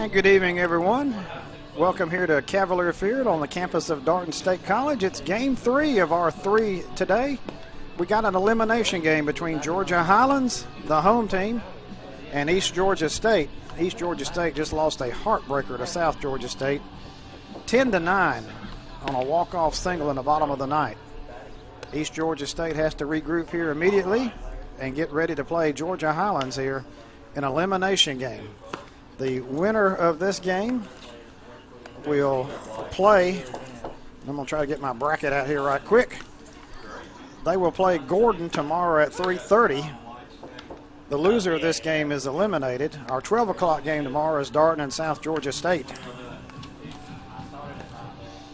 And good evening, everyone. Welcome here to Cavalier Field on the campus of Darton State College. It's game 3 of our 3 today. We got an elimination game between Georgia Highlands, the home team, and East Georgia State. East Georgia State just lost a heartbreaker to South Georgia State, 10-9 on a walk-off single in the bottom of the ninth. East Georgia State has to regroup here immediately and get ready to play Georgia Highlands here in an elimination game. The winner of this game will play, I'm going to try to get my bracket out here right quick. They will play Gordon tomorrow at 3:30. The loser of this game is eliminated. Our 12 o'clock game tomorrow is Darton and South Georgia State.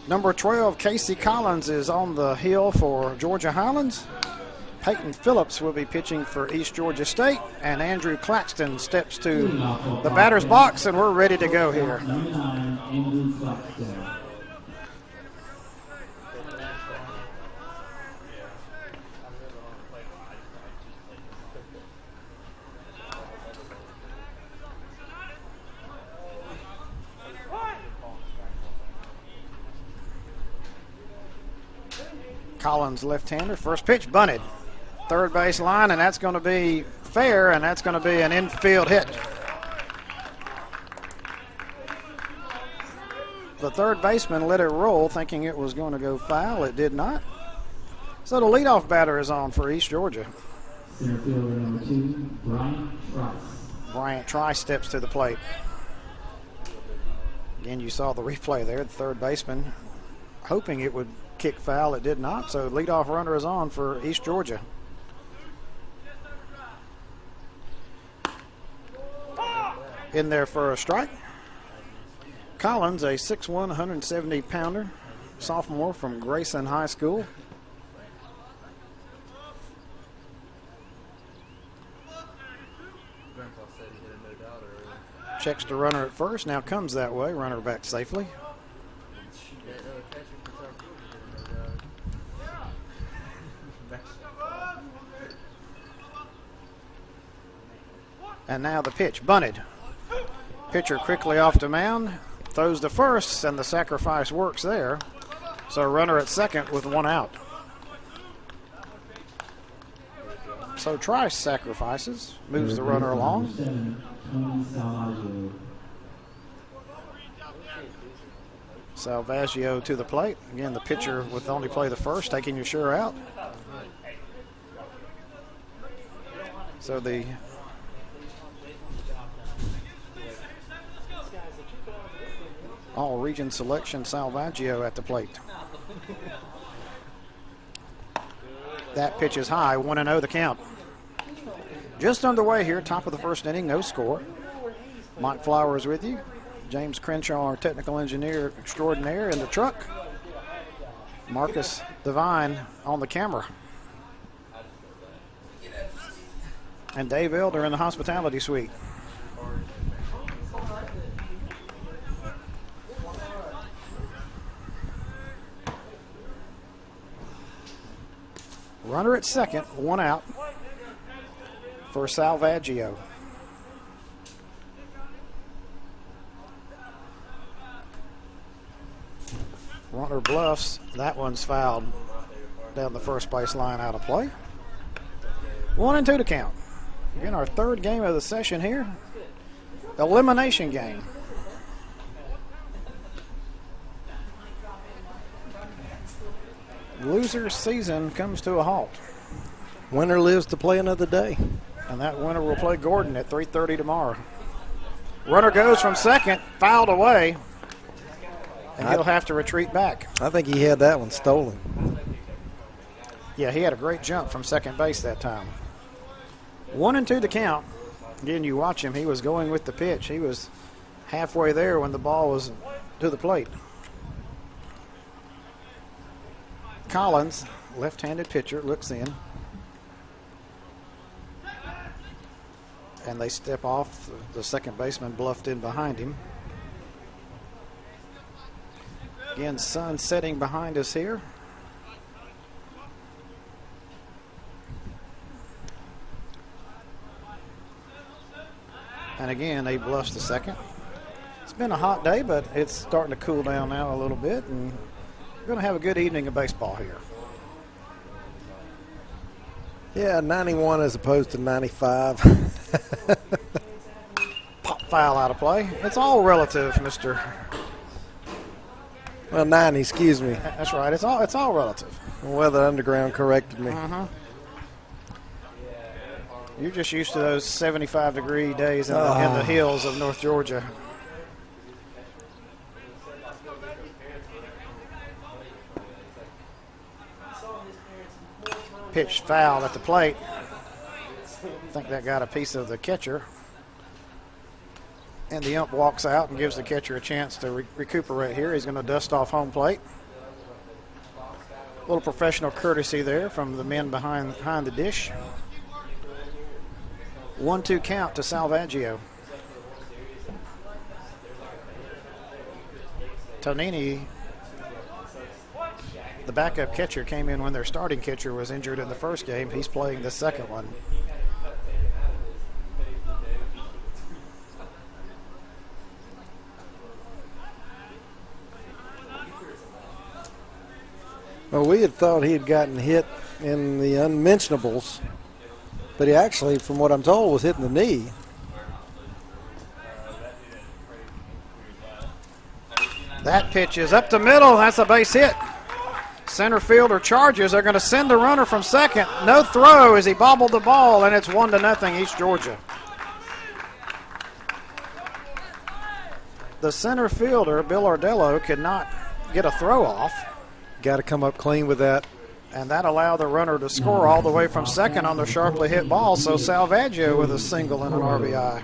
Number 12, Casey Collins, is on the hill for Georgia Highlands. Peyton Phillips will be pitching for East Georgia State, and Andrew Claxton steps to the batter's box, and we're ready to go here. Collins, left-hander, first pitch bunted. Third base line, and that's going to be fair, and that's going to be an infield hit. The third baseman let it roll, thinking it was going to go foul. It did not. So the leadoff batter is on for East Georgia. Center fielder number 2, Bryant Trice. Bryant Trice steps to the plate. Again, you saw the replay there. The third baseman hoping it would kick foul. It did not. So leadoff runner is on for East Georgia. In there for a strike. Collins, a 6'1", 170-pounder, sophomore from Grayson High School. Checks the runner at first, now comes that way, runner back safely. And now the pitch, bunted. Pitcher quickly off the mound, throws to first, and the sacrifice works there. So runner at second with one out. So Trice sacrifices, moves the runner along. Salvaggio to the plate. Again, the pitcher with only play the first, taking your sure out. So the all-region selection, Salvaggio at the plate. That pitch is high, 1-0 the count. Just underway here, top of the first inning, no score. Mike Flowers with you. James Crenshaw, our technical engineer extraordinaire, in the truck. Marcus Devine on the camera. And Dave Elder in the hospitality suite. Runner at second, one out for Salvaggio. Runner bluffs. That one's fouled down the first base line, out of play. 1-2 to count. Again, our third game of the session here. Elimination game. Loser's season comes to a halt. Winner lives to play another day. And that winner will play Gordon at 3:30 tomorrow. Runner goes from second, fouled away, and he'll have to retreat back. I think he had that one stolen. Yeah, he had a great jump from second base that time. 1-2 to count. Again, you watch him, he was going with the pitch. He was halfway there when the ball was to the plate. Collins, left-handed pitcher, looks in. And they step off. The second baseman bluffed in behind him. Again, sun setting behind us here. And again, he bluffs the second. It's been a hot day, but it's starting to cool down now a little bit, and we're going to have a good evening of baseball here. Yeah, 91 as opposed to 95. Pop foul out of play. It's all relative, Mr. Well, 90, excuse me. That's right. It's all relative. Weather Underground corrected me. You're just used to those 75-degree days in the hills of North Georgia. Pitch foul at the plate. I think that got a piece of the catcher. And the ump walks out and gives the catcher a chance to recuperate here. He's going to dust off home plate. A little professional courtesy there from the men behind the dish. 1-2 count to Salvaggio. Tonini, the backup catcher, came in when their starting catcher was injured in the first game. He's playing the second one. Well, we had thought he had gotten hit in the unmentionables, but he actually, from what I'm told, was hitting the knee. That pitch is up the middle. That's a base hit. Center fielder charges. They're going to send the runner from second. No throw as he bobbled the ball, and it's 1-0 East Georgia. The center fielder, Bill Ardello, could not get a throw off. Got to come up clean with that. And that allowed the runner to score all the way from second on the sharply hit ball. So Salvaggio with a single and an RBI.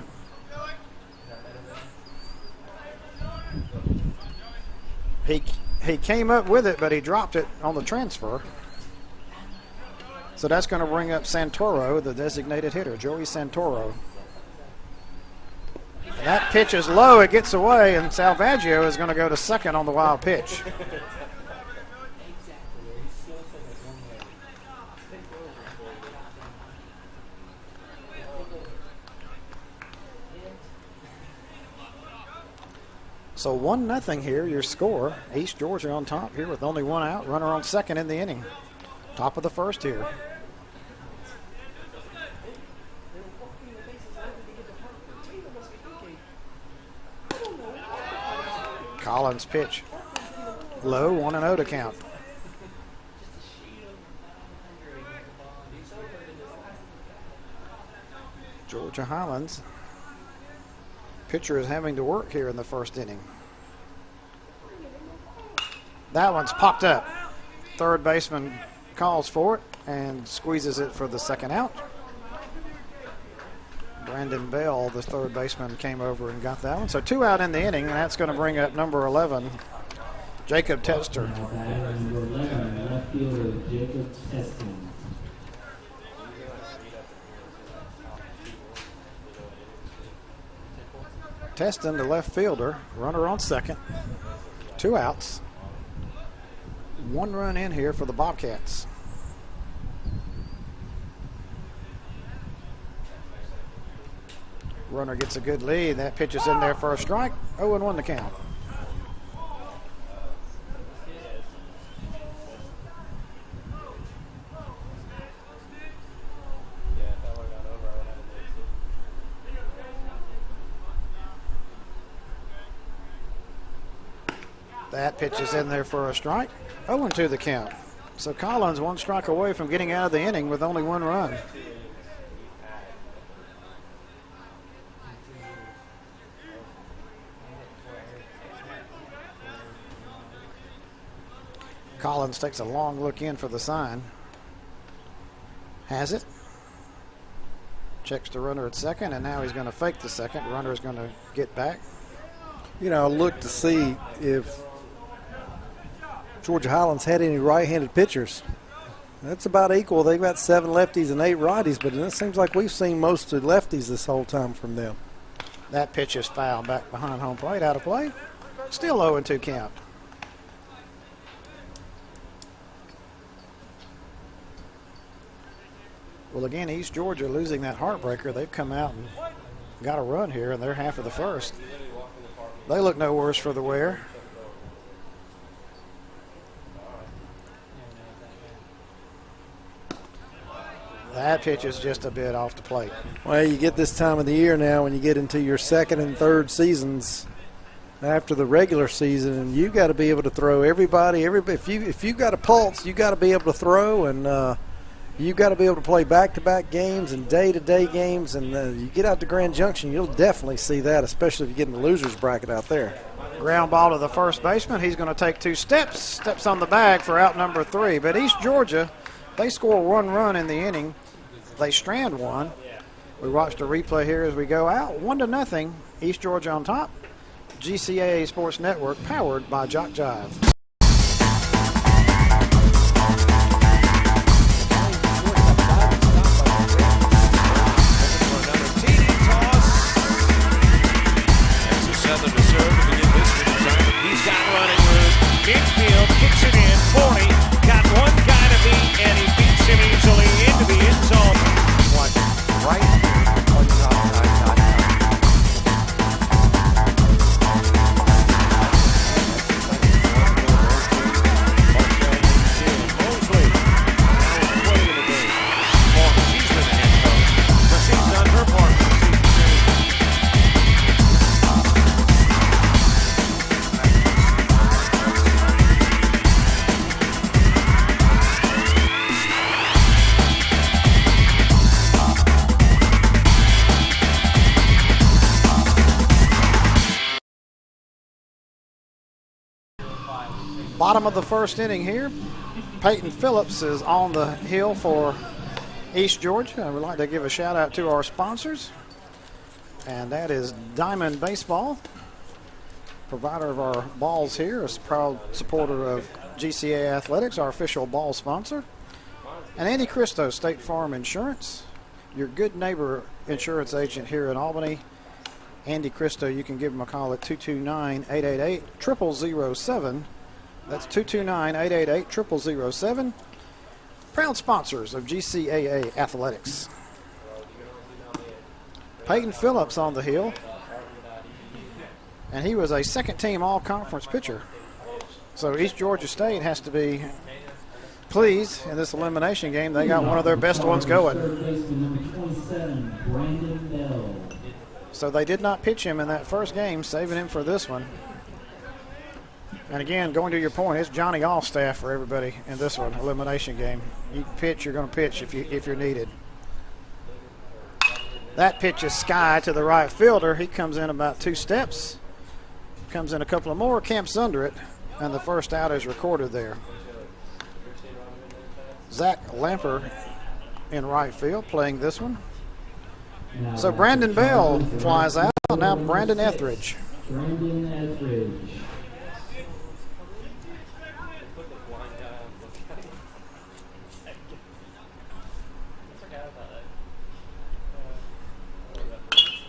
He came up with it, but he dropped it on the transfer. So that's going to bring up Santoro, the designated hitter, Joey Santoro. And that pitch is low. It gets away, and Salvaggio is going to go to second on the wild pitch. So 1-0 here, your score. East Georgia on top here with only one out. Runner on second in the inning. Top of the first here. Collins pitch. Low, 1-0 to count. Georgia Highlands. Pitcher is having to work here in the first inning. That one's popped up. Third baseman calls for it and squeezes it for the second out. Brandon Bell, the third baseman, came over and got that one. So 2 out in the inning, and that's going to bring up number 11, Jacob Tester. Number 11, left fielder Jacob Tester. Teston, the left fielder, runner on second. 2 outs. 1 run in here for the Bobcats. Runner gets a good lead. That pitch is in there for a strike. 0-1 to count. That pitch is in there for a strike. 0-2 the count. So Collins 1 strike away from getting out of the inning with only 1 run. Collins takes a long look in for the sign. Has it. Checks the runner at second, and now he's going to fake the second. Runner is going to get back. You know, look to see if Georgia Highlands had any right-handed pitchers. That's about equal. They've got 7 lefties and 8 righties, but it seems like we've seen mostly lefties this whole time from them. That pitch is foul back behind home plate, out of play. Still 0-2 count. Well, again, East Georgia losing that heartbreaker. They've come out and got a run here in their half of the first. They look no worse for the wear. That pitch is just a bit off the plate. Well, you get this time of the year now when you get into your second and third seasons after the regular season, and you got to be able to throw everybody. If you got a pulse, you got to be able to throw, and you got to be able to play back-to-back games and day-to-day games. And you get out to Grand Junction, you'll definitely see that, especially if you get in the losers bracket out there. Ground ball to the first baseman. He's going to take 2 steps on the bag for out number 3. But East Georgia, they score 1 run in the inning. They strand 1. We watched a replay here as we go out. 1-0. East Georgia on top. GCAA Sports Network, powered by Jock Jive. Midfield kicks it in. 40. Got one guy to beat, and he beats him easily into the end zone. Right here on TopTime.com. Mosley. Now he's playing the game. She's been the head coach, but she's done her part for the season. Bottom of the first inning here. Peyton Phillips is on the hill for East Georgia. I would like to give a shout out to our sponsors, and that is Diamond Baseball, provider of our balls here, a proud supporter of GCA Athletics, our official ball sponsor. And Andy Cristo, State Farm Insurance, your good neighbor insurance agent here in Albany. Andy Cristo, you can give him a call at 229-888-0007. That's 229-888-0007. Proud sponsors of GCAA Athletics. Peyton Phillips on the hill. And he was a second-team all-conference pitcher. So East Georgia State has to be pleased in this elimination game. They got one of their best ones going. So they did not pitch him in that first game, saving him for this one. And again, going to your point, it's Johnny Allstaff for everybody in this one, elimination game. You pitch, you're going to pitch if you're needed. That pitch is sky to the right fielder. He comes in about 2 steps, comes in a couple of more, camps under it, and the first out is recorded there. Zach Lamper in right field playing this one. So Brandon Bell flies out. Now Brandon Etheridge. Brandon Etheridge.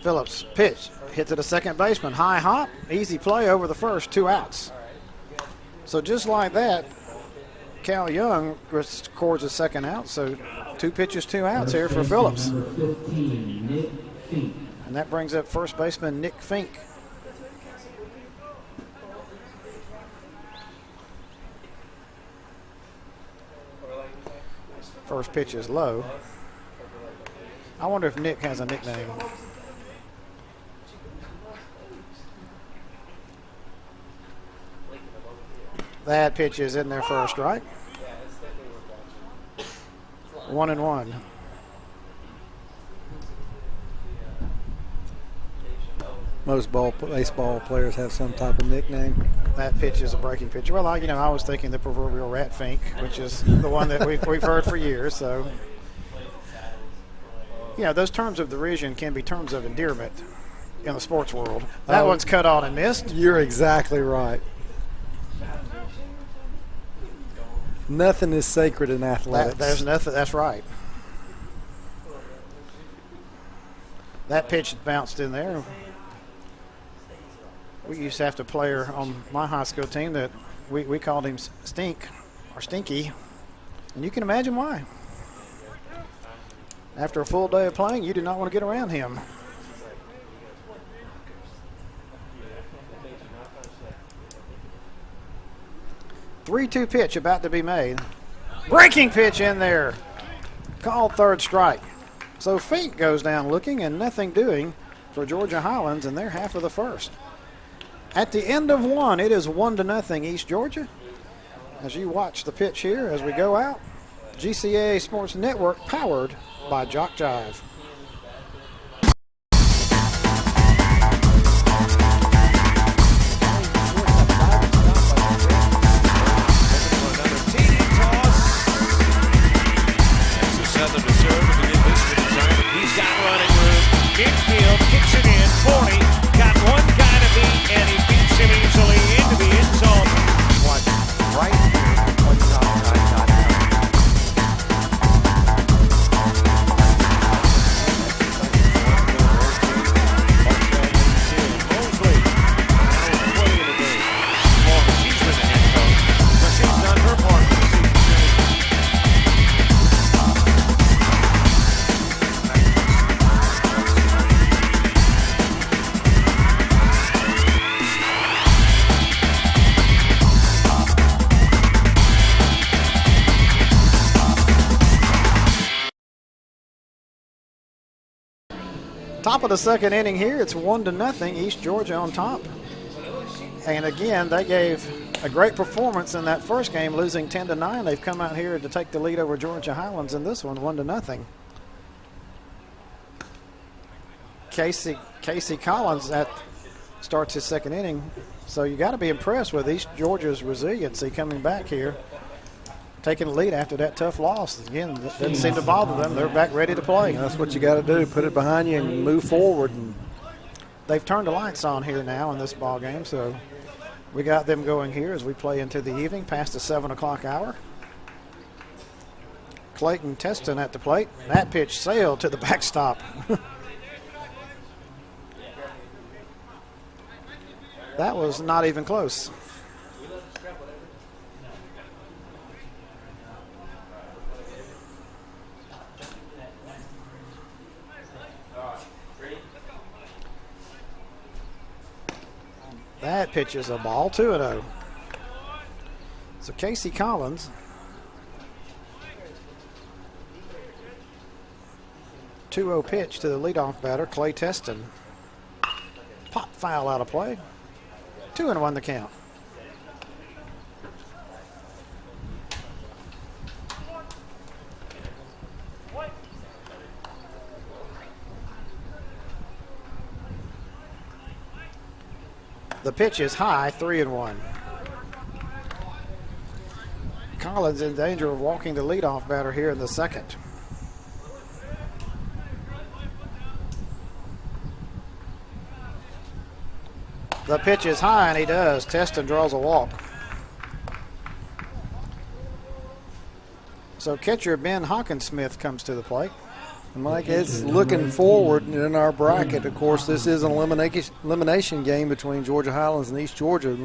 Phillips pitch, hit to the second baseman, high hop, easy play over the first, 2 outs. So just like that, Cal Young records a second out, so 2 pitches, 2 outs here for Phillips. And that brings up first baseman Nick Fink. First pitch is low. I wonder if Nick has a nickname. That pitch is in there for a strike. 1-1. Most baseball players have some type of nickname. That pitch is a breaking pitch. Well, I was thinking the proverbial Rat Fink, which is the one that we've heard for years. So, those terms of derision can be terms of endearment in the sports world. That one's cut on and missed. You're exactly right. Nothing is sacred in athletics. There's nothing. That's right. That pitch bounced in there. We used to have a player on my high school team that we called him Stink or Stinky, and you can imagine why. After a full day of playing, you did not want to get around him. 3-2 pitch about to be made. Breaking pitch in there. Called third strike. So Fink goes down looking and nothing doing for Georgia Highlands in their half of the first. At the end of one, it is 1-0 East Georgia. As you watch the pitch here as we go out, GCA Sports Network powered by Jock Jive. Midfield kicks it in, 40, got one guy to beat, and he beats him easily into the end zone. Watch right here on topside.com. Mosley, now is playing the game. Well, she's been the head coach, but she's done her part for the season. Top of the second inning here, it's 1-0 East Georgia on top. And again, they gave a great performance in that first game, losing 10-9. They've come out here to take the lead over Georgia Highlands in this one, 1-0. Casey Collins starts his second inning. So you got to be impressed with East Georgia's resiliency coming back here, taking the lead after that tough loss. Again, that didn't seem to bother them. They're back ready to play. That's what you got to do. Put it behind you and move forward. And they've turned the lights on here now in this ball game, so we got them going here as we play into the evening, past the 7 o'clock hour. Clayton Teston at the plate. That pitch sailed to the backstop. That was not even close. That pitch is a ball, 2-0. So Casey Collins, 2-0 pitch to the leadoff batter, Clay Teston. Pop foul out of play. 2-1 the count. The pitch is high, 3-1. Collins in danger of walking the leadoff batter here in the second. The pitch is high, and he does. Teston draws a walk. So catcher Ben Hawkinsmith comes to the plate. Mike, it's looking forward in our bracket. Of course, this is an elimination game between Georgia Highlands and East Georgia.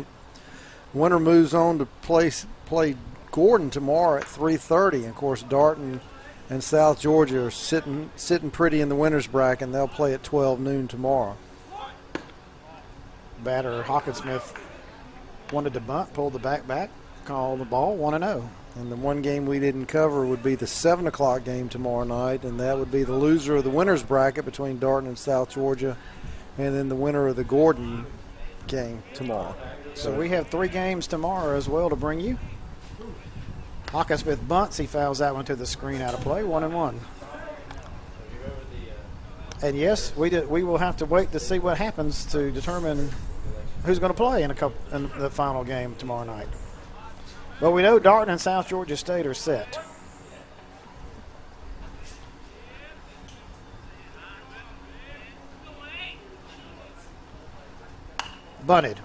Winner moves on to play Gordon tomorrow at 3:30. Of course, Darton and South Georgia are sitting pretty in the winner's bracket, and they'll play at 12 noon tomorrow. Batter Hawkinsmith wanted to bunt, pulled the back, called the ball, 1-0. And the one game we didn't cover would be the 7 o'clock game tomorrow night, and that would be the loser of the winner's bracket between Darton and South Georgia, and then the winner of the Gordon game tomorrow. So we have 3 games tomorrow as well to bring you. Hawkinsmith bunts, he fouls that one to the screen out of play, 1-1. And yes, we will have to wait to see what happens to determine who's going to play in the final game tomorrow night. But we know Darton and South Georgia State are set. Bunted.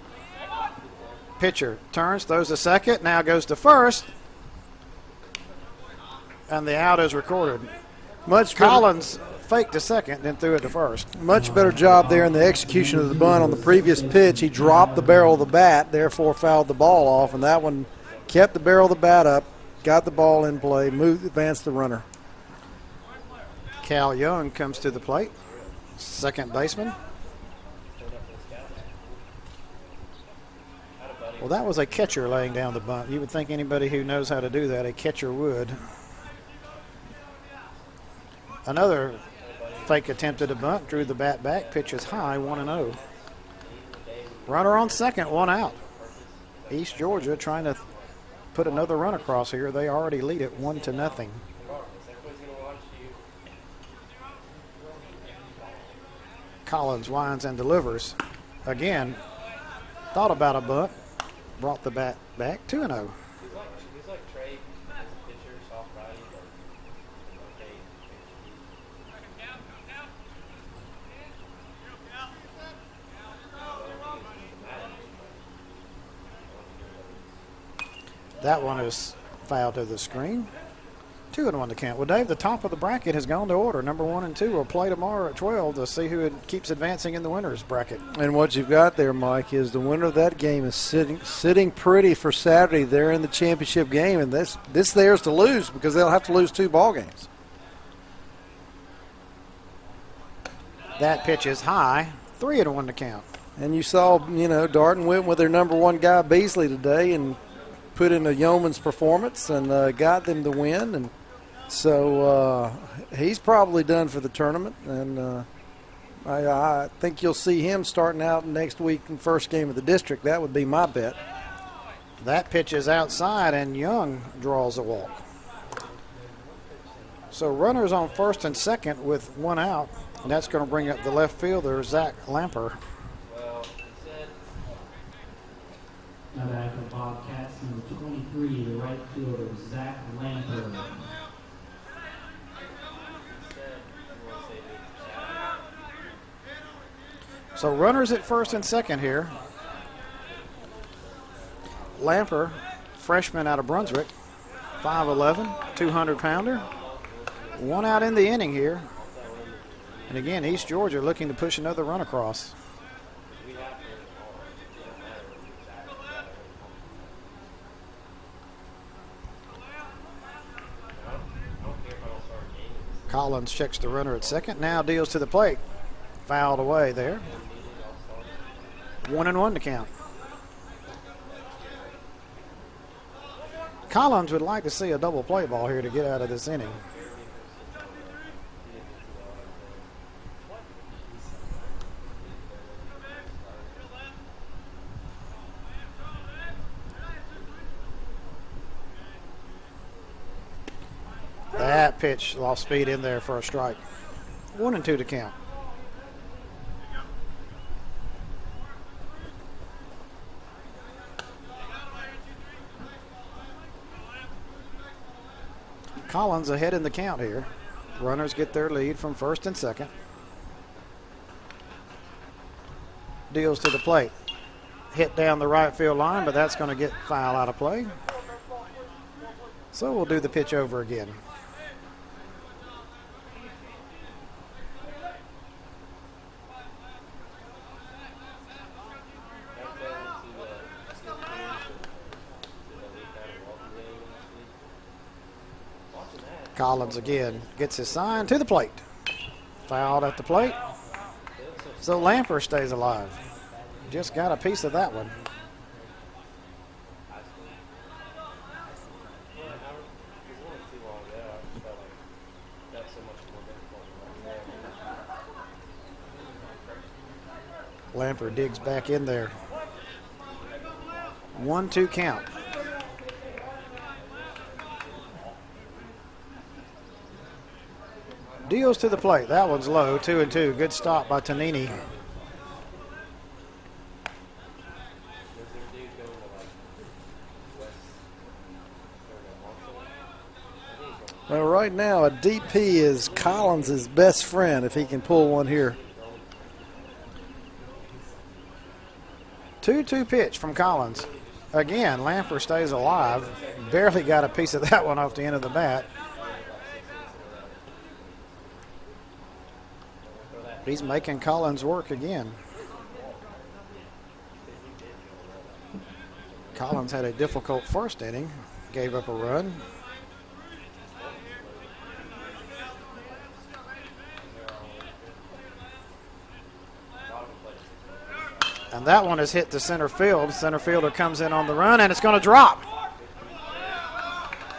Pitcher turns, throws to second, now goes to first. And the out is recorded. Collins faked to second, then threw it to first. Much better job there in the execution of the bunt. On the previous pitch, he dropped the barrel of the bat, therefore fouled the ball off, and that one kept the barrel of the bat up, got the ball in play, advanced the runner. Cal Young comes to the plate, second baseman. Well, that was a catcher laying down the bunt. You would think anybody who knows how to do that, a catcher would. Another fake attempt at a bunt, drew the bat back, pitch is high, 1-0. Runner on second, 1 out. East Georgia trying to put another run across here. They already lead it 1-0. Collins winds and delivers. Again, thought about a bunt, brought the bat back, 2-0. That one is foul to the screen. 2-1 to count. Well, Dave, the top of the bracket has gone to order. Number 1 and 2 will play tomorrow at 12 to see who keeps advancing in the winners bracket. And what you've got there, Mike, is the winner of that game is sitting pretty for Saturday. They're in the championship game, and this theirs to lose because they'll have to lose 2 ball games. That pitch is high. 3-1 to count. And you saw, Darton went with their number 1 guy, Beasley, today, and put in a yeoman's performance and got them the win. And so he's probably done for the tournament. And I think you'll see him starting out next week in first game of the district. That would be my bet. That pitch is outside, and Young draws a walk. So runners on first and second with 1 out, and that's going to bring up the left fielder, Zach Lamper. Now back for Bobcats, number 23, the right fielder, Zach Lamper. So runners at first and second here. Lamper, freshman out of Brunswick, 5'11", 200-pounder. 1 out in the inning here. And again, East Georgia looking to push another run across. Collins checks the runner at second, now deals to the plate. Fouled away there. 1-1 to count. Collins would like to see a double play ball here to get out of this inning. That pitch lost speed in there for a strike. 1-2 to count. Collins ahead in the count here. Runners get their lead from first and second. Deals to the plate. Hit down the right field line, but that's going to get foul out of play. So we'll do the pitch over again. Collins again gets his sign to the plate. Fouled at the plate. So Lamper stays alive. Just got a piece of that one. Lamper digs back in there. 1-2 count. Deals to the plate. That one's low. 2-2. Good stop by Tonini. Well, right now, a DP is Collins' best friend if he can pull one here. 2-2 pitch from Collins. Again, Lamper stays alive. Barely got a piece of that one off the end of the bat. He's making Collins work again. Collins had a difficult first inning. Gave up a run. And that one is hit to center field. Center fielder comes in on the run, and it's going to drop.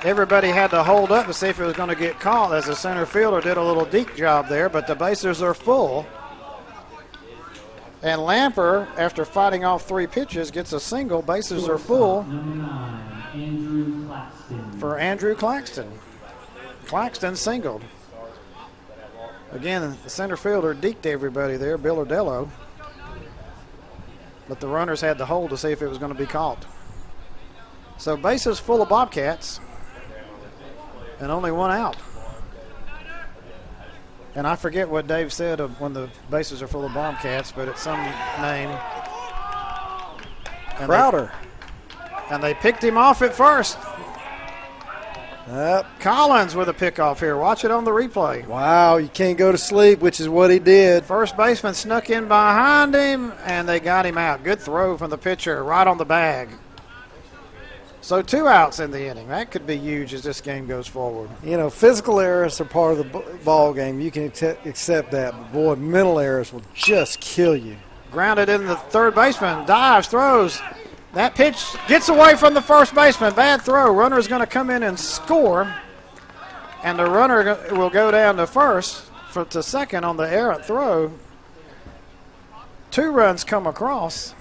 Everybody had to hold up to see if it was going to get caught, as the center fielder did a little deke job there, but the bases are full. And Lamper, after fighting off 3 pitches, gets a single. Bases are full for Andrew Claxton. Claxton singled. Again, the center fielder deked everybody there, Bill Ordello. But the runners had to hold to see if it was going to be caught. So bases full of Bobcats and only 1 out. And I forget what Dave said of when the bases are full of Bobcats, but it's some name. And Crowder. And they picked him off at first. Yep. Collins with a pickoff here. Watch it on the replay. Wow, you can't go to sleep, which is what he did. First baseman snuck in behind him, and they got him out. Good throw from the pitcher, right on the bag. So 2 outs in the inning. That could be huge as this game goes forward. You know, physical errors are part of the ball game. You can accept that. But, boy, mental errors will just kill you. Grounded in the third baseman. Dives, throws. That pitch gets away from the first baseman. Bad throw. Runner's going to come in and score. And the runner will go down to first to second on the errant throw. 2 runs come across.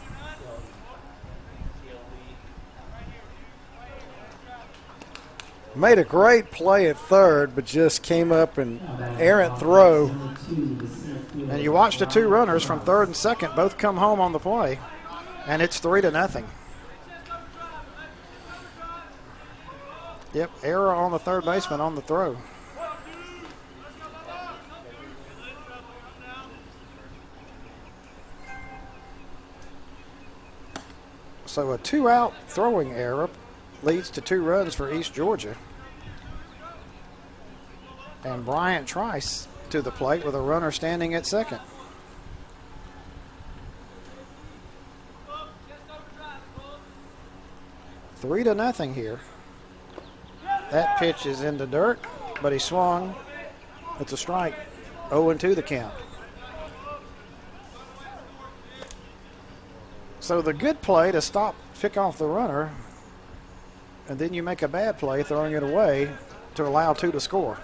Made a great play at third, but just came up and errant throw. And you watch the 2 runners from third and second both come home on the play. And it's 3-0. Yep, error on the third baseman on the throw. So a 2-out throwing error leads to 2 runs for East Georgia. And Bryant Trice to the plate with a runner standing at second. Three to nothing here. That pitch is in the dirt, but he swung. It's a strike. 0-2 the count. So the good play to stop, pick off the runner, and then you make a bad play throwing it away to allow 2 to score.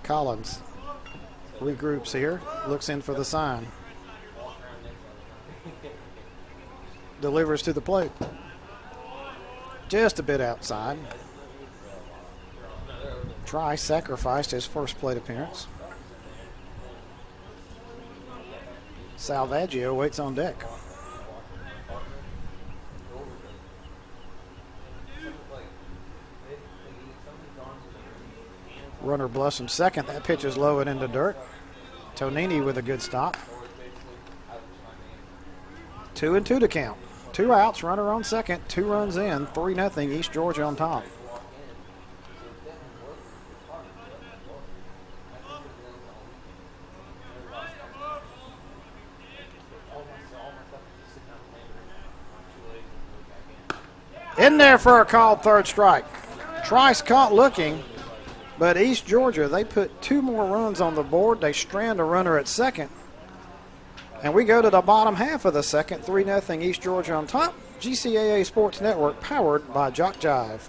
Collins regroups here, looks in for the sign. Delivers to the plate. Just a bit outside. Trice sacrificed his first plate appearance. Salvaggio waits on deck. Runner Blossom second. That pitch is low and into dirt. Tonini with a good stop. 2-2 to count. 2 outs, runner on second, 2 runs in, 3-0 East Georgia on top. In there for a called third strike. Trice caught looking, but East Georgia, they put 2 more runs on the board. They strand a runner at second. And we go to the bottom half of the second, 3-0 East Georgia on top. GCAA Sports Network powered by Jock Jive.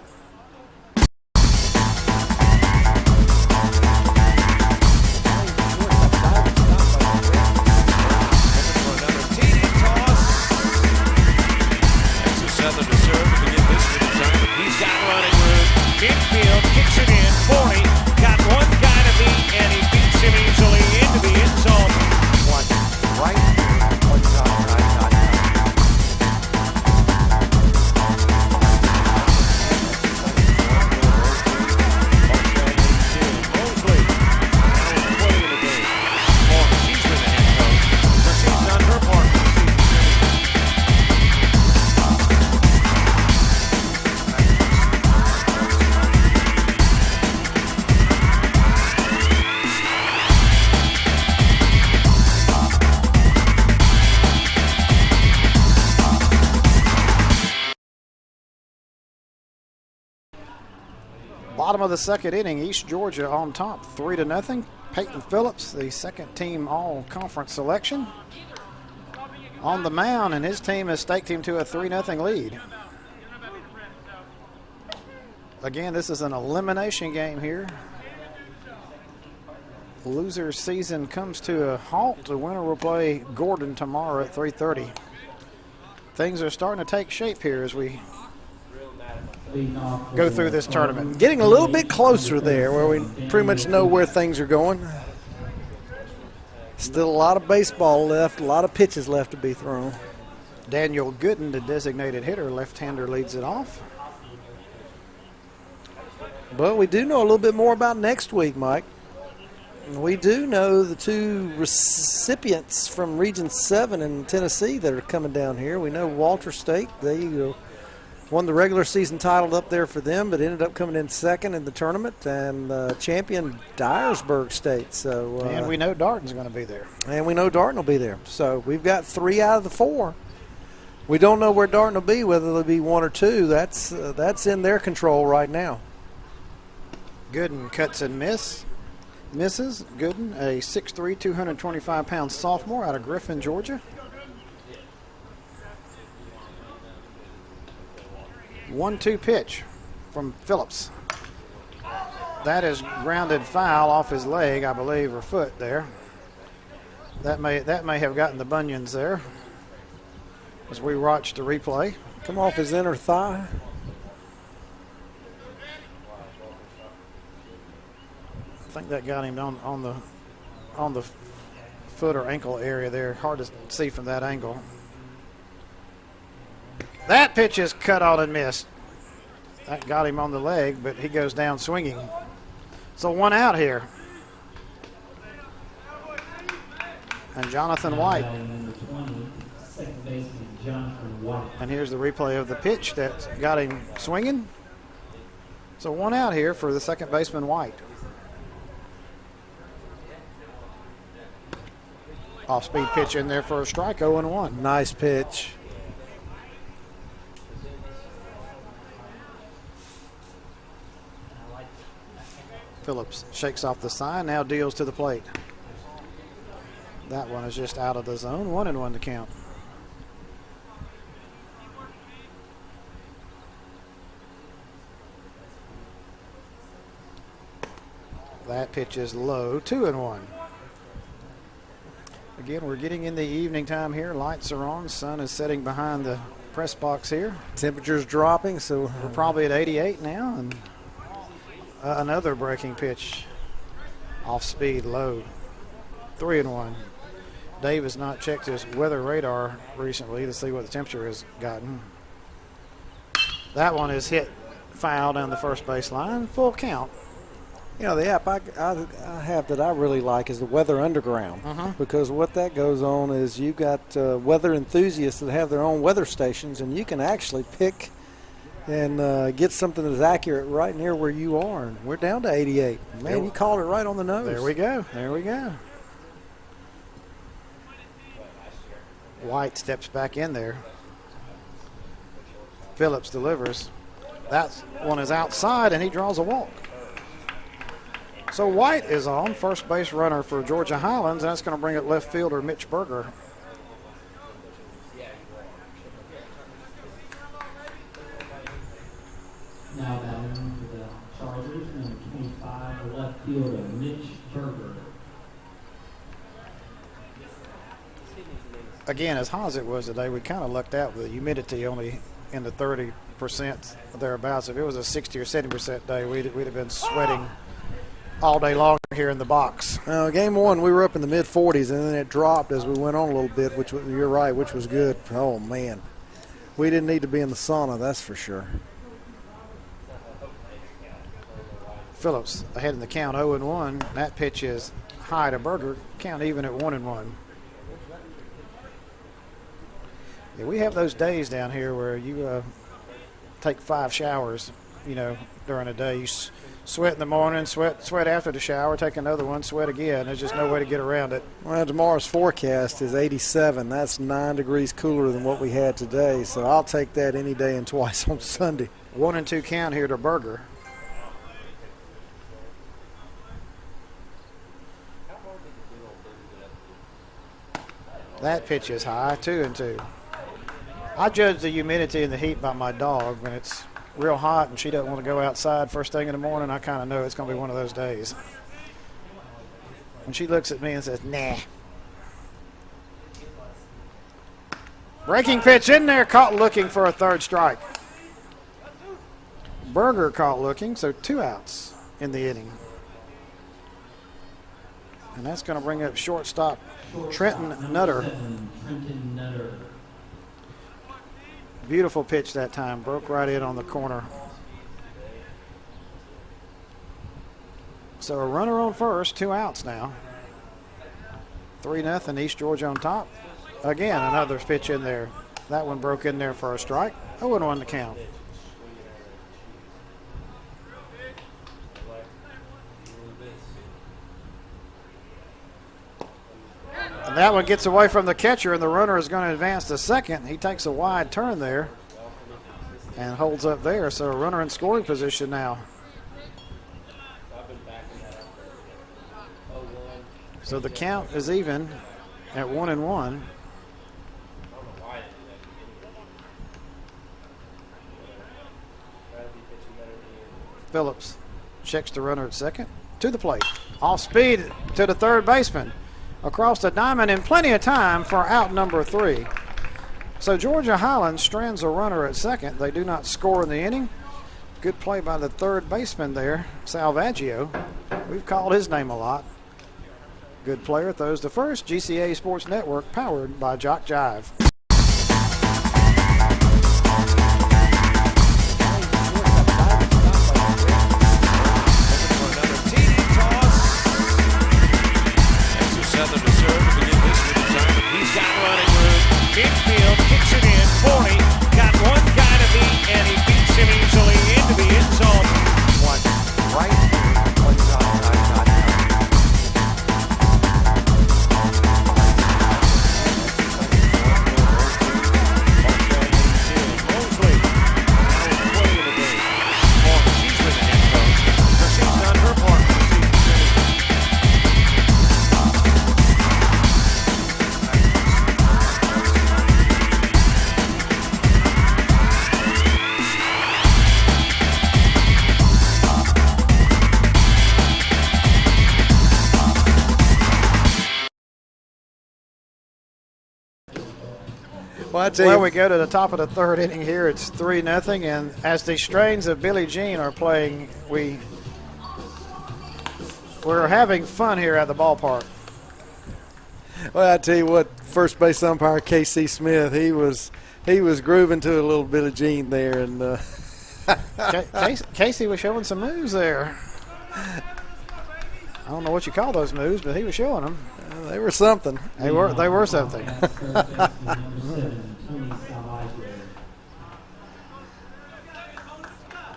He's got running room. Infield kicks it in. 40. Got 1 guy to beat, and he beats him easily into the end zone. Right here on JockJive.com. Bottom of the second inning, East Georgia on top, 3-0. Peyton Phillips, the second team all-conference selection, on the mound, and his team has staked him to a 3-0 lead. Again, this is an elimination game here. Loser season comes to a halt. The winner will play Gordon tomorrow at 3:30. Things are starting to take shape here as we go through this tournament. Getting a little bit closer there where we pretty much know where things are going. Still a lot of baseball left, a lot of pitches left to be thrown. Daniel Gooden, the designated hitter, left-hander, leads it off. But we do know a little bit more about next week, Mike. We do know the two recipients from Region 7 in Tennessee that are coming down here. We know Walter State, they won the regular season title up there for them, but ended up coming in second in the tournament, and champion Dyersburg State. So, and we know Darton's going to be there. And we know Darton will be there. So we've got 3 out of the 4. We don't know where Darton will be, whether they'll be 1 or 2. That's in their control right now. Gooden cuts and misses. Gooden, a 6'3", 225-pound sophomore out of Griffin, Georgia. 1-2 pitch from Phillips. That is grounded foul off his leg, I believe, or foot there. That may have gotten the bunions there as we watch the replay. Come off his inner thigh. I think that got him on the foot or ankle area there. Hard to see from that angle. That pitch is cut on and missed. That got him on the leg, but he goes down swinging. So 1 out here. And Jonathan White. And here's the replay of the pitch that got him swinging. So 1 out here for the second baseman, White. Off-speed pitch in there for a strike, 0-1. Nice pitch. Phillips shakes off the sign, now deals to the plate. That one is just out of the zone, 1-1 to count. That pitch is low, 2-1. Again, we're getting in the evening time here. Lights are on. Sun is setting behind the press box here. Temperature's dropping, so we're probably at 88 now. And another breaking pitch, off speed, low, 3-1. Dave has not checked his weather radar recently to see what the temperature has gotten. That one is hit foul down the first base line. Full count. You know, the app I have that I really like is the Weather Underground, because what that goes on is you've got weather enthusiasts that have their own weather stations, and you can actually pick and get something that's accurate right near where you are. And we're down to 88. Man, you called it right on the nose. There we go. There we go. White steps back in there. Phillips delivers. That one is outside, and he draws a walk. So White is on, first base runner for Georgia Highlands, and that's going to bring up left fielder Mitch Berger. Now batting for the Chargers, number 25, left fielder Mitch Berger. Again, as hot as it was today, we kind of lucked out with the humidity only in the 30% thereabouts. If it was a 60 or 70% day, we'd have been sweating all day long here in the box. Game 1, we were up in the mid-40s, and then it dropped as we went on a little bit, which you're right, which was good. Oh, man. We didn't need to be in the sauna, that's for sure. Phillips ahead in the count, 0-1. That pitch is high to Berger. Count even at 1-1. Yeah, we have those days down here where you take 5 showers, during a day. You sweat in the morning, sweat after the shower, take another one, sweat again. There's just no way to get around it. Well, tomorrow's forecast is 87. That's 9 degrees cooler than what we had today, so I'll take that any day and twice on Sunday. 1-2 count here to Berger. That pitch is high, 2-2. I judge the humidity and the heat by my dog. When it's real hot and she doesn't want to go outside first thing in the morning, I kind of know it's going to be one of those days. When she looks at me and says, nah. Breaking pitch in there, caught looking for a third strike. Berger caught looking, so 2 outs in the inning. And that's going to bring up shortstop Trenton Nutter. Trenton Nutter. Beautiful pitch that time, broke right in on the corner. So a runner on first, 2 outs now. 3-0 East Georgia on top. Again, another pitch in there. That one broke in there for a strike. 0-1 to count. And that one gets away from the catcher, and the runner is going to advance to second. He takes a wide turn there and holds up there. So a runner in scoring position now. So the count is even at 1-1. Phillips checks the runner at second. To the plate. Off speed to the third baseman. Across the diamond in plenty of time for out number 3. So Georgia Highlands strands a runner at second. They do not score in the inning. Good play by the third baseman there, Salvaggio. We've called his name a lot. Good player, throws to first. GCA Sports Network, powered by Jock Jive. Infield kicks it in, 40, got one guy to beat, and he beats him easily into the end zone. One right here, one outside, Mosley, now with 20 in the game. She's with the head coach, so she's done her part for the season. Well, we go to the top of the third inning here. It's 3-0, and as the strains of Billie Jean are playing, we're having fun here at the ballpark. Well, I tell you what, first base umpire K.C. Smith, he was grooving to a little Billie Jean there, and Casey was showing some moves there. I don't know what you call those moves, but he was showing them. They were something. They were something.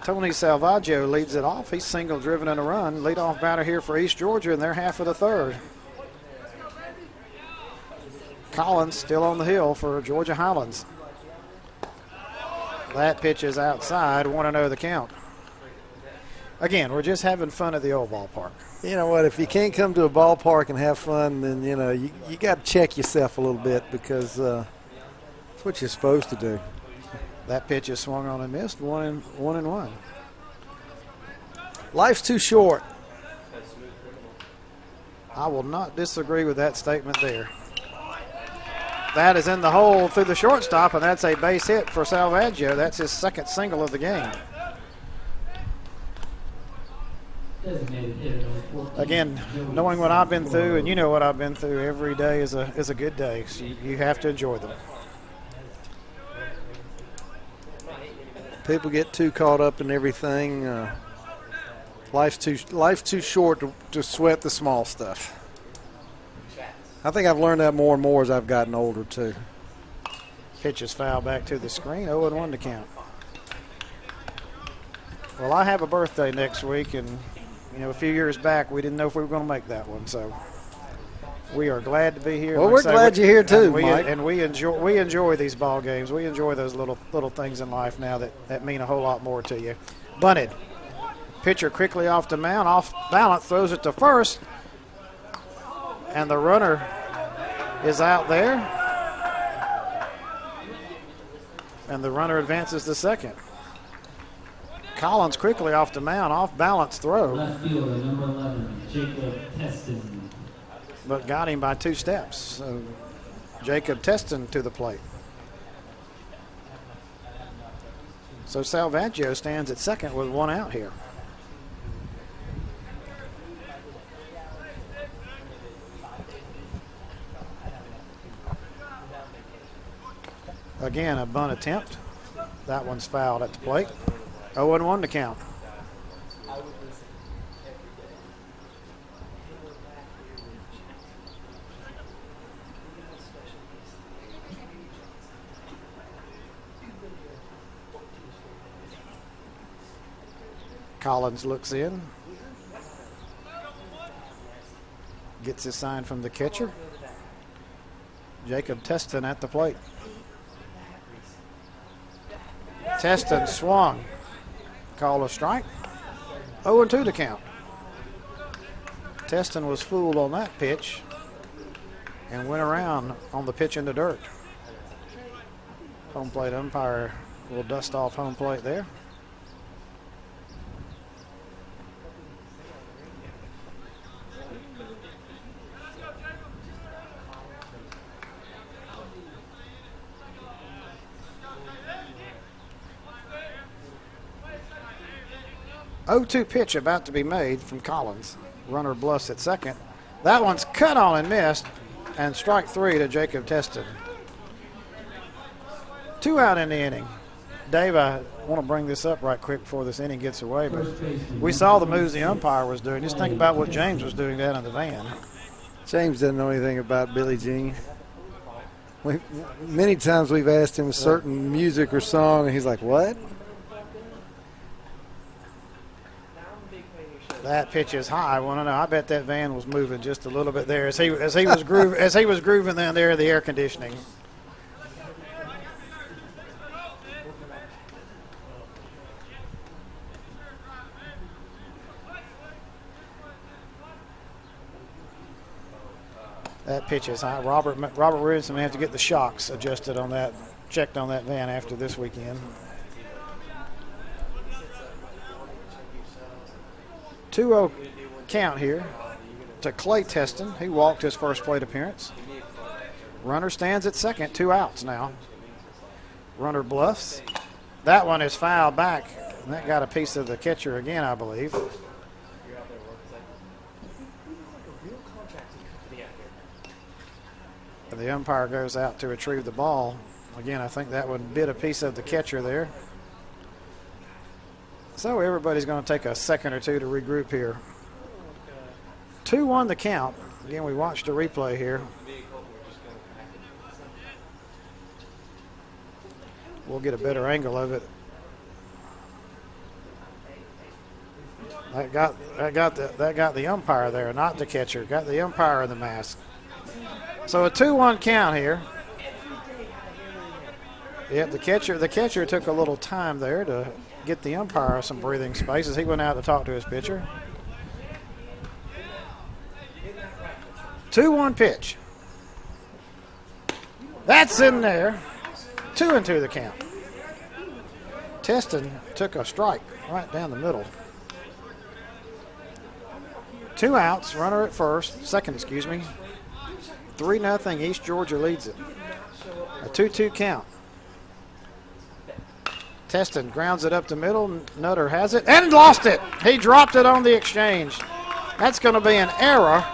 Tony Salvaggio leads it off. He's single driven and a run. Leadoff batter here for East Georgia in their half of the third. Collins still on the hill for Georgia Highlands. That pitch is outside. 1-0 the count. Again, we're just having fun at the old ballpark. You know what? If you can't come to a ballpark and have fun, then you got to check yourself a little bit, because that's what you're supposed to do. That pitch is swung on and missed. 1-1. Life's too short. I will not disagree with that statement there. That is in the hole through the shortstop, and that's a base hit for Salvaggio. That's his second single of the game. Again, knowing what I've been through, and you know what I've been through, every day is a good day. So you have to enjoy them. People get too caught up in everything. Life's too short to sweat the small stuff. I think I've learned that more and more as I've gotten older too. Pitch is foul back to the screen. 0-1 to count. Well, I have a birthday next week, and a few years back we didn't know if we were going to make that one. So we are glad to be here. Well, we're glad you're here too, Mike. And we enjoy these ball games. We enjoy those little things in life now that mean a whole lot more to you. Bunted. Pitcher quickly off the mound, off balance, throws it to first, and the runner is out there. And the runner advances to second. Collins quickly off the mound, off balance throw. Left fielder, number 11, Jacob Teston. But got him by 2 steps. So Jacob Teston to the plate. So Salvaggio stands at second with 1 out here. Again, a bunt attempt. That one's fouled at the plate. 0-1 to count. Collins looks in. Gets his sign from the catcher. Jacob Teston at the plate. Teston swung. Call a strike. 0-2 to count. Teston was fooled on that pitch and went around on the pitch in the dirt. Home plate umpire will dust off home plate there. (0-2) pitch about to be made from Collins. Runner bluffs at second. That one's cut on and missed, and strike 3 to Jacob Teston. 2 out in the inning. Dave, I want to bring this up right quick before this inning gets away, but we saw the moves the umpire was doing. Just think about what James was doing down in the van. James doesn't know anything about Billie Jean. Many times we've asked him certain music or song, and he's like, what? That pitch is high. I want to know. I bet that van was moving just a little bit there as he was grooving down there in the air conditioning. That pitch is high. Robert Williamson may have to get the shocks adjusted on that, checked on that van after this weekend. 2-0 count here to Clay Teston. He walked his first plate appearance. Runner stands at second, 2 outs now. Runner bluffs. That one is fouled back. And that got a piece of the catcher again, I believe. And the umpire goes out to retrieve the ball. Again, I think that one bit a piece of the catcher there. So everybody's going to take a second or two to regroup here. 2-1 the count. Again, we watched the replay here. We'll get a better angle of it. That got the umpire there, not the catcher. Got the umpire in the mask. So a 2-1 count here. Yep, the catcher took a little time there to get the umpire some breathing space as he went out to talk to his pitcher. 2-1 pitch. That's in there. 2-2 the count. Teston took a strike right down the middle. 2 outs, runner at second, 3-0, East Georgia leads it. A 2-2 count. Teston grounds it up the middle. Nutter has it and lost it. He dropped it on the exchange. That's going to be an error,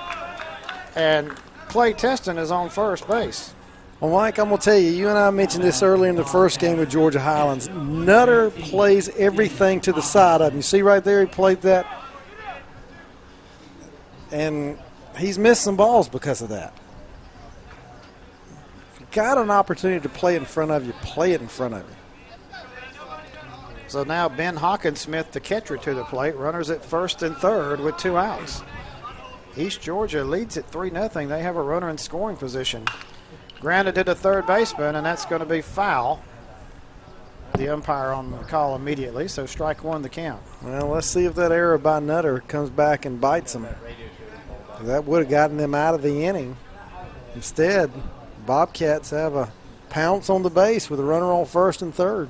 and Clay Teston is on first base. Well, Mike, I'm going to tell you, you and I mentioned this earlier in the first game with Georgia Highlands. Nutter plays everything to the side of him. You see right there, he played that, and he's missed some balls because of that. If you got an opportunity to play in front of you, play it in front of you. So now Ben Hawkinsmith, the catcher, to the plate. Runners at first and third with 2 outs. East Georgia leads at 3-0. They have a runner in scoring position. Grounded to the third baseman, and that's going to be foul. The umpire on the call immediately, so strike 1 the count. Well, let's see if that error by Nutter comes back and bites them. That would have gotten them out of the inning. Instead, Bobcats have a pounce on the base with a runner on first and third.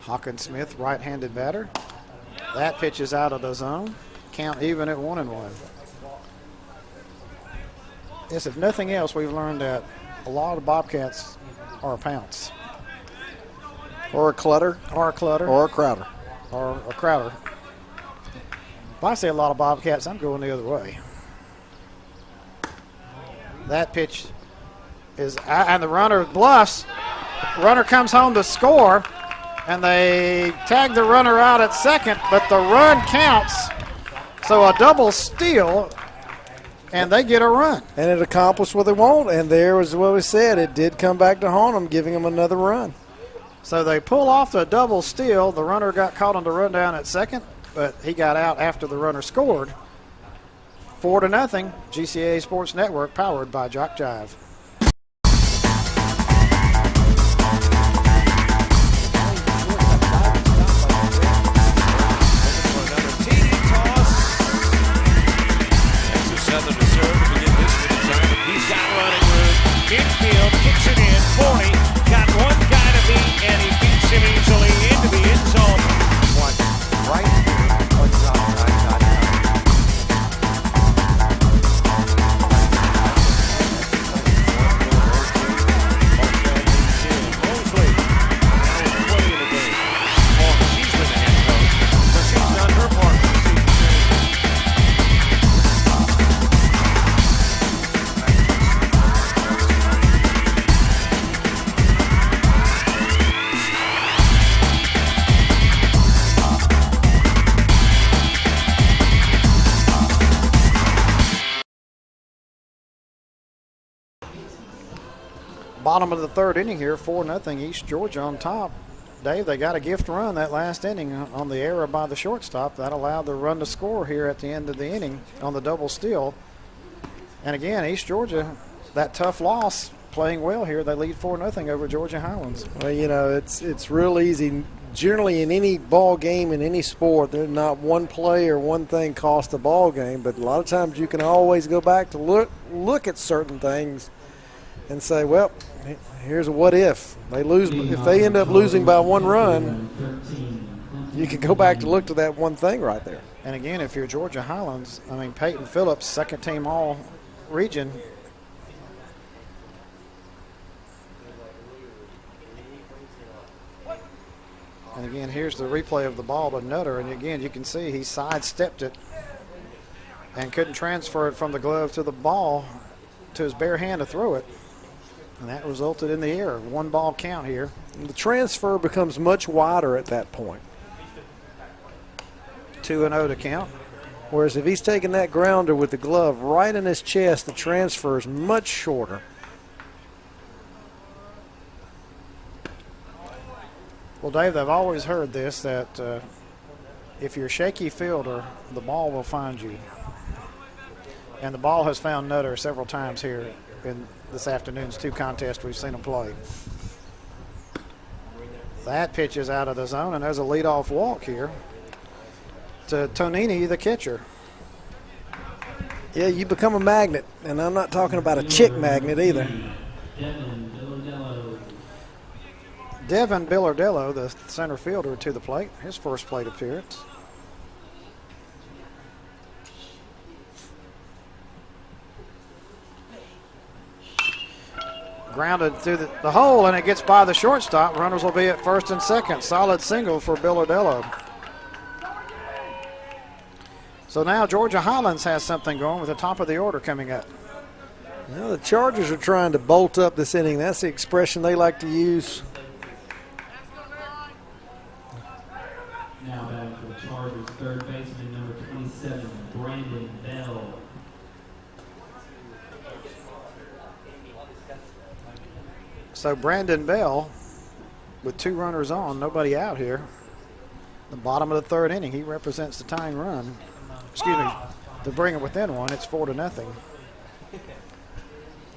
Hawkins-Smith, right-handed batter. That pitch is out of the zone. Count even at 1-1. Yes, if nothing else, we've learned that a lot of Bobcats are a pounce. Or a clutter. Or a clutter. Or a crowder. Or a crowder. If I say a lot of Bobcats, I'm going the other way. That pitch is, and the runner bluffs. Runner comes home to score, and they tag the runner out at second, but the run counts. So a double steal, and they get a run. And it accomplished what they want, and there was what we said. It did come back to haunt them, giving them another run. So they pull off the double steal. The runner got caught on the run down at second, but he got out after the runner scored. 4-0, GCA Sports Network, powered by Jock Jive. Infield kicks it in. 40. Got one guy to beat, and he beats him easily into the end zone. One right here on JockJive.com. Mosley now with 20 in the game. Oh, she's been the head coach, so she's done her part for the season. Bottom of the third inning here, 4-0 East Georgia on top. Dave, they got a gift run that last inning on the error by the shortstop. That allowed the run to score here at the end of the inning on the double steal. And again, East Georgia, that tough loss, playing well here. They lead 4-0 over Georgia Highlands. Well, you know, it's real easy. Generally, in any ball game, in any sport, there's not one play or one thing cost a ball game. But a lot of times you can always go back to look at certain things and say, well, here's a what if. If they end up losing by one run, you can go back to look to that one thing right there. And again, if you're Georgia Highlands, I mean, Peyton Phillips, second team all region. And again, here's the replay of the ball to Nutter. And again, you can see he sidestepped it and couldn't transfer it from the glove to the ball to his bare hand to throw it. And that resulted in the error. 1 ball count here. And the transfer becomes much wider at that point. 2-0 to count. Whereas if he's taking that grounder with the glove right in his chest, the transfer is much shorter. Well, Dave, I've always heard this, that if you're a shaky fielder, the ball will find you. And the ball has found Nutter several times here in this afternoon's 2 contests we've seen him play. That pitch is out of the zone, and there's a leadoff walk here to Tonini, the catcher. Yeah, you become a magnet, and I'm not talking about a chick magnet either. Devin Billardello, the center fielder, to the plate, his first plate appearance. Grounded through the hole, and it gets by the shortstop. Runners will be at first and second. Solid single for Billardello. So now Georgia Highlands has something going with the top of the order coming up. Well, the Chargers are trying to bolt up this inning. That's the expression they like to use. Now back for the Chargers, third baseman number 27, Brandon Bell. So Brandon Bell, with 2 runners on, nobody out here. The bottom of the third inning, he represents the tying run. Excuse me, to bring it within 1, it's 4-0.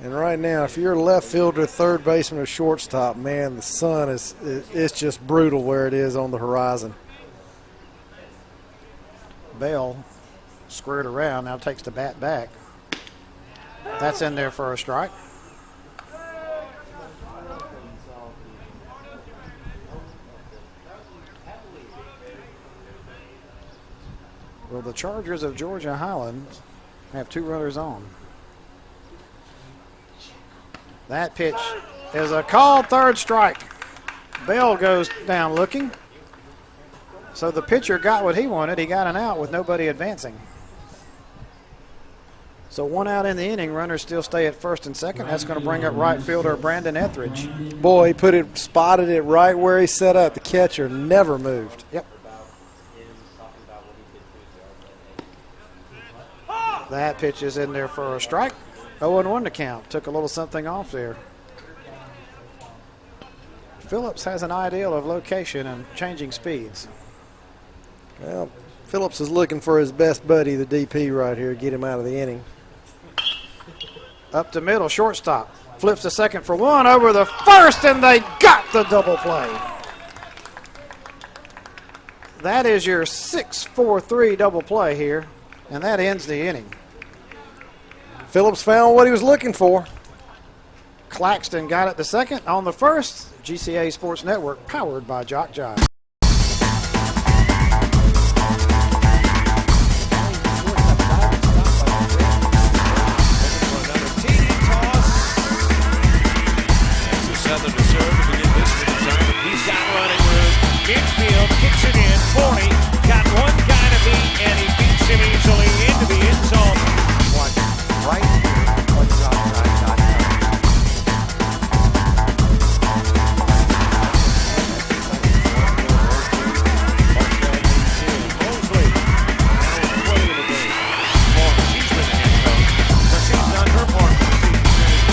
And right now, if you're a left fielder, third baseman, or shortstop, man, the sun it's just brutal where it is on the horizon. Bell squared around, now takes the bat back. That's in there for a strike. Well, the Chargers of Georgia Highlands have 2 runners on. That pitch is a called third strike. Bell goes down looking. So the pitcher got what he wanted. He got an out with nobody advancing. So 1 out in the inning. Runners still stay at first and second. That's going to bring up right fielder Brandon Etheridge. Boy, he spotted it right where he set up. The catcher never moved. Yep. That pitch is in there for a strike. 0-1 to count. Took a little something off there. Phillips has an ideal of location and changing speeds. Well, Phillips is looking for his best buddy, the DP, right here, get him out of the inning. Up to middle, shortstop. Flips to second for 1 over the first, and they got the double play. That is your 6-4-3 double play here, and that ends the inning. Phillips found what he was looking for. Claxton got it to second. On the first, GCA Sports Network, powered by Jock Jive. Infield kicks it in. 40. Got one guy to beat, and he beats him easily into the end zone. Watch right here on JockJive.com. Mosley. Now in play of the game. She's been the head coach, but she's done her part for the season.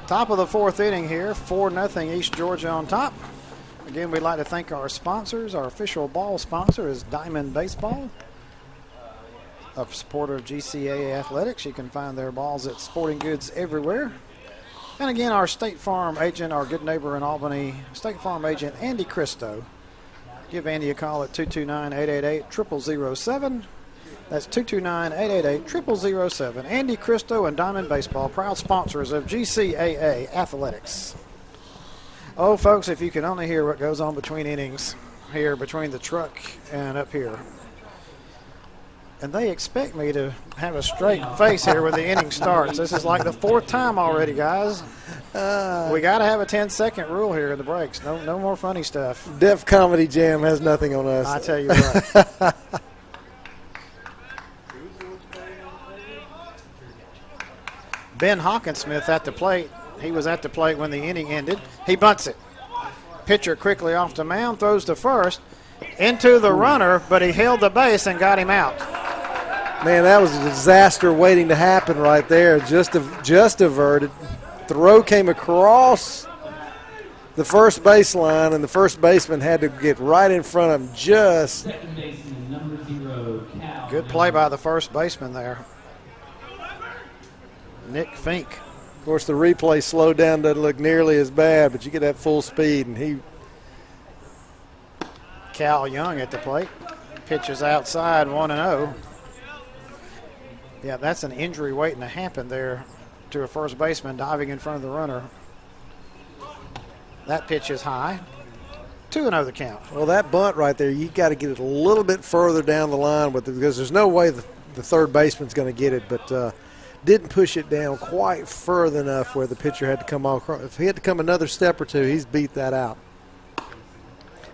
Top of the 4th inning here, 4-0 East Georgia on top. Again, we'd like to thank our sponsors. Our official ball sponsor is Diamond Baseball, a supporter of GCA Athletics. You can find their balls at sporting goods everywhere. And again, our State Farm agent, our good neighbor in Albany, State Farm agent Andy Cristo. Give Andy a call at 229-888-0007. That's 229-888-0007. Andy Cristo and Diamond Baseball, proud sponsors of GCAA Athletics. Oh, folks, if you can only hear what goes on between innings here, between the truck and up here. And they expect me to have a straight face here when the inning starts. This is like the 4th time already, guys. We got to have a 10-second rule here in the breaks. No more funny stuff. Def Comedy Jam has nothing on us. I tell you what. Ben Hawkinsmith at the plate. He was at the plate when the inning ended. He bunts it. Pitcher quickly off the mound, throws to first, into the runner, but he held the base and got him out. Man, that was a disaster waiting to happen right there. Just averted. Throw came across the first baseline, and the first baseman had to get right in front of him. Second baseman, number 0, Cal. Good play by the first baseman there, Nick Fink. Of course, the replay slowed down, doesn't look nearly as bad, but you get that full speed, and Cal Young at the plate. Pitches outside, 1-0. Yeah, that's an injury waiting to happen there to a first baseman diving in front of the runner. That pitch is high. 2-0 the count. Well, that bunt right there, you got to get it a little bit further down the line because there's no way the third baseman's going to get it, but didn't push it down quite further enough where the pitcher had to come all across. If he had to come another step or two, he's beat that out.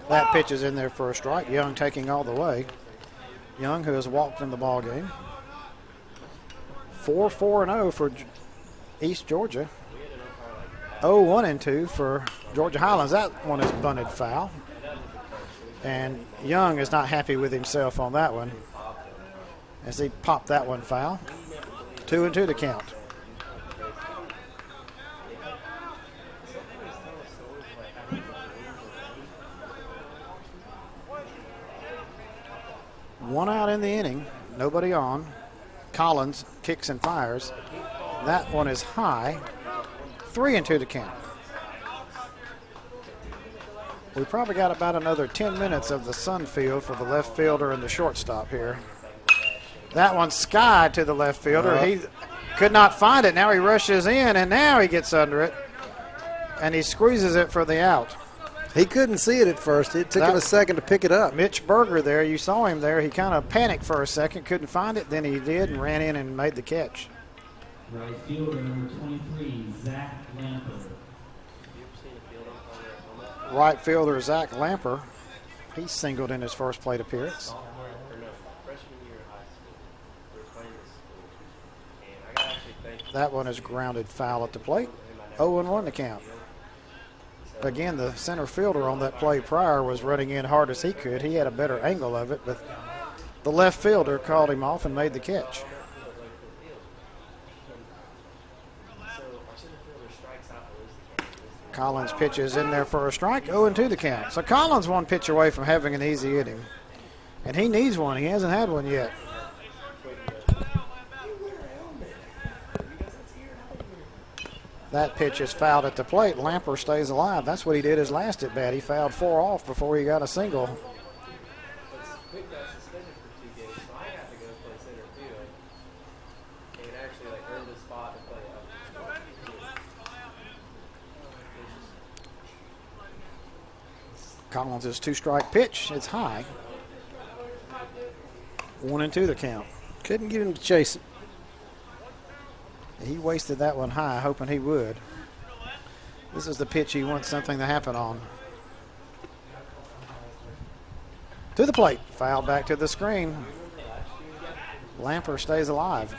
That pitch is in there for a strike. Young taking all the way. Young, who has walked in the ball game. 4-4-0 for East Georgia. 0-1-2 for Georgia Highlands. That one is bunted foul. And Young is not happy with himself on that one as he popped that one foul. 2-2 to count. 1 out in the inning, nobody on. Collins kicks and fires. That one is high. 3-2 to count. We probably got about another 10 minutes of the sun field for the left fielder and the shortstop here. That one skied to the left fielder. He could not find it. Now he rushes in, and now he gets under it, and he squeezes it for the out. He couldn't see it at first. It took him a second to pick it up. Mitch Berger there, you saw him there. He kind of panicked for a second, couldn't find it. Then he did and ran in and made the catch. Right fielder number 23, Zach Lamper. Right fielder Zach Lamper. He singled in his first plate appearance. That one is grounded foul at the plate. 0-1 to count. Again, the center fielder on that play prior was running in hard as he could. He had a better angle of it, but the left fielder called him off and made the catch. Collins pitches in there for a strike. 0-2 the count. So Collins 1 pitch away from having an easy inning. And he needs one. He hasn't had one yet. That pitch is fouled at the plate. Lamper stays alive. That's what he did his last at bat. He fouled 4 off before he got a single. Collins' 2-strike pitch. It's high. 1-2 the count. Couldn't get him to chase it. He wasted that one high, hoping he would. This is the pitch he wants something to happen on. To the plate. Fouled back to the screen. Lamper stays alive.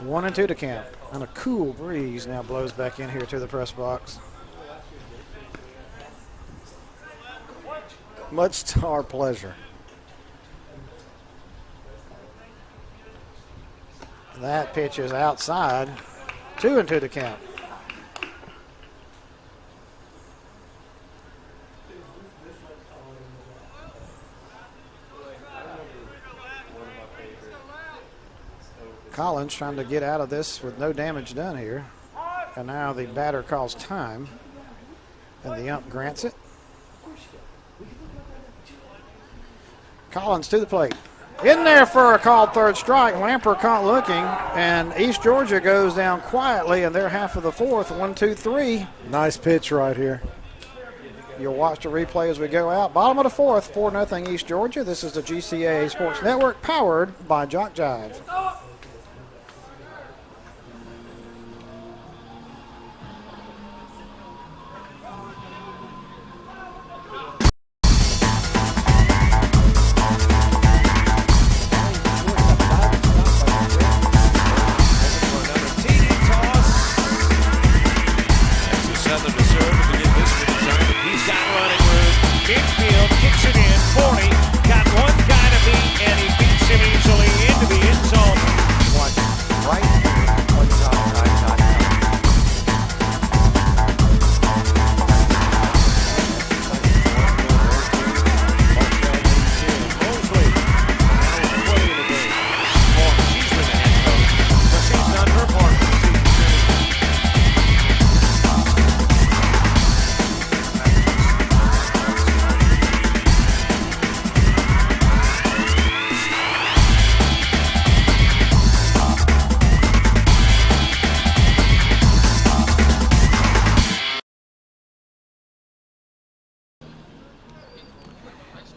1-2 to count. And a cool breeze now blows back in here to the press box. Much to our pleasure. That pitch is outside. 2-2 to count. Collins trying to get out of this with no damage done here. And now the batter calls time. And the ump grants it. Collins to the plate. In there for a called 3rd strike. Lamper caught looking, and East Georgia goes down quietly in their half of the 4th. 1-2-3. Nice pitch right here. You'll watch the replay as we go out. Bottom of the 4th, 4-0 East Georgia. This is the GCAA Sports Network, powered by Jock Jive.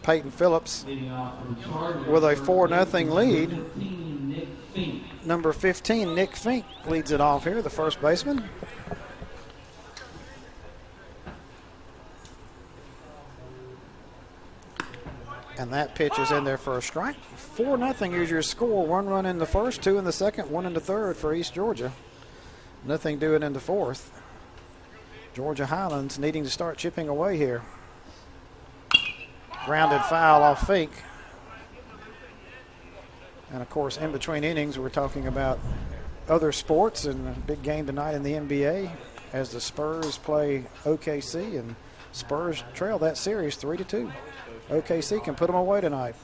Peyton Phillips with a 4-0 lead. Number 15, Nick Fink, leads it off here, the first baseman. And that pitch is in there for a strike. 4-0 is your score. 1 run in the first, 2 in the second, 1 in the third for East Georgia. Nothing doing in the 4th. Georgia Highlands needing to start chipping away here. Grounded foul off Fink. And, of course, in between innings, we're talking about other sports and a big game tonight in the NBA as the Spurs play OKC, and Spurs trail that series 3-2. OKC can put them away tonight.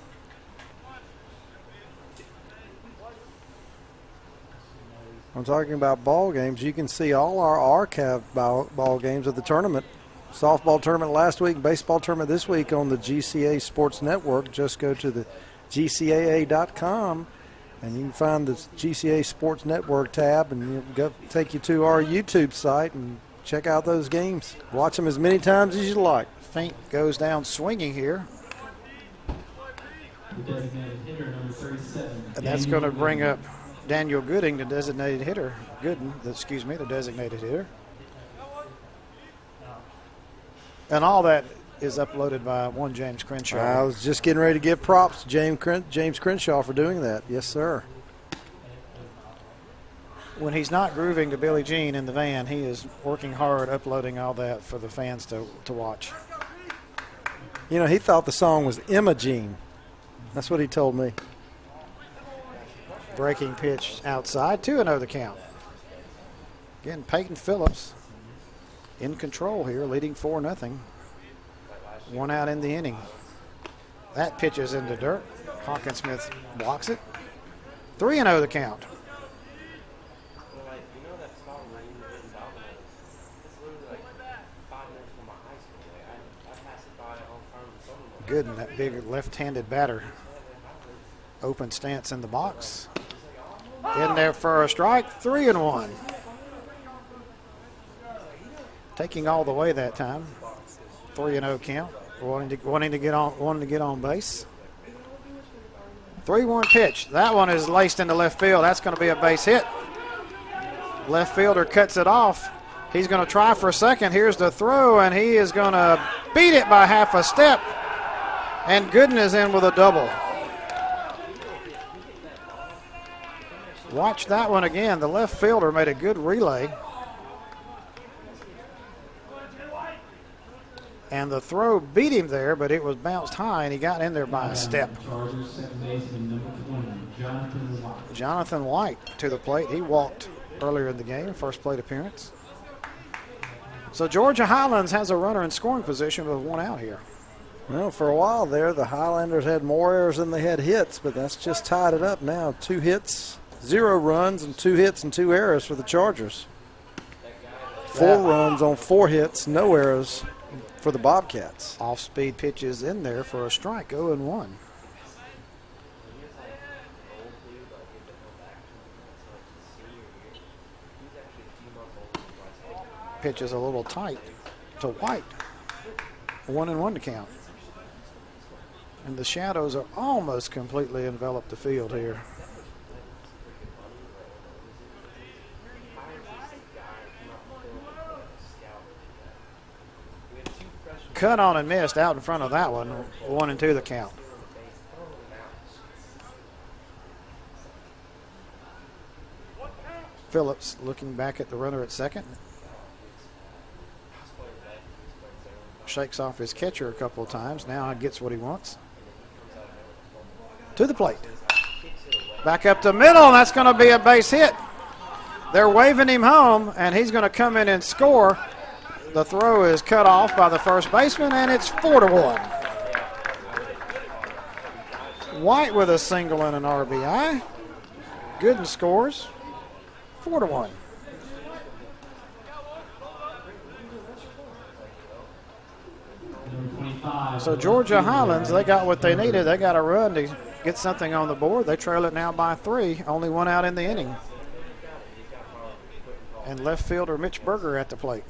I'm talking about ball games. You can see all our archive ball games of the tournament. Softball tournament last week, baseball tournament this week on the GCA Sports Network. Just go to the GCAA.com and you can find the GCA Sports Network tab, and it'll go take you to our YouTube site and check out those games. Watch them as many times as you like. Fink goes down swinging here. The designated hitter, number 37. And that's going to bring up Daniel Gooding, the designated hitter. The designated hitter. And all that is uploaded by one James Crenshaw. I was just getting ready to give props to James Crenshaw for doing that. Yes, sir. When he's not grooving to Billie Jean in the van, he is working hard uploading all that for the fans to watch. You know, he thought the song was Emma Jean. That's what he told me. Breaking pitch outside, 2-0 the count. Again, Peyton Phillips in control here, leading 4-0. 1 out in the inning. That pitch is in the dirt. Hawkinsmith blocks it. 3-0 the count. Gooden, that big left-handed batter. Open stance in the box. In there for a strike, 3-1. Taking all the way that time. 3-0 count. Wanting to get on base. 3-1 pitch. That one is laced into left field. That's going to be a base hit. Left fielder cuts it off. He's going to try for a second. Here's the throw, and he is going to beat it by half a step. And Gooden is in with a double. Watch that one again. The left fielder made a good relay. And the throw beat him there, but it was bounced high, and he got in there by a step. Chargers second baseman, number 20, Jonathan White. Jonathan White to the plate. He walked earlier in the game, first plate appearance. So Georgia Highlands has a runner in scoring position with 1 out here. Well, for a while there, the Highlanders had more errors than they had hits, but that's just tied it up now. 2 hits, 0 runs, and 2 hits and 2 errors for the Chargers. 4 runs on 4 hits, no errors for the Bobcats. Off-speed pitches in there for a strike, 0-1. Pitch is a little tight to White. 1-1 to count. And the shadows are almost completely enveloped the field here. Cut on and missed out in front of that one. 1-2 the count. Phillips looking back at the runner at second. Shakes off his catcher a couple of times. Now he gets what he wants. To the plate. Back up the middle, and that's going to be a base hit. They're waving him home, and he's going to come in and score. The throw is cut off by the first baseman, and it's 4-1. White with a single and an RBI. Gooden scores. 4-1. So Georgia Highlands, they got what they needed. They got a run to get something on the board. They trail it now by 3. Only 1 out in the inning. And left fielder Mitch Berger at the plate.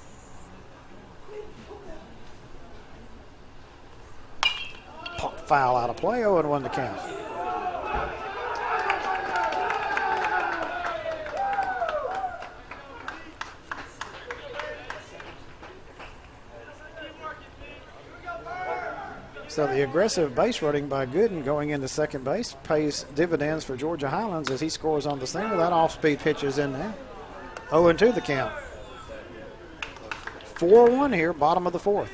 Pop foul out of play, 0-1 to count. So the aggressive base running by Gooden going into second base pays dividends for Georgia Highlands as he scores on the single. That off-speed pitch is in there. 0-2 the count. 4-1 here, bottom of the 4th.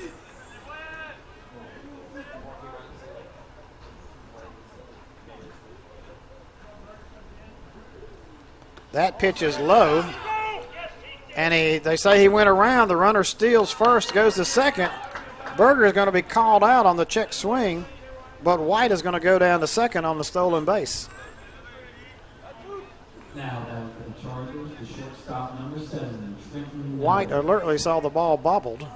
That pitch is low. And they say he went around. The runner steals first, goes to second. Berger is going to be called out on the check swing, but White is going to go down to second on the stolen base. Now down for the Chargers, Stop number 7, Trenton White Nutter. alertly saw the ball bobbled,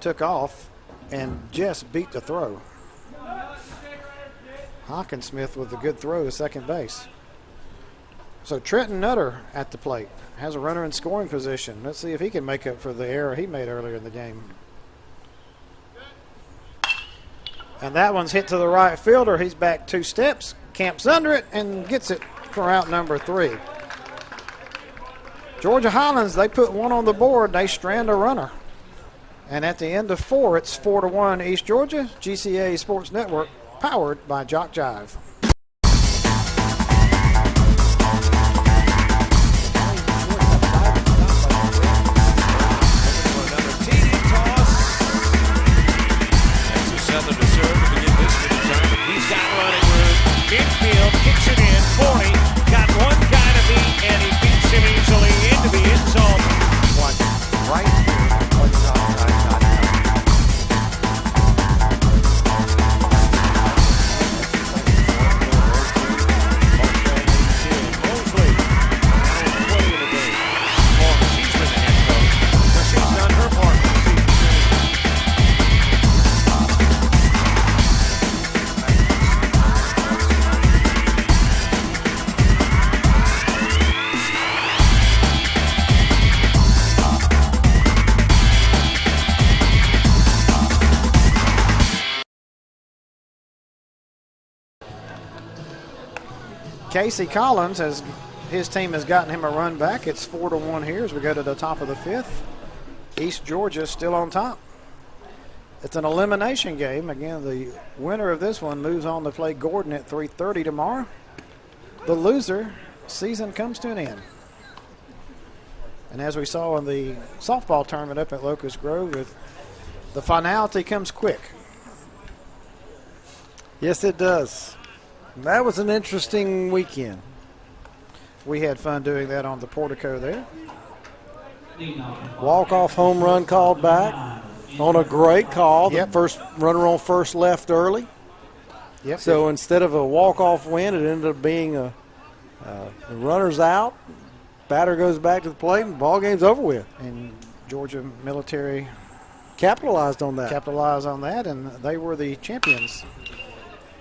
took off, and just beat the throw. Hawkinsmith with a good throw to second base. So Trenton Nutter at the plate has a runner in scoring position. Let's see if he can make up for the error he made earlier in the game. And that one's hit to the right fielder. He's back 2 steps, camps under it, and gets it for out number 3. Georgia Highlands, they put one on the board. They strand a runner. And at the end of 4, it's 4-1 East Georgia. GCA Sports Network, powered by Jock Jive. Infield kicks it in, 40, got one guy to beat, and he beats him easily into the end zone. Watch right here on TopSide.com. Mosley, now 20 in the game. As long as she's been the head coach, but she's done her part for the season. Casey Collins, his team has gotten him a run back. It's 4-1 here as we go to the top of the 5th. East Georgia still on top. It's an elimination game. Again, the winner of this one moves on to play Gordon at 3:30 tomorrow. The loser, season comes to an end. And as we saw in the softball tournament up at Locust Grove, the finality comes quick. Yes, it does. That was an interesting weekend. We had fun doing that on the portico there. Walk-off home run called back on a great call. Yep. The first runner on first left early. Yep. So instead of a walk-off win, it ended up being the runner's out. Batter goes back to the plate, and the ball game's over with. And Georgia Military Capitalized on that. capitalized on that, and they were the champions.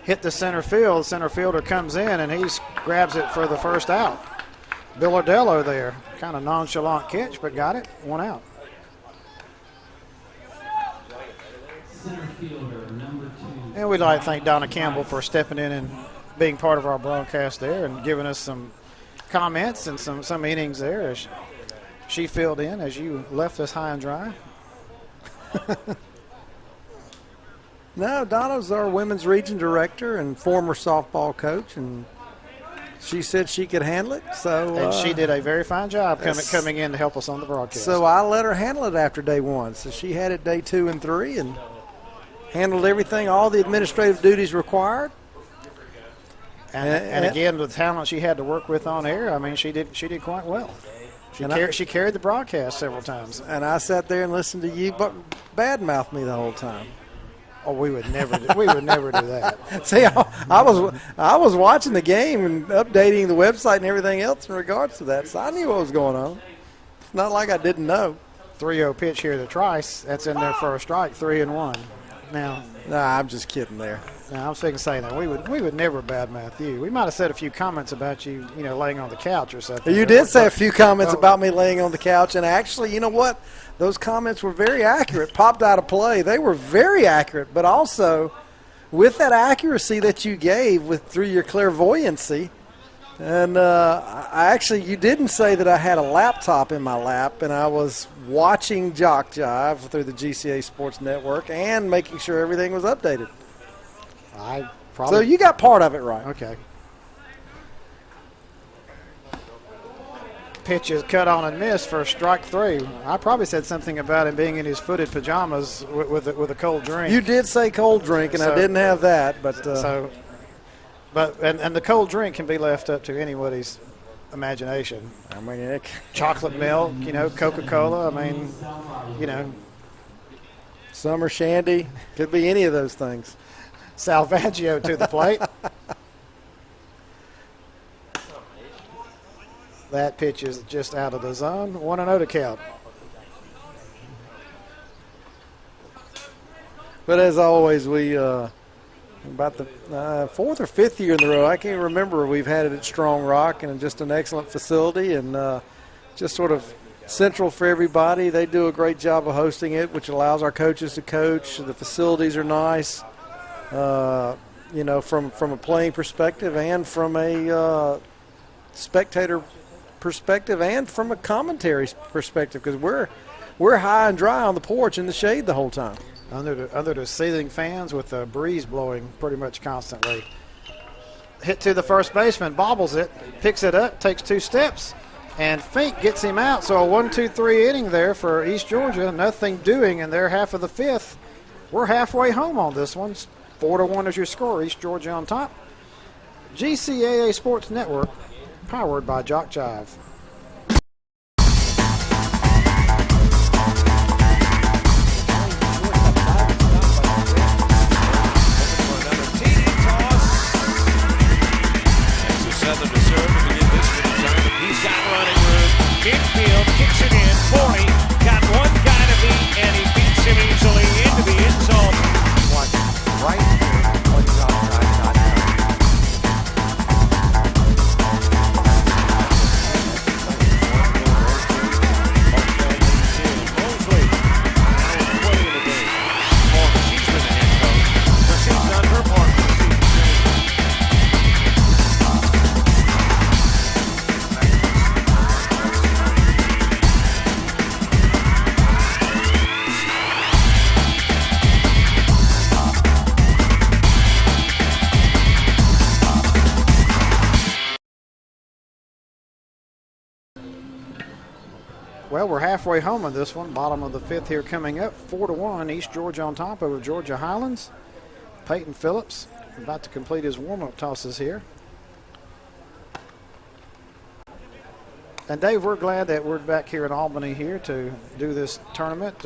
Hit the center field. Center fielder comes in, and he grabs it for the first out. Bilardello there. Kind of nonchalant catch, but got it. 1 out. Center fielder, number 2. And we'd like to thank Donna Campbell for stepping in and being part of our broadcast there and giving us some comments and some innings there as she filled in as you left us high and dry. No, Donna's our women's region director and former softball coach, and she said she could handle it. So And she did a very fine job yes. coming in to help us on the broadcast. So I let her handle it after day 1. So she had it day 2 and 3 and handled everything, all the administrative duties required. And again, the talent she had to work with on air, I mean, she did quite well. She carried the broadcast several times. And I sat there and listened to you badmouth me the whole time. Oh, we would never do that. See, I was watching the game and updating the website and everything else in regards to that, so I knew what was going on. It's not like I didn't know. 3-0 pitch here to Trice. That's in there for a strike, 3-1. Now, Nah, I'm just kidding there. I was thinking saying that we would never badmouth you. We might have said a few comments about you, laying on the couch or something. You did say a few comments about me laying on the couch, and actually, you know what? Those comments were very accurate. Popped out of play. They were very accurate, but also with that accuracy that you gave through your clairvoyancy. And you didn't say that I had a laptop in my lap, and I was watching Jock Jive through the GCA Sports Network and making sure everything was updated. So you got part of it right. Okay. Pitch is cut on and missed for strike 3. I probably said something about him being in his footed pajamas with a cold drink. You did say cold drink, and I didn't have that, but and the cold drink can be left up to anybody's imagination. I mean, Chocolate milk, Coca-Cola. I mean, summer shandy, could be any of those things. Salvaggio to the plate. That pitch is just out of the zone. 1-0 to count. But as always, we about the fourth or fifth year in a row, I can't remember, we've had it at Strong Rock, and just an excellent facility, and just sort of central for everybody. They do a great job of hosting it, which allows our coaches to coach. The facilities are nice, you know, from a playing perspective and from a spectator perspective and from a commentary perspective, because we're high and dry on the porch in the shade the whole time. Under the ceiling fans with the breeze blowing pretty much constantly. Hit to the first baseman, bobbles it, picks it up, takes 2 steps, and Fink gets him out. So a 1-2-3 inning there for East Georgia. Nothing doing in their half of the 5th. We're halfway home on this one. 4-1 is your score. East Georgia on top. GCAA Sports Network, powered by Jock Jive. Infield kicks it in. 40. Got one guy to beat, and he beats him easily into the end zone. Watch right here. Mosley now with 20 in the game. She's been the head coach. So she's done her part for the season. Well, we're halfway home on this one. Bottom of the 5th here coming up. 4-1. East Georgia on top over Georgia Highlands. Peyton Phillips about to complete his warm-up tosses here. And Dave, we're glad that we're back here in Albany here to do this tournament.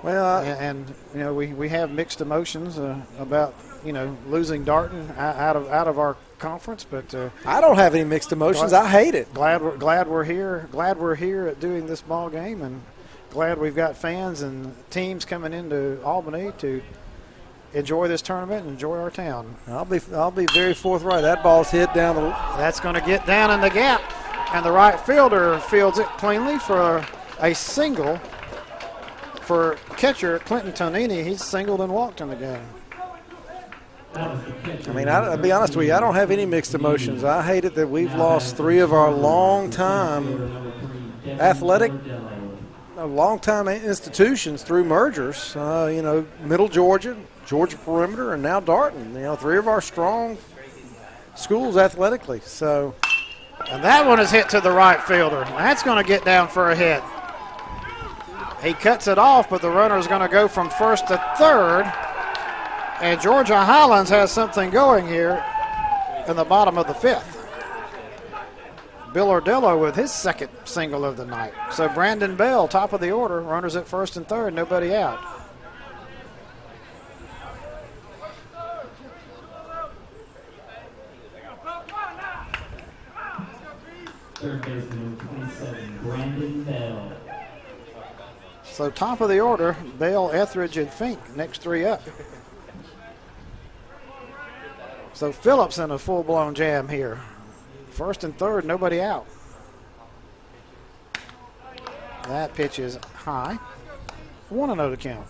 And you know, we have mixed emotions about, you know, losing Darton out of our conference, but I don't have any mixed emotions. I hate it. Glad we're here. Glad we're here at doing this ball game, and glad we've got fans and teams coming into Albany to enjoy this tournament and enjoy our town. I'll be very forthright. That ball's hit down the. That's going to get down in the gap, and the right fielder fields it cleanly for a single. For catcher Clinton Tonini, he's singled and walked in the game. I mean, I'll be honest with you, I don't have any mixed emotions. I hate it that we've lost 3 of our long-time institutions through mergers. You know, Middle Georgia, Georgia Perimeter, and now Darton. You know, 3 of our strong schools athletically. So, and that one is hit to the right fielder. That's going to get down for a hit. He cuts it off, but the runner is going to go from first to third. And Georgia Highlands has something going here in the bottom of the 5th. Bill Ordello with his second single of the night. So Brandon Bell, top of the order, runners at first and third, nobody out. Third baseman, 27, Brandon Bell. So top of the order, Bell, Etheridge, and Fink, next 3 up. So Phillips in a full-blown jam here. First and third, nobody out. That pitch is high. 1-0 to count.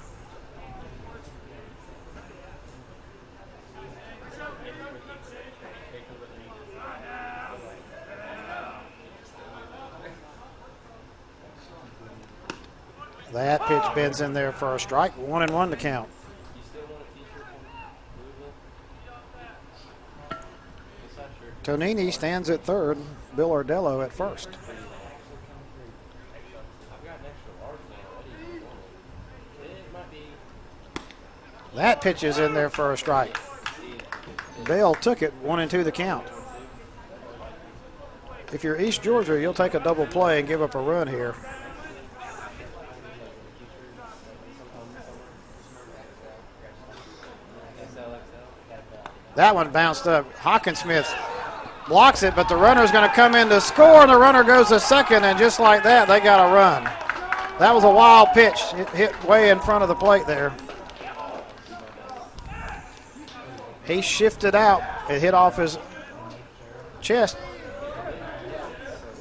That pitch bends in there for a strike. 1-1 to count. Tonini stands at third. Bill Ordello at first. That pitch is in there for a strike. Bell took it. 1-2 the count. If you're East Georgia, you'll take a double play and give up a run here. That one bounced up. Hawkinsmith blocks it, but the runner's going to come in to score, and the runner goes to second, and just like that, they got a run. That was a wild pitch. It hit way in front of the plate there. He shifted out. It hit off his chest.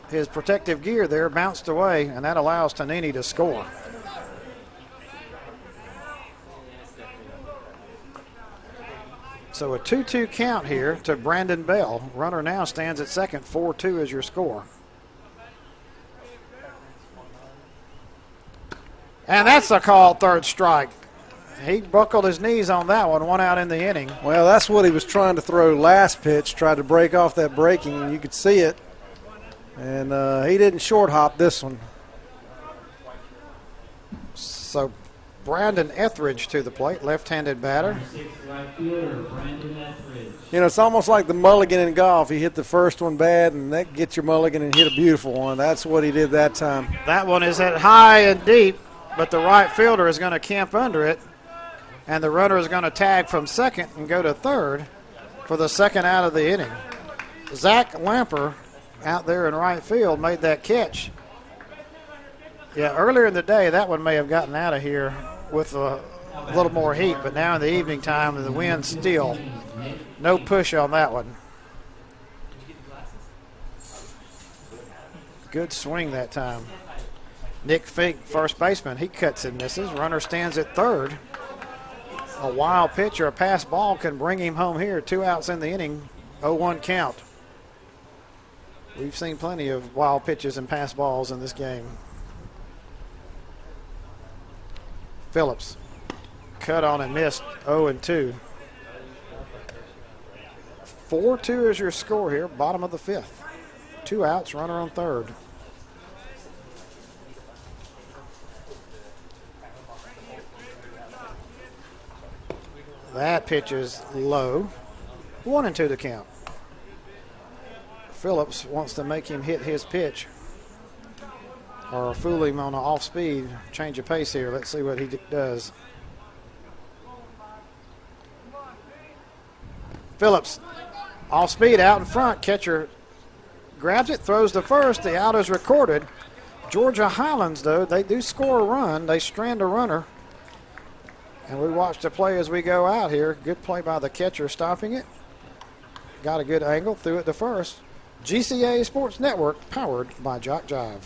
His protective gear there bounced away, and that allows Tonini to score. So a 2-2 count here to Brandon Bell. Runner now stands at second. 4-2 is your score. And that's a called third strike. He buckled his knees on that one out in the inning. Well, that's what he was trying to throw last pitch, tried to break off that breaking, and you could see it. And he didn't short hop this one. So Brandon Etheridge to the plate, left-handed batter. You know, it's almost like the mulligan in golf. You hit the first one bad, and that gets your mulligan and hit a beautiful one. That's what he did that time. That one is hit high and deep, but the right fielder is going to camp under it, and the runner is going to tag from second and go to third for the second out of the inning. Zach Lamper out there in right field made that catch. Yeah, earlier in the day, that one may have gotten out of here with a little more heat, but now in the evening time, the wind's still. No push on that one. Good swing that time. Nick Fink, first baseman, he cuts and misses. Runner stands at third. A wild pitch or a pass ball can bring him home here. 2 outs in the inning, 0-1 count. We've seen plenty of wild pitches and pass balls in this game. Phillips, cut on and missed, 0-2. 4-2 is your score here, bottom of the fifth. 2 outs, runner on third. That pitch is low. 1-2 to count. Phillips wants to make him hit his pitch or fool him on an off speed. Change of pace here. Let's see what he does. Phillips off speed out in front. Catcher grabs it, throws to first. The out is recorded. Georgia Highlands, though, they do score a run. They strand a runner. And we watch the play as we go out here. Good play by the catcher stopping it. Got a good angle, threw it to first. GCA Sports Network, powered by Jock Jive.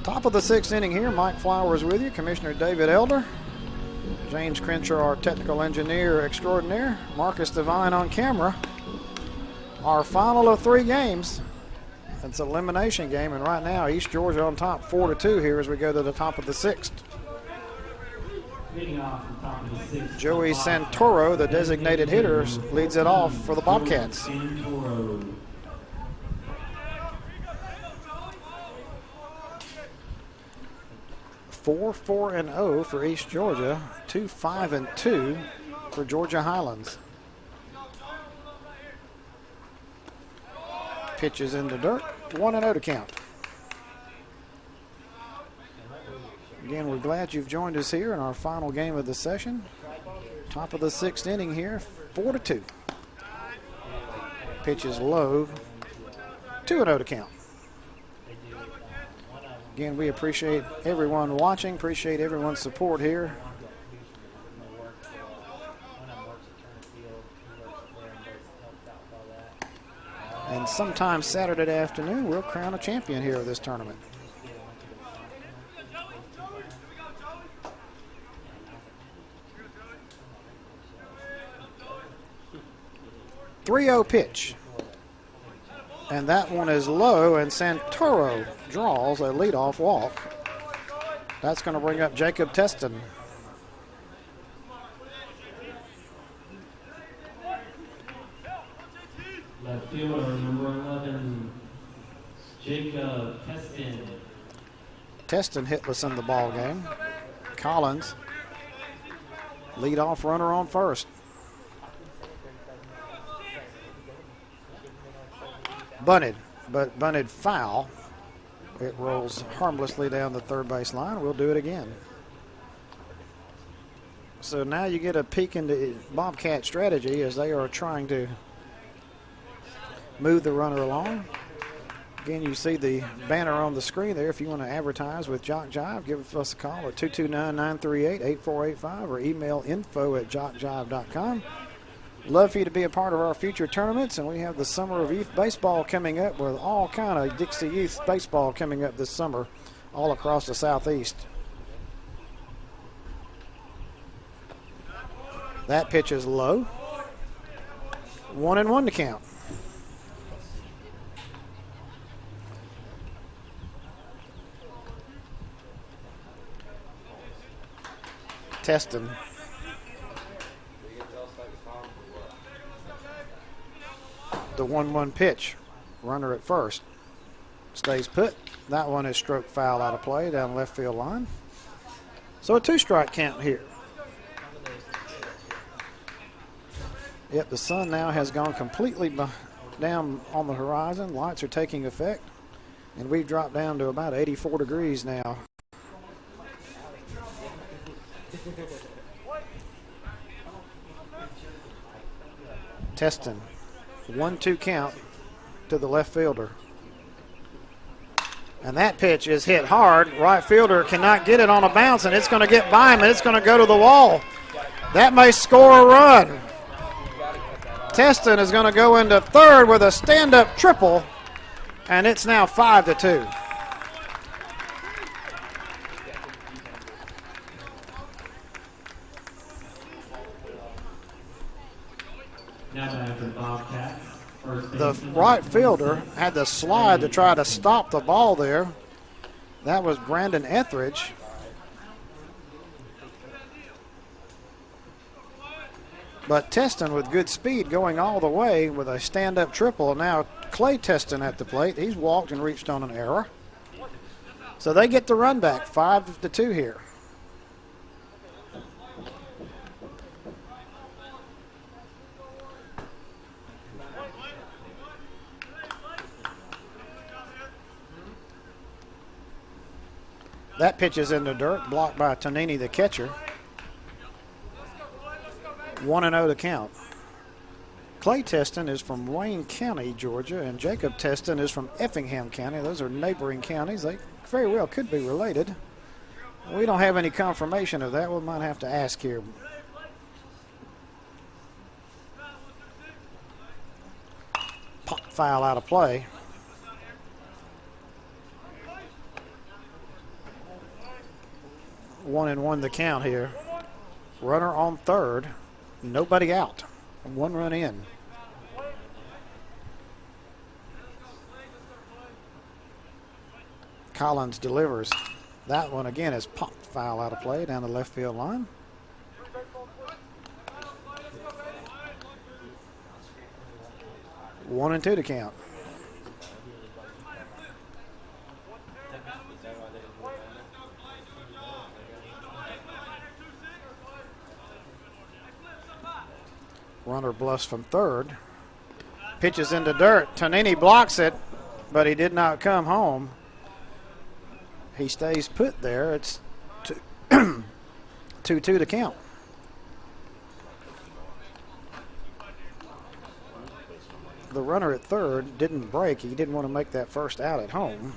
Top of the sixth inning here. Mike Flowers with you. Commissioner David Elder. James Crenshaw, our technical engineer extraordinaire. Marcus Devine on camera. Our final of 3 games. It's an elimination game, and right now East Georgia on top 4-2 here as we go to the top of the sixth. Joey Santoro, the designated hitter, leads it off for the Bobcats. 4-4-0 for East Georgia, 2-5-2 for Georgia Highlands. Pitches in the dirt, 1-0 to count. Again, we're glad you've joined us here in our final game of the session. Top of the sixth inning here, 4-2. Pitch is low, 2-0 to count. Again, we appreciate everyone watching, appreciate everyone's support here. sometime Saturday afternoon, we'll crown a champion here of this tournament. 3-0 pitch. And that one is low, and Santoro draws a leadoff walk. That's going to bring up Jacob Teston. Left fielder, number 11, Jacob Teston. Teston hitless in the ball game. Collins, leadoff runner on first. Bunted, but bunted foul. It rolls harmlessly down the third base line. We'll do it again. So now you get a peek into Bobcat strategy as they are trying to move the runner along. Again, you see the banner on the screen there. If you want to advertise with Jock Jive, give us a call at 229-938-8485 or email info@jockjive.com. Love for you to be a part of our future tournaments, and we have the Summer of Youth Baseball coming up with all kind of Dixie Youth Baseball coming up this summer all across the Southeast. That pitch is low. 1-1 to count. Teston. The 1-1 pitch. Runner at first. Stays put. That one is stroke foul out of play down left field line. So a 2-strike count here. Yep, the sun now has gone completely down on the horizon. Lights are taking effect. And we've dropped down to about 84 degrees now. Teston. 1-2 count to the left fielder. And that pitch is hit hard. Right fielder cannot get it on a bounce, and it's going to get by him, and it's going to go to the wall. That may score a run. Teston is going to go into third with a stand-up triple, and it's now 5-2. The right fielder had to slide to try to stop the ball there. That was Brandon Etheridge. But Teston with good speed going all the way with a stand-up triple. Now Clay Teston at the plate. He's walked and reached on an error. So they get the run back, 5-2 here. That pitch is in the dirt, blocked by Tonini, the catcher. 1-0 to count. Clay Teston is from Wayne County, Georgia, and Jacob Teston is from Effingham County. Those are neighboring counties. They very well could be related. We don't have any confirmation of that. We might have to ask here. Pop foul out of play. One and one the count here. Runner on third. Nobody out. 1 run in. Collins delivers. That one again is popped foul out of play down the left field line. One and two to count. Runner bluffs from third. Pitches into dirt. Tonini blocks it, but he did not come home. He stays put there. It's 2-2 to count. The runner at third didn't break. He didn't want to make that first out at home.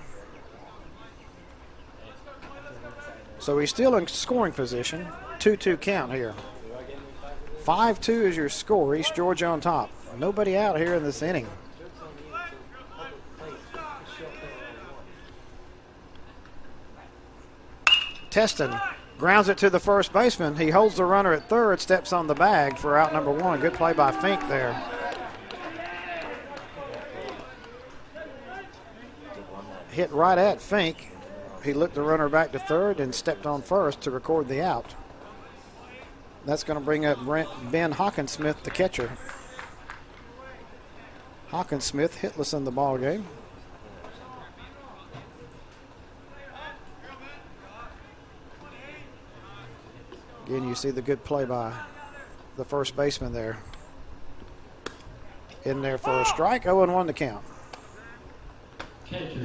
So he's still in scoring position. 2-2 count here. 5-2 is your score. East Georgia on top. Nobody out here in this inning. Teston grounds it to the first baseman. He holds the runner at third, steps on the bag for out number one. Good play by Fink there. Hit right at Fink. He looked the runner back to third and stepped on first to record the out. That's going to bring up Ben Hawkinsmith, the catcher. Hawkinsmith hitless in the ball game. Again, you see the good play by the first baseman there. In there for a strike, 0-1 to count.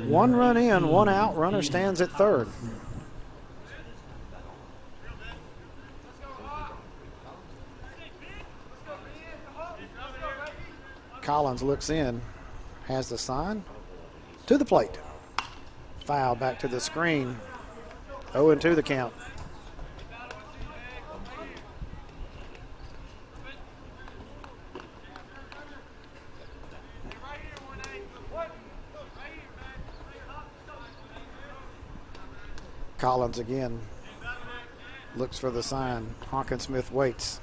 One run in, one out, runner stands at third. Collins looks in, has the sign, to the plate. Foul back to the screen, 0-2 the count. Collins again looks for the sign. Hawkinsmith waits.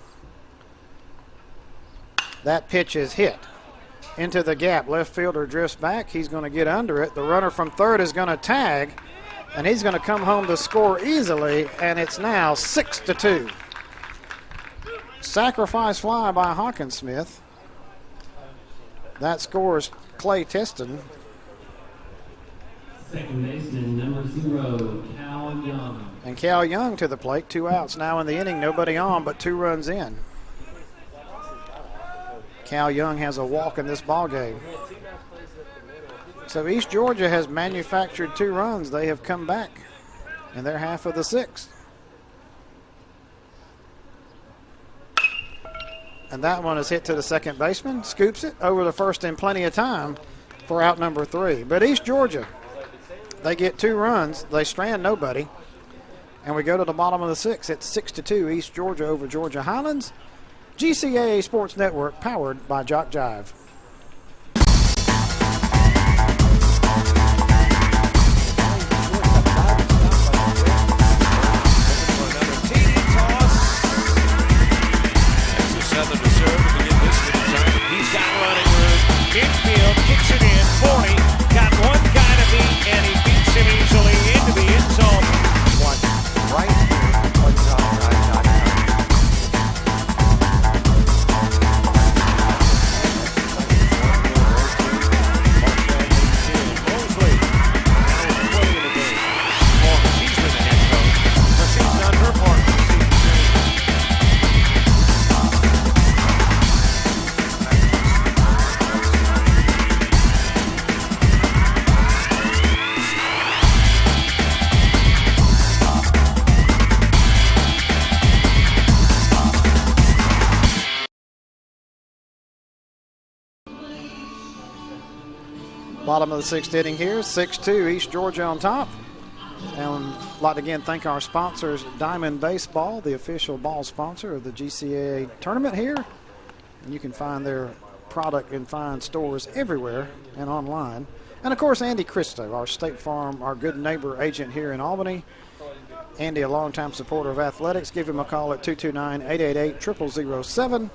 That pitch is hit into the gap. Left fielder drifts back. He's going to get under it. The runner from third is going to tag, and he's going to come home to score easily, and it's now 6-2. Sacrifice fly by Hawkinsmith. That scores Clay Teston. Second baseman, number 0, Cal Young. And Cal Young to the plate. 2 outs now in the inning. Nobody on, but 2 runs in. Cal Young has a walk in this ball game. So East Georgia has manufactured 2 runs. They have come back in their half of the 6th. And that one is hit to the second baseman. Scoops it over the first in plenty of time for out number 3. But East Georgia, they get 2 runs. They strand nobody. And we go to the bottom of the 6th. It's 6-2 East Georgia over Georgia Highlands. GCAA Sports Network powered by Jock Jive. Southern to serve to begin this time. He's got running room. Infield kicks it in. 40. Got one guy to beat, and he beats him easily into the end zone. Watch right here on JockJive.com. Mosley. Now is playing in the game. Well, she's been the head coach, but she's done her part for the season. Bottom of the 6th inning here, 6-2, East Georgia on top. And I'd like to again thank our sponsors, Diamond Baseball, the official ball sponsor of the GCAA tournament here. And you can find their product in fine stores everywhere and online. And of course, Andy Cristo, our State Farm, our good neighbor agent here in Albany. Andy, a longtime supporter of athletics. Give him a call at 229-888-0007.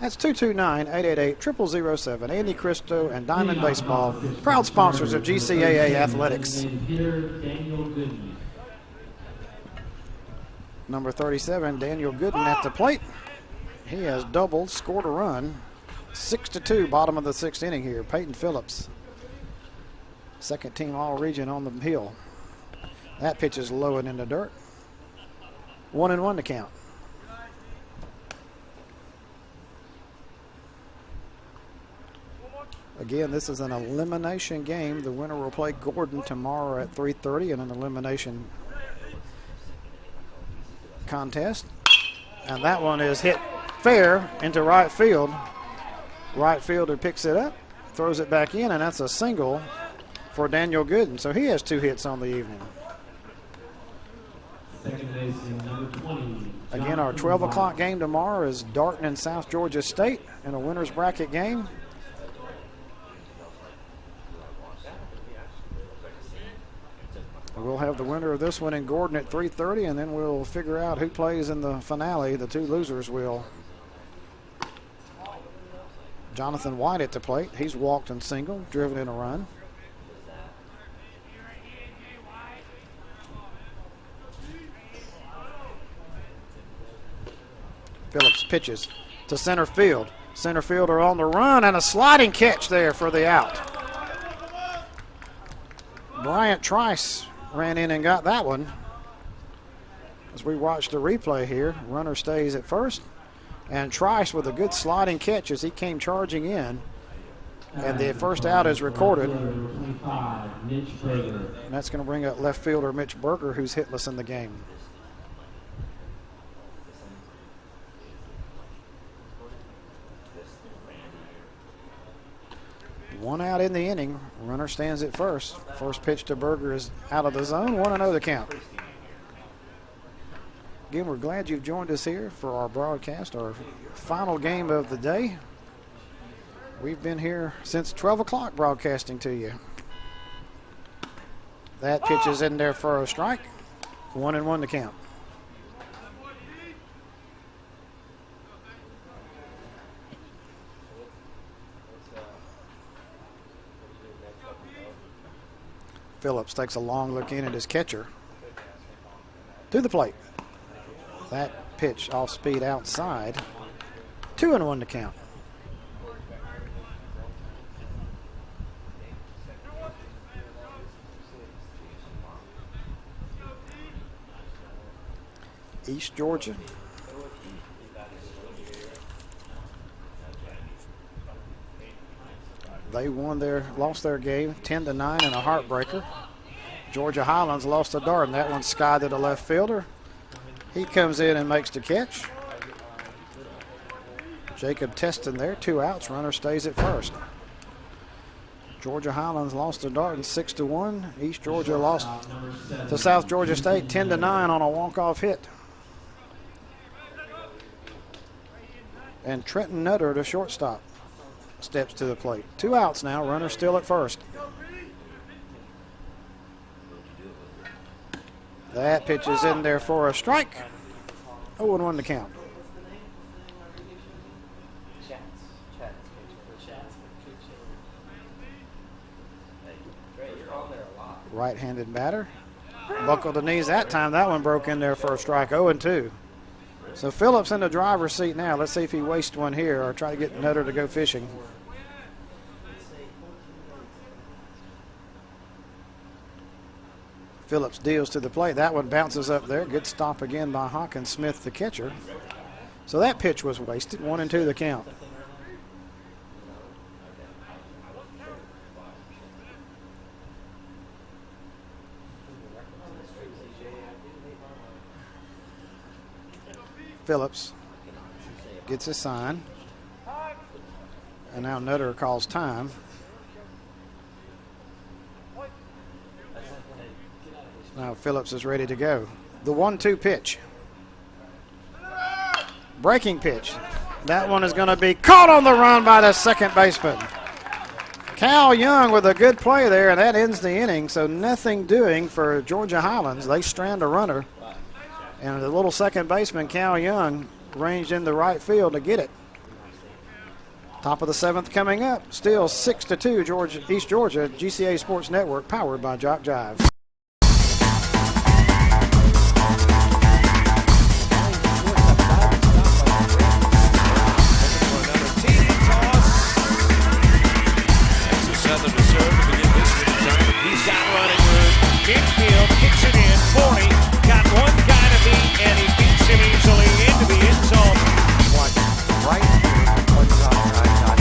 That's 229-888-0007. Andy Cristo and Diamond Baseball, proud sponsors of GCAA athletics. Number 37, Daniel Gooden at the plate. He has doubled, scored a run. 6-2, bottom of the 6th inning here. Peyton Phillips, second team All-Region on the hill. That pitch is low and in the dirt. 1-1 to count. Again, this is an elimination game. The winner will play Gordon tomorrow at 3:30 in an elimination contest. And that one is hit fair into right field. Right fielder picks it up, throws it back in, and that's a single for Daniel Gooden. So he has 2 hits on the evening. Second baseman, number 20. Again, our 12 o'clock game tomorrow is Darton and South Georgia State in a winner's bracket game. We'll have the winner of this one in Gordon at 3:30, and then we'll figure out who plays in the finale. The 2 losers will. Jonathan White at the plate. He's walked and singled, driven in a run. Phillips pitches to center field. Center fielder on the run, and a sliding catch there for the out. Bryant Trice ran in and got that one. As we watch the replay here, runner stays at first, and Trice with a good sliding catch as he came charging in. And the first out is recorded. And that's going to bring up left fielder Mitch Berger, who's hitless in the game. One out in the inning. Runner stands at first. First pitch to Berger is out of the zone. 1-0 the count. Again, we're glad you've joined us here for our broadcast, our final game of the day. We've been here since 12 o'clock broadcasting to you. That pitch is in there for a strike. 1-1 to count. Phillips takes a long look in at his catcher. To the plate. That pitch off speed outside. 2-1 to count. East Georgia. They lost their game 10-9 in a heartbreaker. Georgia Highlands lost to Darden. That one's skied to the left fielder. He comes in and makes the catch. Jacob Teston there, 2 outs. Runner stays at first. Georgia Highlands lost to Darden 6-1. East Georgia lost to South Georgia State 10-9 on a walk-off hit. And Trenton Nutter, the shortstop, steps to the plate. 2 outs now. Runner still at first. That pitch is in there for a strike. 0-1 to count. Right-handed batter. Buckled the knees that time. That one broke in there for a strike. 0-2. So Phillips in the driver's seat now. Let's see if he wastes one here or try to get Nutter to go fishing. Phillips deals to the plate. That one bounces up there. Good stop again by Hawkins Smith, the catcher. So that pitch was wasted. 1-2 the count. Phillips gets a sign. And now Nutter calls time. Now Phillips is ready to go. The 1-2 pitch. Breaking pitch. That one is going to be caught on the run by the second baseman. Cal Young with a good play there, and that ends the inning. So nothing doing for Georgia Highlands. They strand a runner. And the little second baseman, Cal Young, ranged in the right field to get it. Top of the 7th coming up. Still 6-2 East Georgia, GCA Sports Network, powered by Jock Jive. Infield kicks it in, 40, got one guy to beat, and he beats him easily into the end zone. Watch right here on JockJive.com.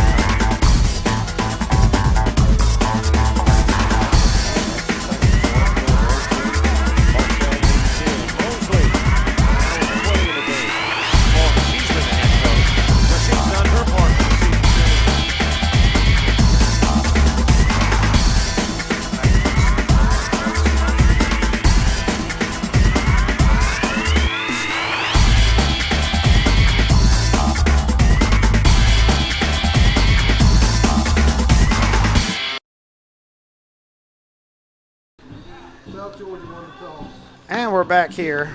And we're back here,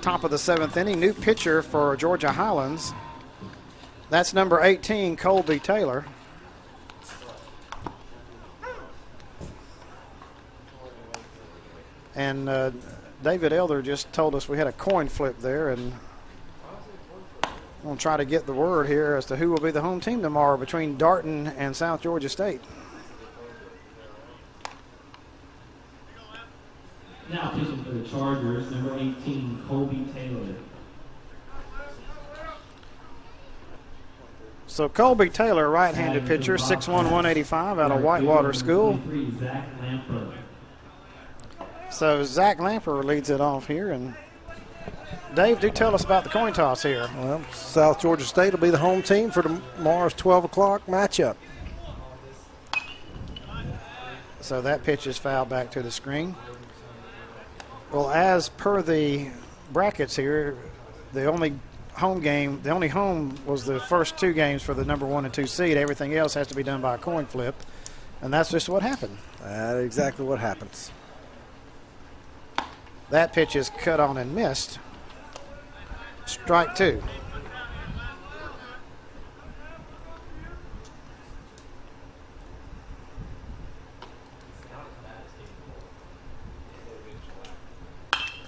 top of the 7th inning. New pitcher for Georgia Highlands. That's number 18, Colby Taylor. And David Elder just told us we had a coin flip there, and I'm going to try to get the word here as to who will be the home team tomorrow between Darton and South Georgia State. Now pitching for the Chargers, number 18, Colby Taylor. So Colby Taylor, right-handed pitcher, 6'1", 185 out of Whitewater School. Zach Lamper. So Zach Lamper leads it off here. And Dave, do tell us about the coin toss here. Well, South Georgia State will be the home team for tomorrow's 12 o'clock matchup. So that pitch is fouled back to the screen. Well, as per the brackets here, the only home was the first 2 games for the number 1 and 2 seed. Everything else has to be done by a coin flip, and that's just what happened. That's exactly what happens. That pitch is cut on and missed. Strike 2.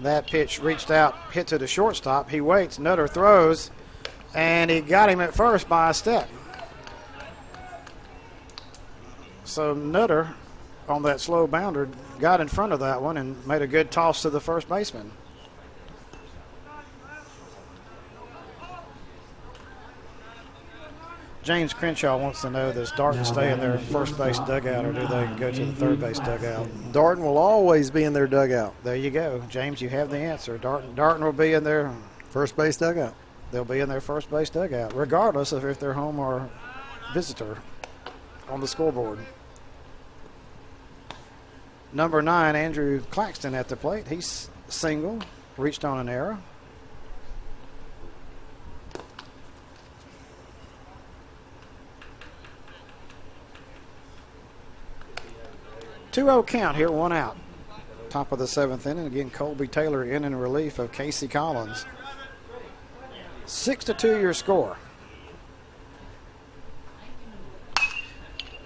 That pitch reached out, hit to the shortstop. He waits, Nutter throws, and he got him at first by a step. So Nutter, on that slow bounder, got in front of that one and made a good toss to the first baseman. James Crenshaw wants to know, does Darton stay in their first base dugout or do they go to the third base dugout? Darton will always be in their dugout. There you go. James, you have the answer. Darton will be in their first base dugout. They'll be in their first base dugout, regardless of if they're home or visitor on the scoreboard. Number 9, Andrew Claxton at the plate. He's single, reached on an error. Two-0 count here, 1 out. Top of the 7th inning. Again, Colby Taylor in relief of Casey Collins. 6-2 your score.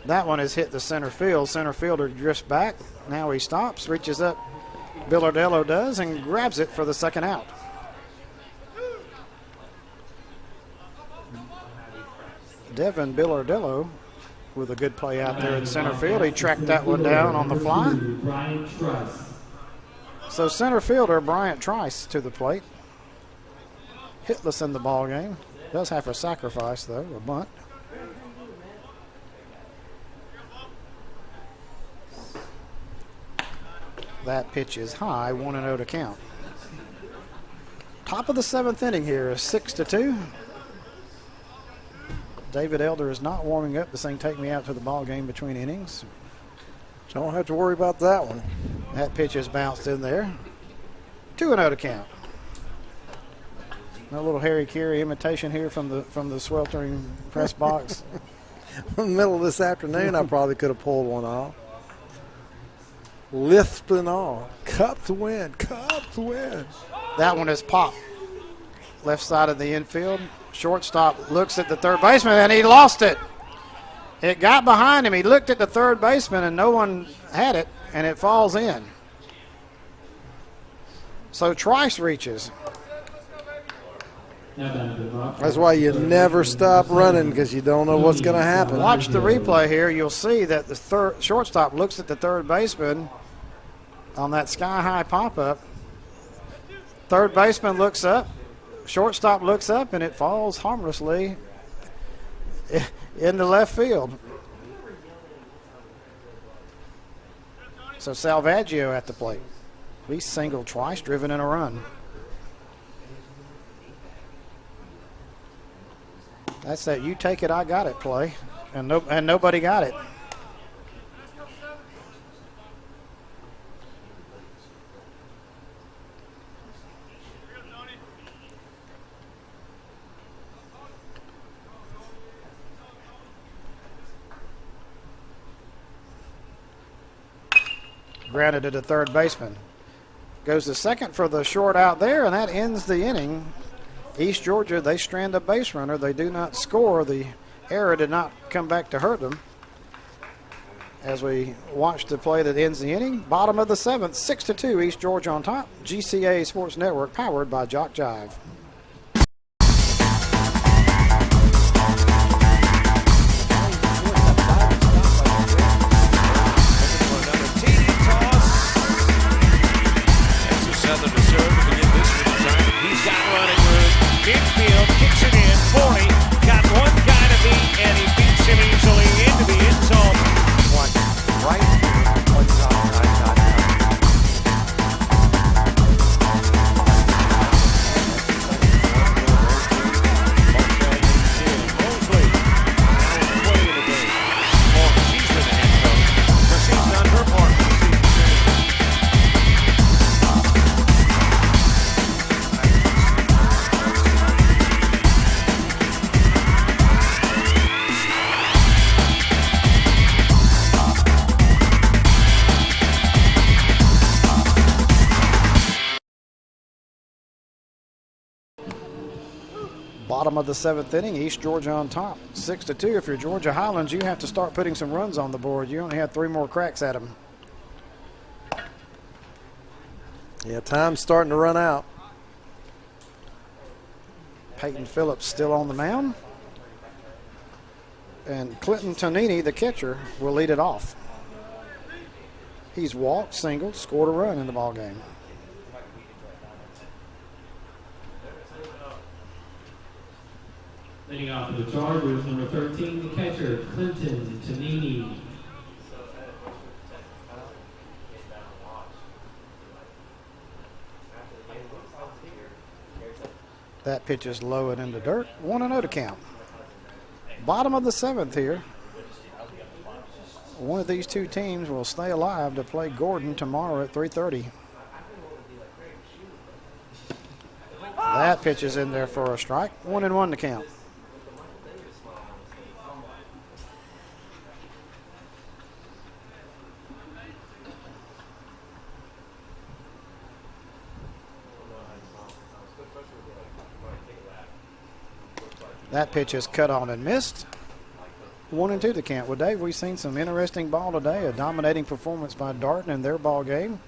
That one has hit the center field. Center fielder drifts back. Now he stops, reaches up. Billardello does, and grabs it for the second out. Devin Billardello with a good play out there in center field. He tracked that one down on the fly. So center fielder Bryant Trice to the plate. Hitless in the ball game. Does have a sacrifice though, a bunt. That pitch is high, 1-0 to count. Top of the 7th inning here is 6-2. David Elder is not warming up. This thing take me out to the ball game between innings. Don't have to worry about that one. That pitch is bounced in there. 2-0 to count. No little Harry Carey imitation here from the sweltering press box. In the middle of this afternoon, I probably could have pulled one off. Lisp and all. Cup to win. Cup to win. That one is popped. Left side of the infield. Shortstop looks at the third baseman, and he lost it. It got behind him. He looked at the third baseman, and no one had it, and it falls in. So Trice reaches. That's why you never stop running, because you don't know what's going to happen. Watch the replay here. You'll see that the shortstop looks at the third baseman on that sky-high pop-up. Third baseman looks up. Shortstop looks up, and it falls harmlessly into left field. So Salvaggio at the plate. He singled twice, driven in a run. That's that you take it, I got it play, and nobody got it. Grounded to the third baseman. Goes to second for the short out there, and that ends the inning. East Georgia, they strand a base runner. They do not score. The error did not come back to hurt them. As we watch the play that ends the inning, bottom of the seventh, 6-2, East Georgia on top. GCA Sports Network, powered by Jock Jive. Southern to serve to begin this one time. He's got running room. Infield kicks it in. 40. Got one guy to beat, and he beats him easily into the end zone. Watch right here on JockJive.com. Mosley. Now with 20 in the game. Or she's been the head coach. But she's done her part for the season. Bottom of the seventh inning, East Georgia on top, 6-2. If you're Georgia Highlands, you have to start putting some runs on the board. You only had 3 more cracks at them. Yeah, time's starting to run out. Peyton Phillips still on the mound. And Clinton Tonini, the catcher, will lead it off. He's walked, singled, scored a run in the ball game. Leading off for the Chargers, number 13, the catcher, Clinton Tonini. That pitch is low and in the dirt. 1-0 to count. Bottom of the seventh here. One of these two teams will stay alive to play Gordon tomorrow at 3:30. That pitch is in there for a strike. 1-1 to count. That pitch is cut on and missed. 1-2 to count. Well, Dave, we've seen some interesting ball today. A dominating performance by Darton in their ball game.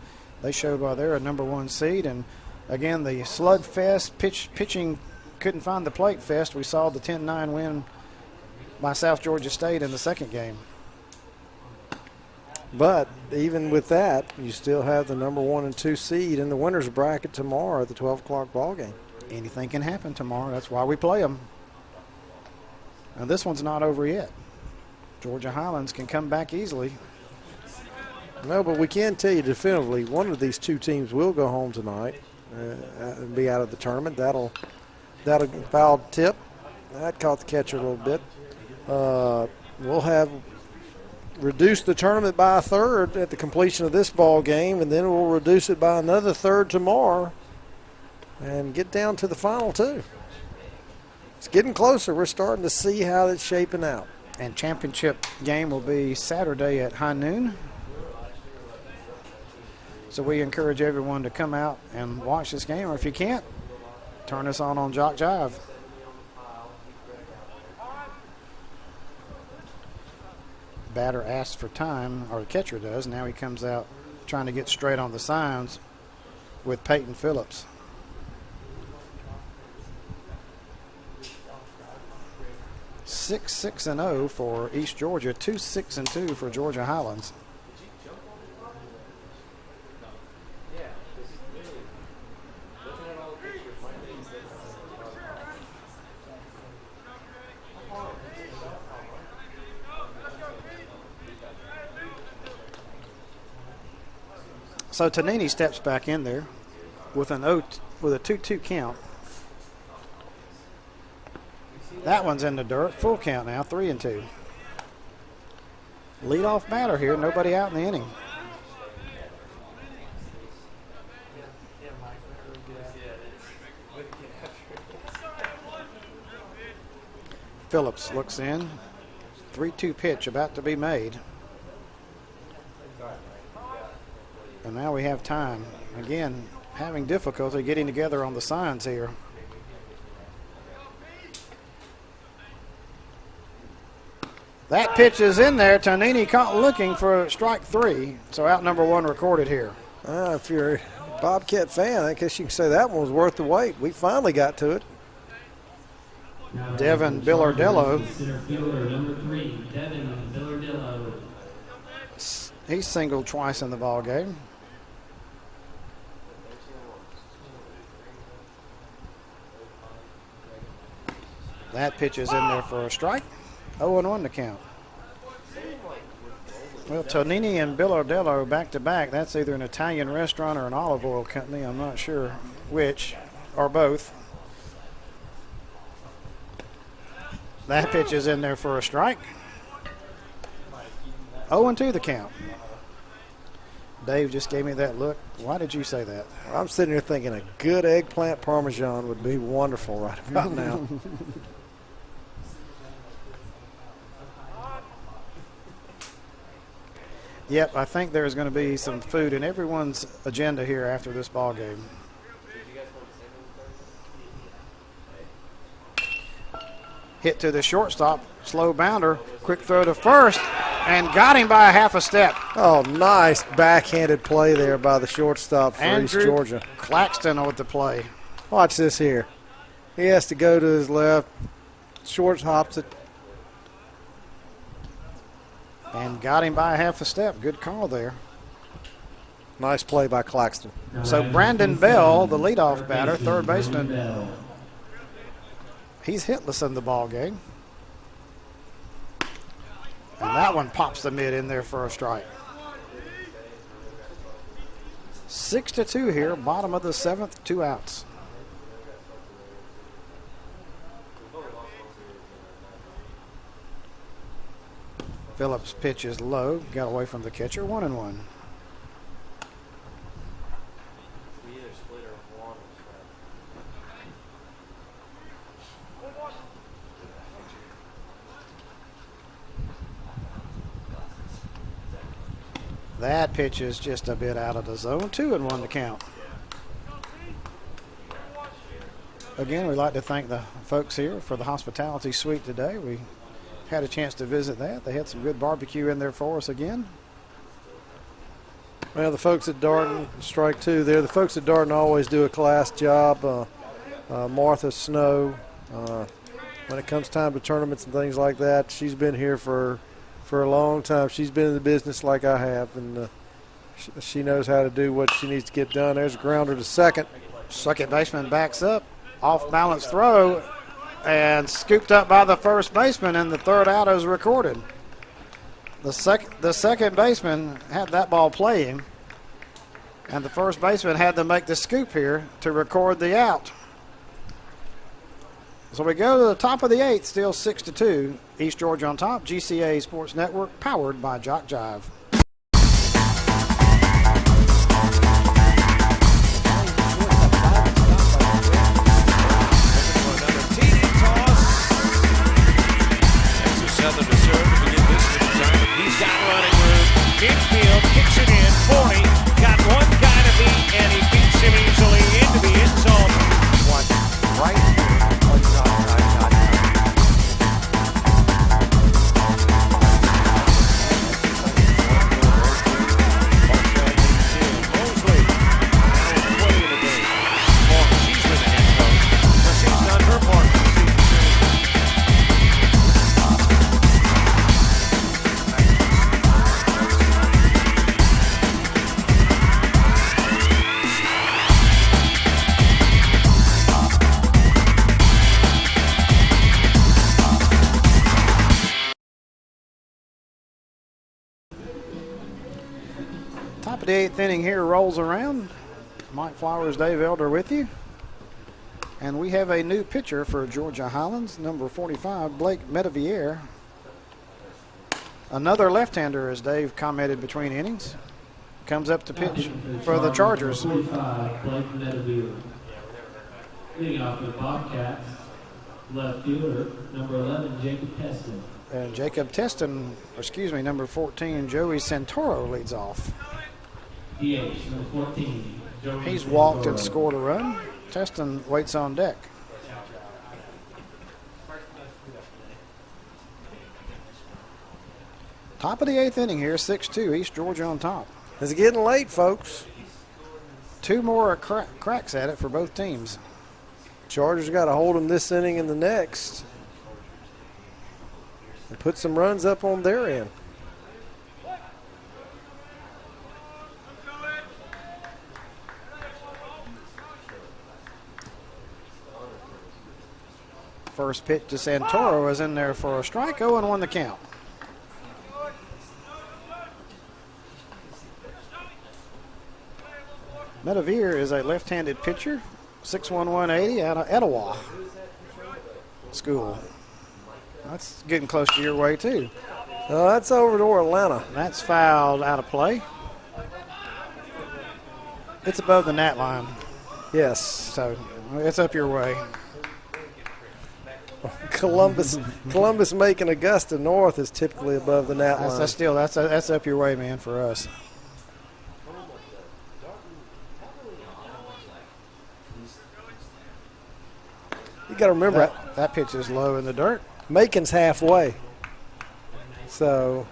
They showed why they're a #1 seed. And again, the slugfest pitching couldn't find the plate fest. We saw the 10-9 win by South Georgia State in the second game. But even with that, you still have the #1 and 2 seed in the winner's bracket tomorrow at the 12 o'clock ball game. Anything can happen tomorrow. That's why we play them. Now, this one's not over yet. Georgia Highlands can come back easily. No, but we can tell you definitively one of these two teams will go home tonight and be out of the tournament. That'll foul tip. That caught the catcher a little bit. We'll have reduced the tournament by a third at the completion of this ball game, and then we'll reduce it by another third tomorrow and get down to the final two. It's getting closer. We're starting to see how it's shaping out. And championship game will be Saturday at high noon. So we encourage everyone to come out and watch this game, or if you can't, turn us on Jock Jive. Batter asks for time, or the catcher does. Now he comes out trying to get straight on the signs with Peyton Phillips. Six 6-0 for East Georgia, 2 6-2 for Georgia Highlands. So Tonini steps back in there with a 2-2 count. That one's in the dirt. Full count now, 3-2. Leadoff batter here. Nobody out in the inning. Phillips looks in. 3-2 pitch about to be made. And now we have time. Again, having difficulty getting together on the signs here. That pitch is in there. Tonini caught looking for strike 3. So out number 1 recorded here. If you're a Bobcat fan, I guess you can say that one was worth the wait. We finally got to it. Devin Billardello. Center fielder number 3, Devin Billardello. He's singled twice in the ball game. That pitch is in there for a strike. 0-1 to count. Well, Tonini and Billardello back-to-back. That's either an Italian restaurant or an olive oil company. I'm not sure which, or both. That pitch is in there for a strike. 0-2 the count. Dave just gave me that look. Why did you say that? I'm sitting here thinking a good eggplant parmesan would be wonderful right about now. Yep, I think there's going to be some food in everyone's agenda here after this ball game. Hit to the shortstop, slow bounder, quick throw to first, and got him by a half a step. Oh, nice backhanded play there by the shortstop for East Andrew Georgia. Claxton with the play. Watch this here. He has to go to his left. Short hops it. And got him by a half a step. Good call there. Nice play by Claxton. So Brandon Bell, the leadoff batter, third baseman, he's hitless in the ball game. And that one pops the mid in there for a strike. 6-2 here, bottom of the 7th, 2 outs. Phillips' pitch is low, got away from the catcher, 1-1. That pitch is just a bit out of the zone, 2-1 to count. Again, we'd like to thank the folks here for the hospitality suite today. We had a chance to visit that. They had some good barbecue in there for us again. Well, the folks at Darton, strike 2 there. The folks at Darton always do a class job. Martha Snow, when it comes time to tournaments and things like that, she's been here for a long time. She's been in the business like I have, and she knows how to do what she needs to get done. There's a grounder to second. Second baseman backs up, off balance throw, and scooped up by the first baseman, and the third out is recorded. The second baseman had that ball playing, and the first baseman had to make the scoop here to record the out. So we go to the top of the 8th, still 6-2. East Georgia on top. GCA Sports Network, powered by Jock Jive. Southern to serve to begin this time. He's got running room. Infield kicks it in. 40. Got one guy to beat, and he beats him easily into the end zone. One right here on JockJive.com. Mosley. Now 20 in the game. She's been the head coach. But she's done her part for the season. Top of the 8th inning here rolls around. Mike Flowers, Dave Elder with you. And we have a new pitcher for Georgia Highlands, number 45, Blake Metavier. Another left-hander, as Dave commented between innings. Comes up to pitch for the Chargers. 45, Blake Metavier. Leading off the Bobcats, left fielder, number 11, Jacob Teston. And Jacob Teston, number 14, Joey Santoro leads off. DH, number 14. Joey He's walked and Santoro. scored a run. Teston waits on deck. Top of the 8th inning here, 6-2, East Georgia on top. It's getting late, folks. 2 more cracks at it for both teams. Chargers got to hold them this inning and the next and put some runs up on their end. First pitch to Santoro is in there for a strike. 0-1 the count. Medavere is a left-handed pitcher, 6'1", 180 out of Etowah School. That's getting close to your way, too. That's over to Atlanta. That's fouled out of play. It's above the gnat line, Yes. so it's up your way. Columbus making Augusta North is typically above the gnat line. That's up your way, man, for us. You got to remember, That pitch is low in the dirt. Macon's halfway. So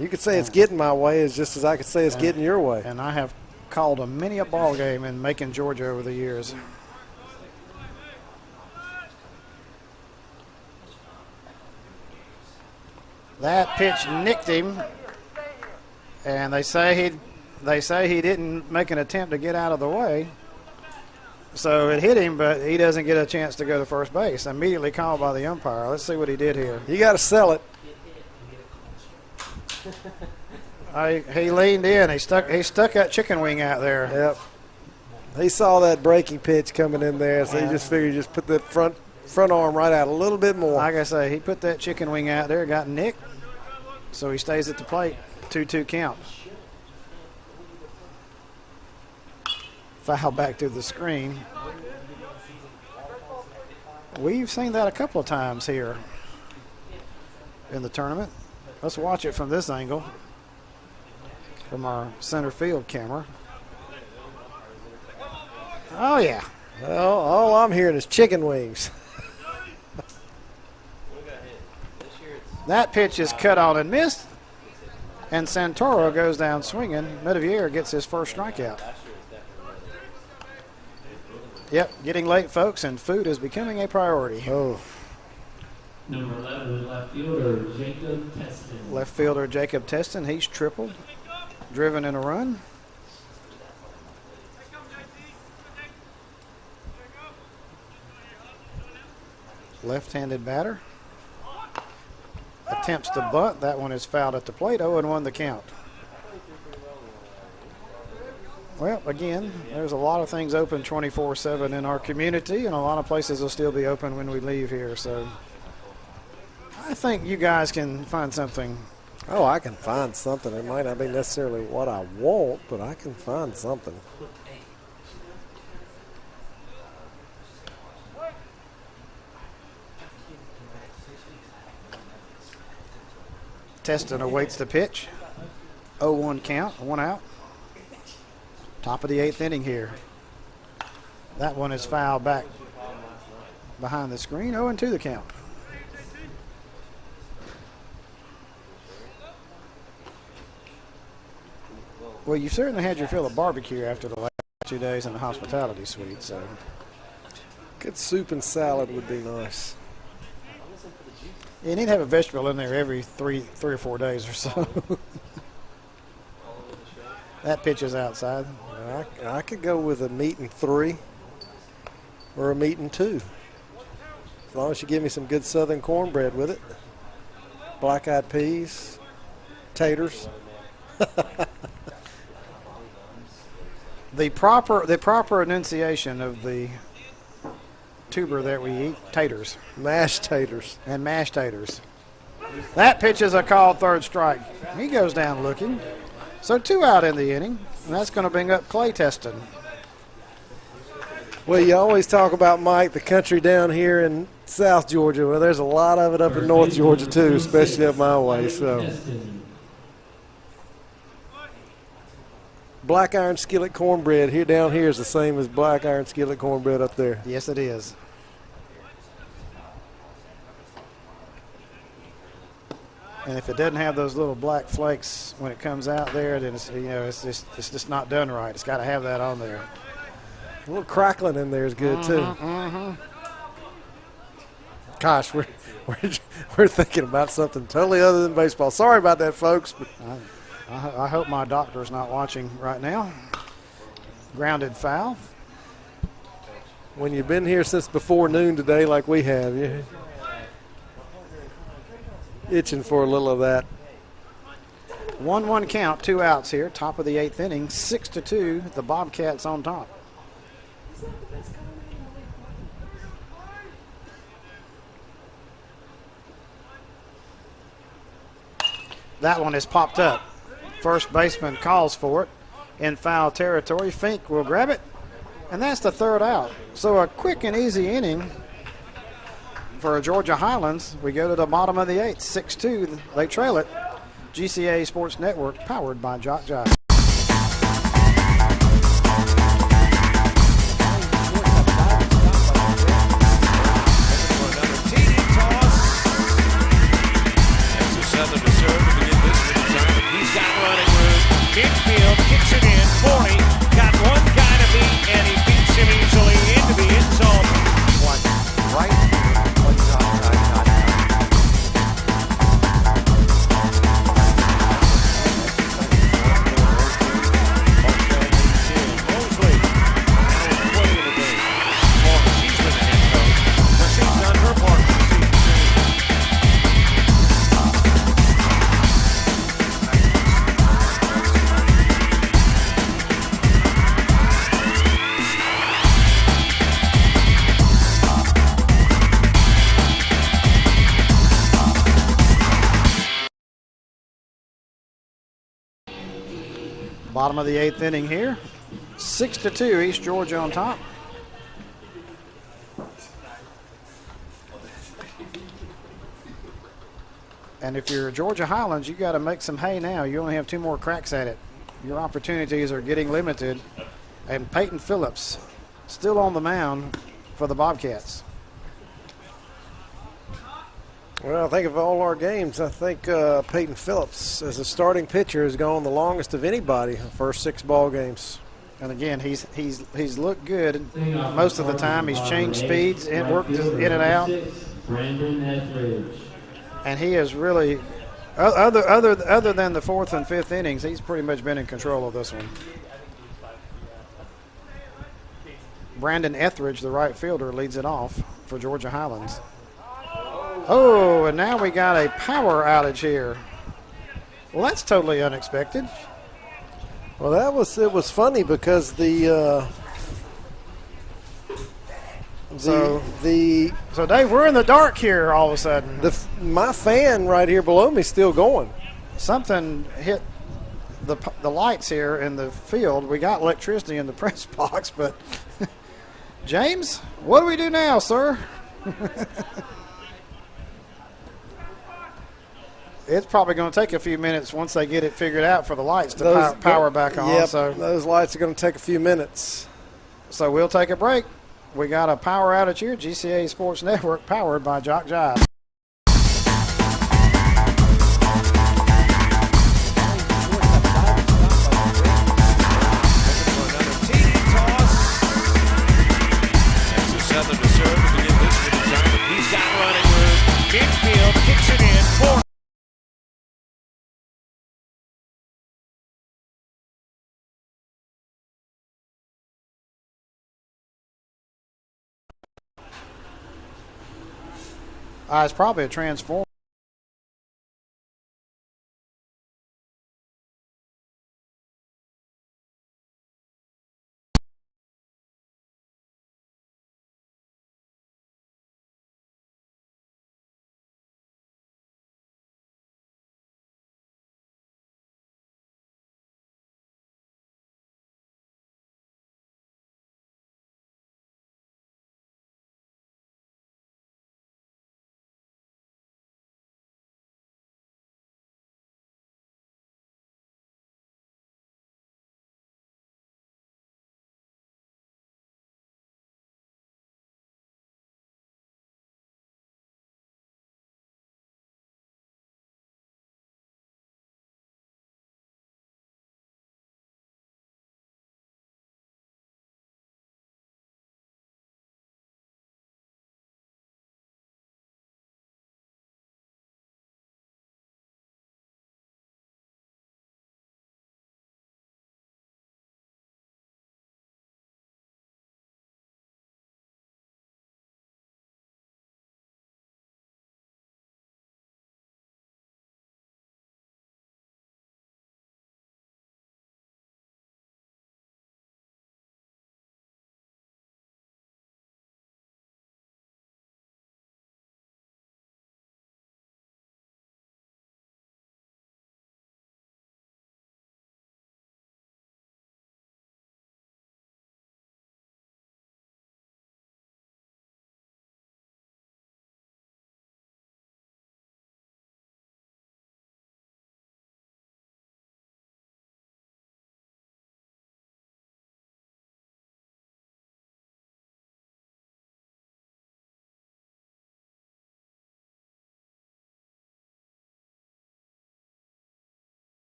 you could say it's getting my way as just as I could say it's getting your way. And I have called many a ball game in Macon, Georgia over the years. That pitch nicked him, and they say he didn't make an attempt to get out of the way. So it hit him, but he doesn't get a chance to go to first base. Immediately called by the umpire. Let's see what he did here. You got to sell it. He leaned in. He stuck that chicken wing out there. Yep. He saw that breaking pitch coming in there, so he just figured just put that front arm right out a little bit more. Like I say, he put that chicken wing out there, got nicked, so he stays at the plate. 2-2 count. Foul back to the screen. We've seen that a couple of times here in the tournament. Let's watch it from this angle, from our center field camera. Oh, yeah. Well, all I'm hearing is chicken wings. That pitch is cut on and missed, and Santoro goes down swinging. Medavere gets his first strikeout. Yep, getting late, folks, and food is becoming a priority. Oh. Number 11, left fielder, Jacob Teston. Left fielder Jacob Teston, he's tripled, driven in a run. Left-handed batter. Attempts to bunt. That one is fouled at the plate. 0-1 the count. Well, again, there's a lot of things open 24/7 in our community, and a lot of places will still be open when we leave here. So I think you guys can find something. Oh, I can find something. It might not be necessarily what I want, but I can find something. Teston awaits the pitch. 0-1 count, 1 out. Top of the 8th inning here. That one is fouled back behind the screen. 0-2 the count. Well, you certainly had your fill of barbecue after the last 2 days in the hospitality suite. So Good soup and salad would be nice. you need to have a vegetable in there every three or 4 days or so. That pitch is outside. I could go with a meat and 3 or a meat and 2. As long as you give me some good southern cornbread with it. Black-eyed peas, taters. The proper enunciation of the tuber that we eat, taters. Mashed taters. And mashed taters. That pitch is a called third strike. He goes down looking. So 2 out in the inning, and that's going to bring up Clay Teston. Well, you always talk about, Mike, the country down here in South Georgia. Well, there's a lot of it up in North Georgia, too, especially up my way. So black iron skillet cornbread here down here is the same as black iron skillet cornbread up there. Yes, it is. And if it doesn't have those little black flakes when it comes out there, then it's just not done right. It's got to have that on there. A little crackling in there is good too. Gosh, we're thinking about something totally other than baseball. Sorry about that, folks. I hope my doctor's not watching right now. Grounded foul. When you've been here since before noon today like we have, you're itching for a little of that. 1-1 count, 2 outs here. Top of the 8th inning, 6-2. The Bobcats on top. That one has popped up. First baseman calls for it in foul territory. Fink will grab it, and that's the 3rd out. So a quick and easy inning for Georgia Highlands. We go to the bottom of the 8th, 6-2. They trail it. GCA Sports Network, powered by Jock Jive. Midfield kicks it in, 40, got one guy to beat, and he beats him easily into the end zone. One right here, one outside, not Mosley, that was 20 in the game. Well, she's been the head coach, but she's done her part for the season. Bottom of the 8th inning here. 6-2, East Georgia on top. And if you're Georgia Highlands, you got to make some hay now. You only have 2 more cracks at it. Your opportunities are getting limited. And Peyton Phillips still on the mound for the Bobcats. Well, I think of all our games, I think Peyton Phillips as a starting pitcher has gone the longest of anybody in the first 6 ball games. And again, he's looked good most of the time. He's changed speeds and worked in and out. Brandon Etheridge. And he has really, other than the 4th and 5th innings, he's pretty much been in control of this one. Brandon Etheridge, the right fielder, leads it off for Georgia Highlands. Oh, and now we got a power outage here. Well, that's totally unexpected. Well, it was funny because So Dave, we're in the dark here all of a sudden. My fan right here below me is still going. Something hit the lights here in the field. We got electricity in the press box, but James, what do we do now, sir? It's probably going to take a few minutes once they get it figured out for the lights to power back on. Yep, so those lights are going to take a few minutes. So we'll take a break. We got a power outage here. GCA Sports Network, powered by Jock Jive. Southern to serve to begin this one. He's got running room. Midfield kicks it in, 40. It's probably a transformer.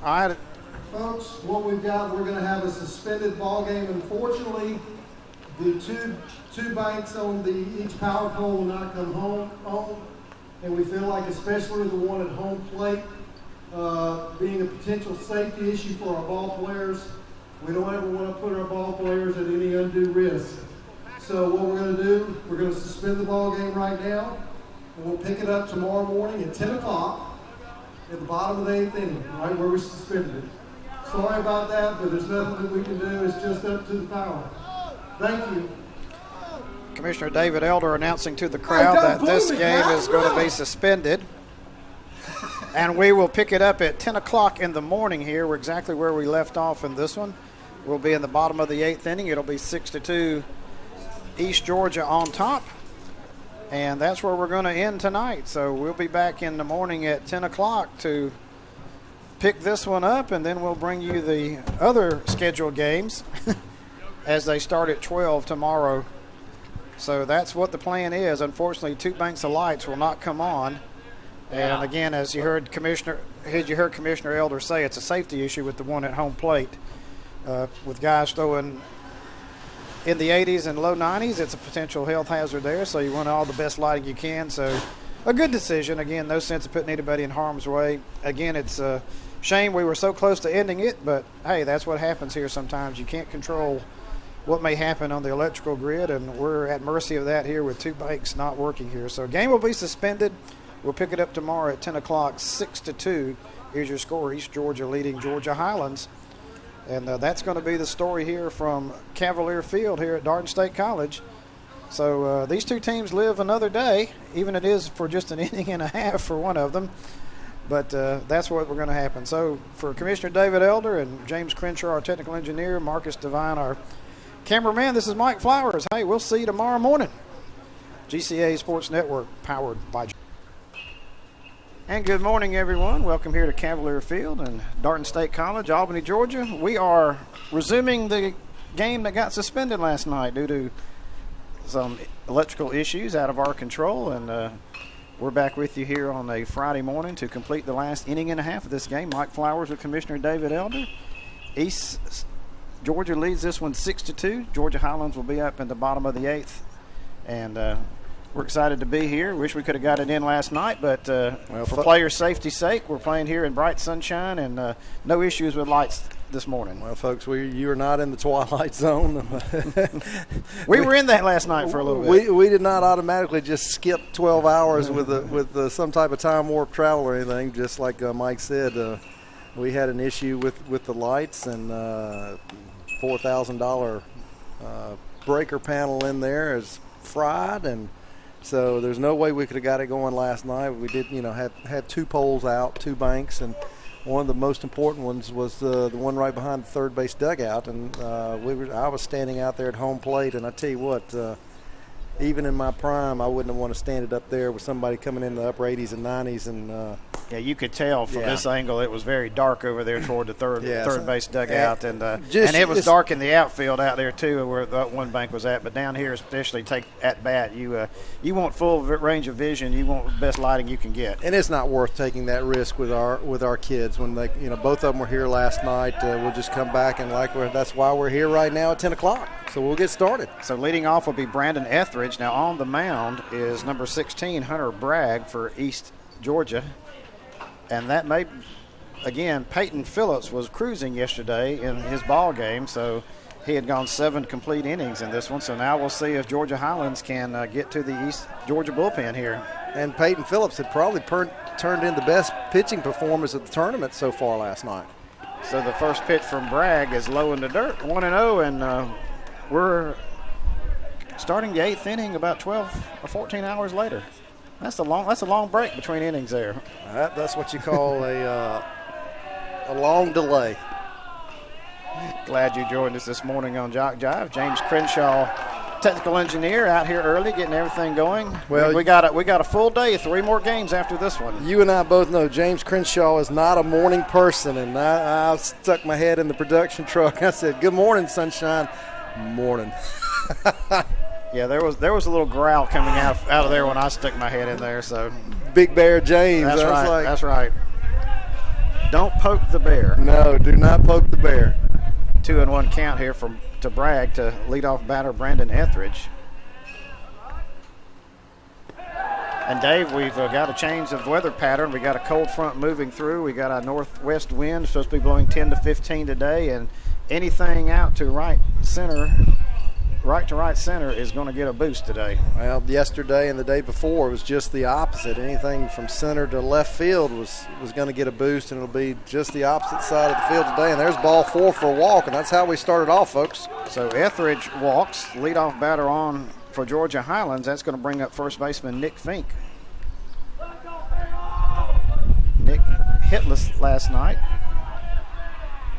All right. Folks, what we've got, we're going to have a suspended ball game. Unfortunately, the two banks on each power pole will not come home, and we feel like, especially the one at home plate, being a potential safety issue for our ball players, we don't ever want to put our ball players at any undue risk. So what we're going to do, we're going to suspend the ball game right now, and we'll pick it up tomorrow morning at 10 o'clock at the bottom of the 8th inning, right where we suspended it. Sorry about that, but there's nothing that we can do. It's just up to the power. Thank you. Commissioner David Elder announcing to the crowd that this game is going to be suspended. And we will pick it up at 10 o'clock in the morning here. We're exactly where we left off in this one. We'll be in the bottom of the 8th inning. It'll be 6-2 East Georgia on top. And that's where we're going to end tonight. So we'll be back in the morning at 10 o'clock to pick this one up, and then we'll bring you the other scheduled games as they start at 12 tomorrow. So that's what the plan is. Unfortunately, two banks of lights will not come on. And again, as you heard Commissioner Elder say, it's a safety issue with the one at home plate. With guys throwing in the 80s and low 90s, it's a potential health hazard there. So you want all the best lighting you can. So a good decision. Again, no sense of putting anybody in harm's way. Again, it's a shame we were so close to ending it, but hey, that's what happens here sometimes. You can't control what may happen on the electrical grid, and we're at mercy of that here with two banks not working here. So game will be suspended. We'll pick it up tomorrow at 10 o'clock, 6-2. Here's your score, East Georgia leading Georgia Highlands. And that's going to be the story here from Cavalier Field here at Darton State College. So these two teams live another day, even it is for just an inning and a half for one of them. But that's what we're going to happen. So for Commissioner David Elder and James Crenshaw, our technical engineer, Marcus Devine, our cameraman, this is Mike Flowers. Hey, we'll see you tomorrow morning. GCA Sports Network, powered by. And good morning, everyone. Welcome here to Cavalier Field and Darton State College, Albany, Georgia. We are resuming the game that got suspended last night due to some electrical issues out of our control, and we're back with you here on a Friday morning to complete the last inning and a half of this game. Mike Flowers with Commissioner David Elder. East Georgia leads this one 6-2. Georgia Highlands will be up in the bottom of the 8th, and we're excited to be here. Wish we could have got it in last night, but for player safety's sake, we're playing here in bright sunshine and no issues with lights this morning. Well, folks, you are not in the twilight zone. we were in that last night for a little bit. We did not automatically just skip 12 hours with some type of time warp travel or anything. Just like Mike said, we had an issue with the lights, and $4,000 breaker panel in there is fried, and so there's no way we could have got it going last night. We did, have two poles out, two banks, and one of the most important ones was the one right behind the third base dugout, and I was standing out there at home plate, and I tell you what, even in my prime, I wouldn't have wanted to stand it up there with somebody coming in the upper 80s and 90s, and yeah, you could tell from this angle it was very dark over there toward the third base dugout, and it was dark in the outfield out there too, where that one bank was at. But down here, especially take at bat, you want full range of vision. You want the best lighting you can get, and it's not worth taking that risk with our kids when they, both of them were here last night. We'll just come back and that's why we're here right now at 10 o'clock. So we'll get started. So leading off will be Brandon Etheridge. Now on the mound is number 16, Hunter Bragg for East Georgia. And that may, again, Peyton Phillips was cruising yesterday in his ball game, so he had gone 7 complete innings in this one. So now we'll see if Georgia Highlands can get to the East Georgia bullpen here. And Peyton Phillips had probably turned in the best pitching performance of the tournament so far last night. So the first pitch from Bragg is low in the dirt, 1-0, and we're starting the 8th inning about 12 or 14 hours later. That's a long break between innings there. That's what you call a long delay. Glad you joined us this morning on Jock Jive. James Crenshaw, technical engineer, out here early getting everything going. Well, we got a full day, 3 more games after this one. You and I both know James Crenshaw is not a morning person, and I stuck my head in the production truck. I said, "Good morning, sunshine." Morning. Yeah, there was a little growl coming out of there when I stuck my head in there. So Big Bear James. That's right. Don't poke the bear. No, do not poke the bear. 2-1 count here to Bragg to leadoff batter Brandon Etheridge. And Dave, we've got a change of weather pattern. We got a cold front moving through. We got a northwest wind supposed to be blowing 10 to 15 today, and anything out to right to right center is going to get a boost today. Well, yesterday and the day before it was just the opposite. Anything from center to left field was going to get a boost, and it'll be just the opposite side of the field today. And there's ball 4 for a walk, and that's how we started off, folks. So Etheridge walks, leadoff batter on for Georgia Highlands. That's going to bring up first baseman Nick Fink. Nick hitless last night.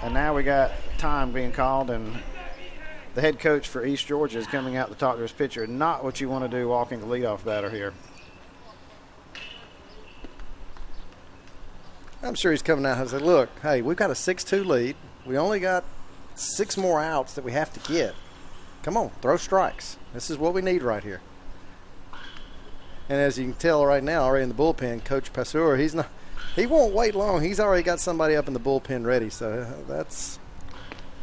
And now we got time being called, and the head coach for East Georgia is coming out to talk to his pitcher. Not what you want to do walking the leadoff batter here. I'm sure he's coming out and said, look, hey, we've got a 6-2 lead. We only got 6 more outs that we have to get. Come on, throw strikes. This is what we need right here. And as you can tell right now, already in the bullpen, Coach Passeur, he won't wait long. He's already got somebody up in the bullpen ready. So that's.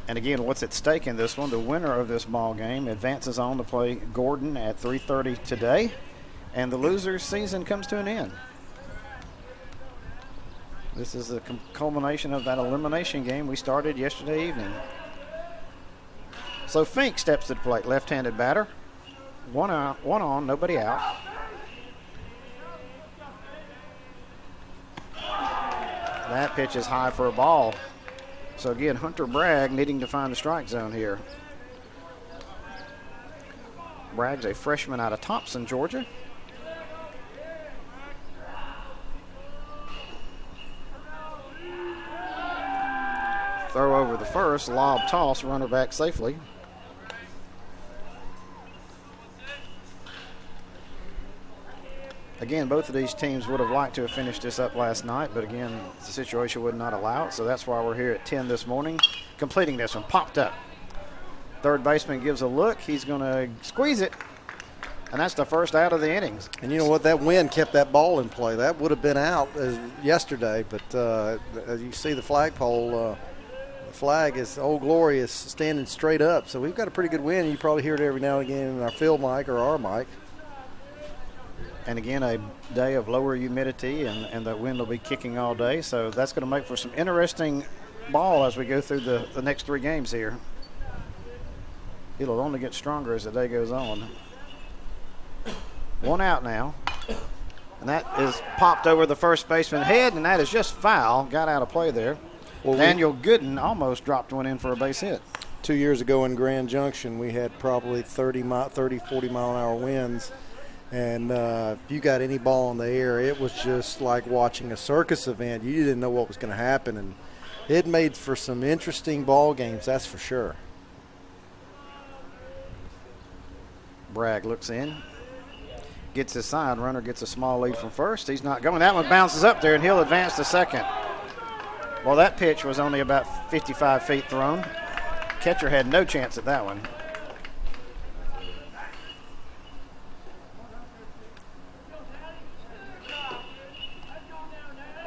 And again, what's at stake in this one? The winner of this ball game advances on to play Gordon at 3:30 today, and the loser's season comes to an end. This is the culmination of that elimination game we started yesterday evening. So Fink steps to the plate, left-handed batter. One on, nobody out. That pitch is high for a ball. So again, Hunter Bragg needing to find the strike zone here. Bragg's a freshman out of Thompson, Georgia. Throw over the first, lob toss, runner back safely. Again, both of these teams would have liked to have finished this up last night, but again, the situation would not allow it, so that's why we're here at 10 this morning, completing this one. Popped up. Third baseman gives a look. He's going to squeeze it, and that's the first out of the innings. And you know what? That wind kept that ball in play. That would have been out yesterday, but as you see the flagpole, the flag is Old Glory is standing straight up, so we've got a pretty good wind. You probably hear it every now and again in our field mic or our mic. And again, a day of lower humidity, and the wind will be kicking all day. So that's going to make for some interesting ball as we go through the next 3 games here. It'll only get stronger as the day goes on. 1 out now. And that is popped over the first baseman's head, and that is just foul. Got out of play there. Well, Daniel Gooden almost dropped one in for a base hit. 2 years ago in Grand Junction, we had probably 40 mile-an-hour winds. And if you got any ball in the air, it was just like watching a circus event. You didn't know what was going to happen, and it made for some interesting ball games, that's for sure. Bragg looks in, gets his side. Runner gets a small lead from first. He's not going. That one bounces up there, and he'll advance to second. Well, that pitch was only about 55 feet thrown. Catcher had no chance at that one.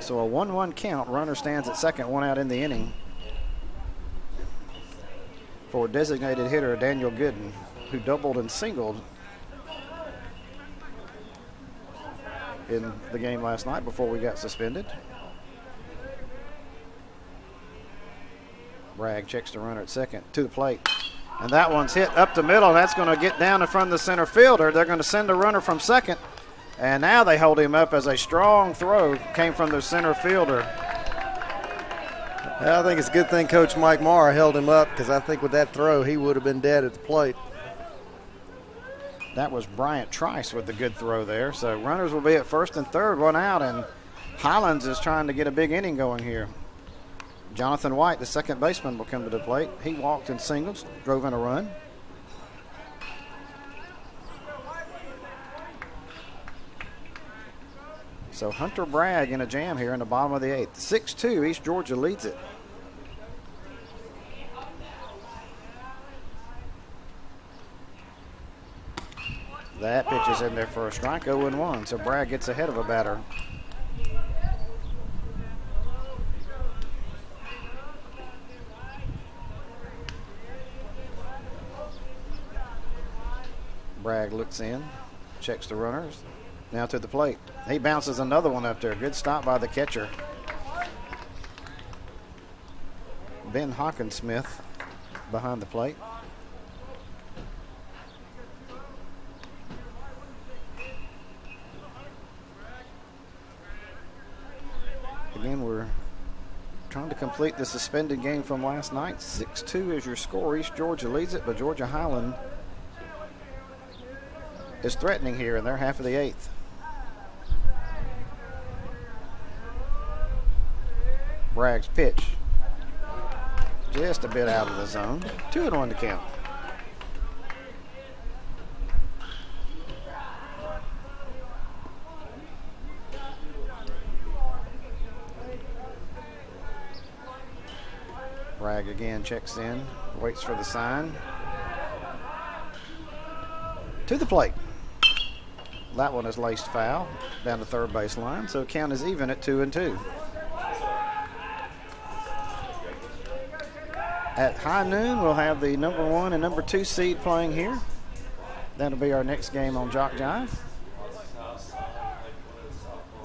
So a 1-1 count. Runner stands at second, 1 out in the inning for designated hitter Daniel Gooden, who doubled and singled in the game last night before we got suspended. Bragg checks the runner at second to the plate. And that one's hit up the middle, and that's going to get down in front of the center fielder. They're going to send a runner from second. And now they hold him up as a strong throw came from the center fielder. I think it's a good thing Coach Mike Marr held him up, because I think with that throw he would have been dead at the plate. That was Bryant Trice with the good throw there. So runners will be at first and third, 1 out, and Highlands is trying to get a big inning going here. Jonathan White, the second baseman, will come to the plate. He walked in singles, drove in a run. So Hunter Bragg in a jam here in the bottom of the 8th. 6-2, East Georgia leads it. That pitch is in there for a strike, 0-1. So Bragg gets ahead of a batter. Bragg looks in, checks the runners. Now to the plate. He bounces another one up there. Good stop by the catcher. Ben Hockensmith behind the plate. Again, we're trying to complete the suspended game from last night. 6-2 is your score. East Georgia leads it, but Georgia Highland is threatening here in their half of the eighth. Bragg's pitch. Just a bit out of the zone. 2-1 to count. Bragg again checks in, waits for the sign. To the plate. That one is laced foul down the third base line, so count is even at 2-2. At high noon, we'll have the number 1 and number 2 seed playing here. That'll be our next game on Jock Jive.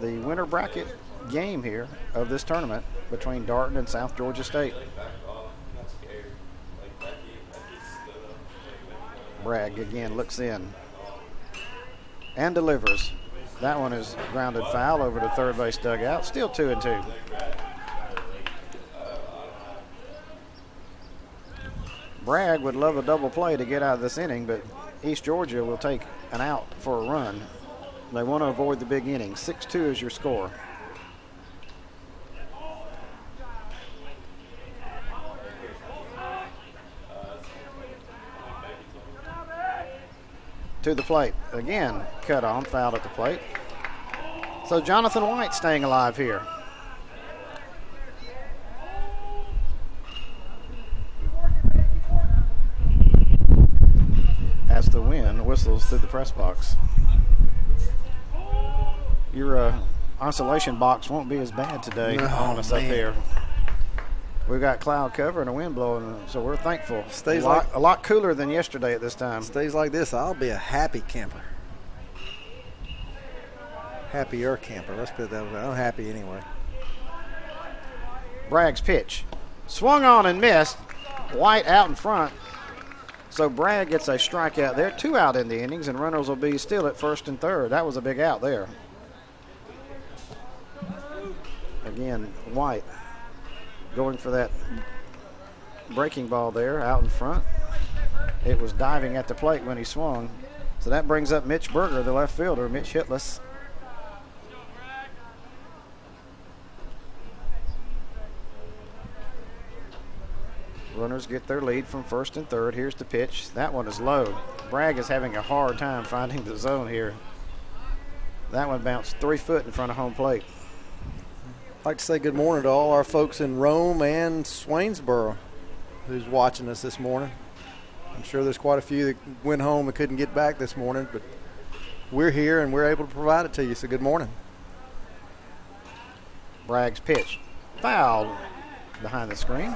The winter bracket game here of this tournament between Darton and South Georgia State. Bragg again looks in and delivers. That one is grounded foul over the third base dugout. Still 2-2. Bragg would love a double play to get out of this inning, but East Georgia will take an out for a run. They want to avoid the big inning. 6-2 is your score. To the plate. Again, cut on, fouled at the plate. So Jonathan White staying alive here. As the wind whistles through the press box. Your isolation box won't be as bad today on us up here. We've got cloud cover and a wind blowing, so we're thankful. Stays a lot cooler than yesterday at this time. Stays like this, I'll be a happy camper. Happier camper. Let's put it that way. I'm happy anyway. Bragg's pitch. Swung on and missed. White out in front. So Bragg gets a strikeout there. 2 out in the innings, and runners will be still at first and third. That was a big out there. Again, White going for that breaking ball there out in front. It was diving at the plate when he swung. So that brings up Mitch Berger, the left fielder, Mitch hitless. Runners get their lead from first and third. Here's the pitch. That one is low. Bragg is having a hard time finding the zone here. That one bounced 3 foot in front of home plate. I'd like to say good morning to all our folks in Rome and Swainsboro who's watching us this morning. I'm sure there's quite a few that went home and couldn't get back this morning, but we're here and we're able to provide it to you, so good morning. Bragg's pitch. Fouled behind the screen.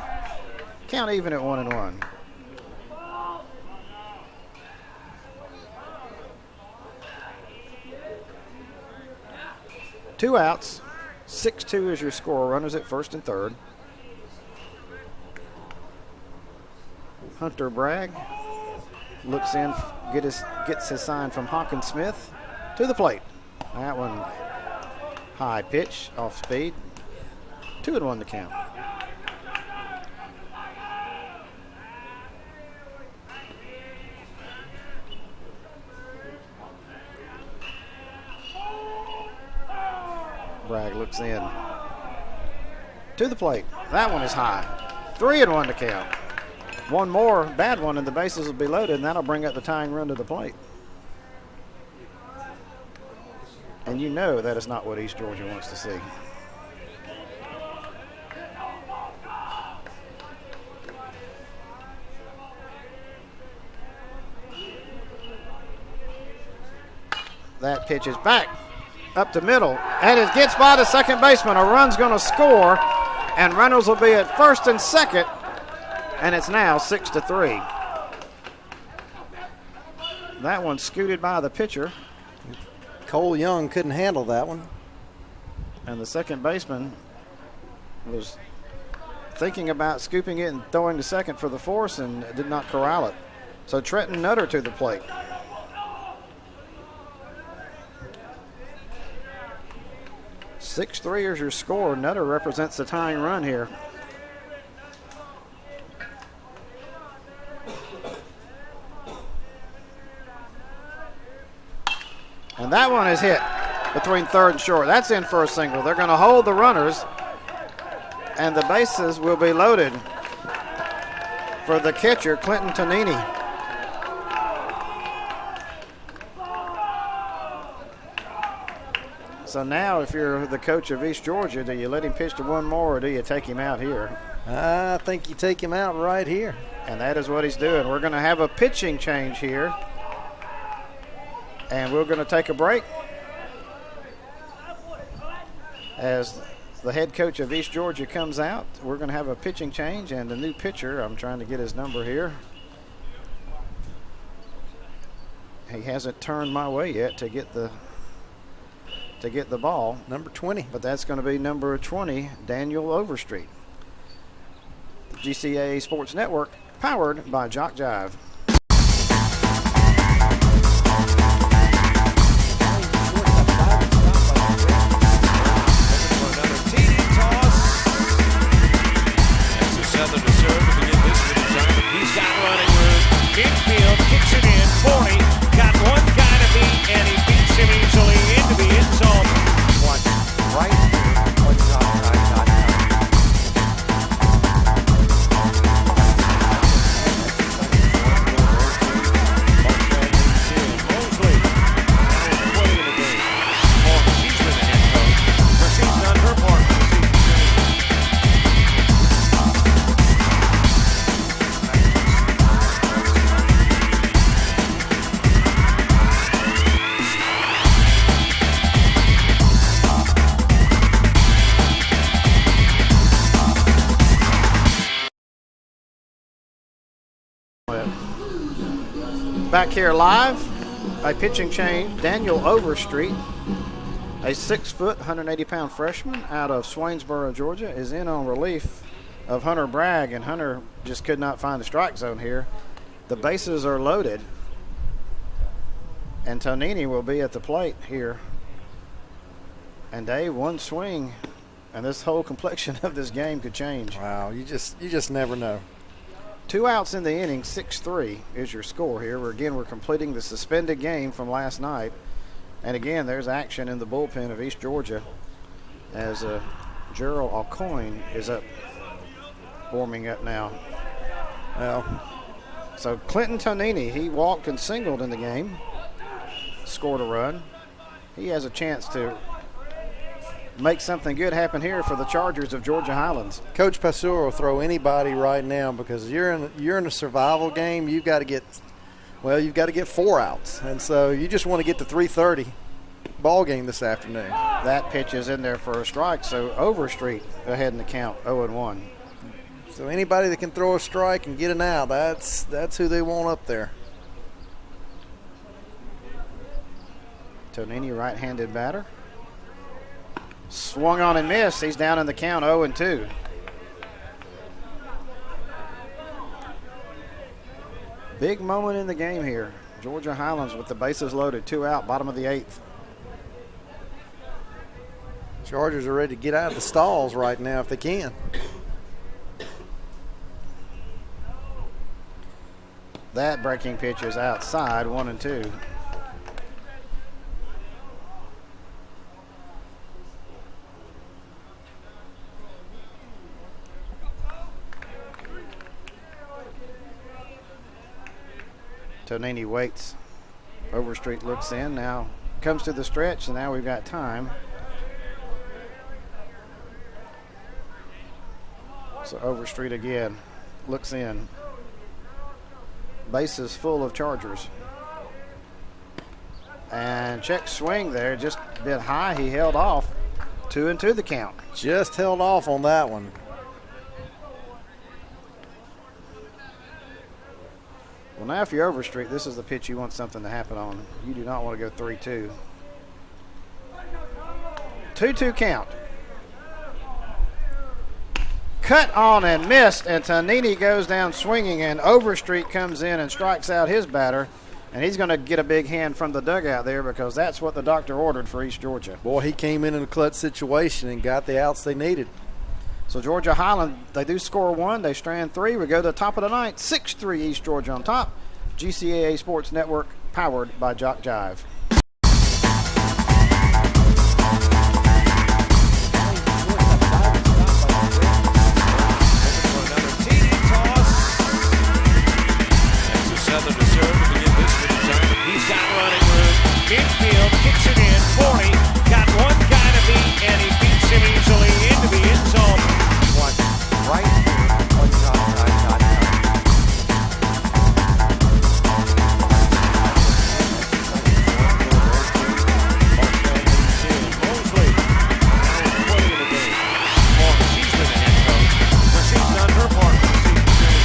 Count even at 1-1. Two outs. 6-2 is your score. Runners at first and third. Hunter Bragg looks in, gets his sign from Hockensmith to the plate. That one high pitch off speed. 2-1 to count. Bragg looks in. To the plate. That one is high. 3-1 to count. One more bad one and the bases will be loaded, and that'll bring up the tying run to the plate. And you know that is not what East Georgia wants to see. That pitch is back up the middle, and it gets by the second baseman. A run's going to score, and runners will be at first and second, and it's now 6-3. That one scooted by the pitcher. Cole Young couldn't handle that one. And the second baseman was thinking about scooping it and throwing to second for the force and did not corral it. So Trenton Nutter to the plate. (6-3) is your score. Nutter represents the tying run here. And that one is hit between third and short. That's in for a single. They're going to hold the runners, and the bases will be loaded for the catcher, Clinton Tonini. So now if you're the coach of East Georgia, do you let him pitch to one more or do you take him out here? I think you take him out right here. And that is what he's doing. We're going to have a pitching change here. And we're going to take a break as the head coach of East Georgia comes out. We're going to have a pitching change and the new pitcher, I'm trying to get his number here. He hasn't turned my way yet to get the ball. Number 20. But that's going to be number 20, Daniel Overstreet. The GCA Sports Network, powered by Jock Jive. Southern to serve to begin this inning. He's got running room. Infield kicks it in. 40. Got one guy to beat, and he beats him easily into the end zone. Watch right here on TopTime.com. Mosley now with 20 in the game. She's been the head coach. But she's done her part for the season. Back here live, a pitching change. Daniel Overstreet, a 6-foot, 180-pound freshman out of Swainsboro, Georgia, is in on relief of Hunter Bragg, and Hunter just could not find the strike zone here. The bases are loaded, and Tonini will be at the plate here. And Dave, one swing, and this whole complexion of this game could change. Wow, you just never know. 2 outs in the inning, 6-3 is your score here. We're completing the suspended game from last night. And again, there's action in the bullpen of East Georgia as Gerald Alcoyne is up, warming up now. Well, so Clinton Tonini, he walked and singled in the game, scored a run. He has a chance to make something good happen here for the Chargers of Georgia Highlands. Coach Passeur will throw anybody right now because you're in a survival game. You've got to get 4 outs, and so you just want to get to 3:30 ball game this afternoon. That pitch is in there for a strike, so Overstreet ahead in the count, 0-1. So anybody that can throw a strike and get an out, that's who they want up there. Tonini, right-handed batter. Swung on and missed. He's down in the count, 0-2. Big moment in the game here. Georgia Highlands with the bases loaded, 2 out, bottom of the 8th. Chargers are ready to get out of the stalls right now if they can. That breaking pitch is outside, 1-2. Tonini waits. Overstreet looks in, now comes to the stretch, and now we've got time. So Overstreet again looks in. Bases full of Chargers. And check swing there, just a bit high. He held off. 2-2 the count. Just held off on that one. Well, now if you're Overstreet, this is the pitch you want something to happen on. You do not want to go 3-2. 2-2 count. Cut on and missed, and Tonini goes down swinging, and Overstreet comes in and strikes out his batter, and he's going to get a big hand from the dugout there because that's what the doctor ordered for East Georgia. Boy, he came in a clutch situation and got the outs they needed. So Georgia Highland, they do score 1. They strand 3. We go to the top of the ninth. 6-3 East Georgia on top. GCAA Sports Network, powered by Jock Jive. Southern to serve to begin this for the Giants. He's got running room. Infield kicks it in. 40. Got one guy to beat, and he beats him easily into the end zone. Watch right here on JockJive.com. Mosley now with 20 in the game. Long as she's been the head coach, but she's done her part for the season.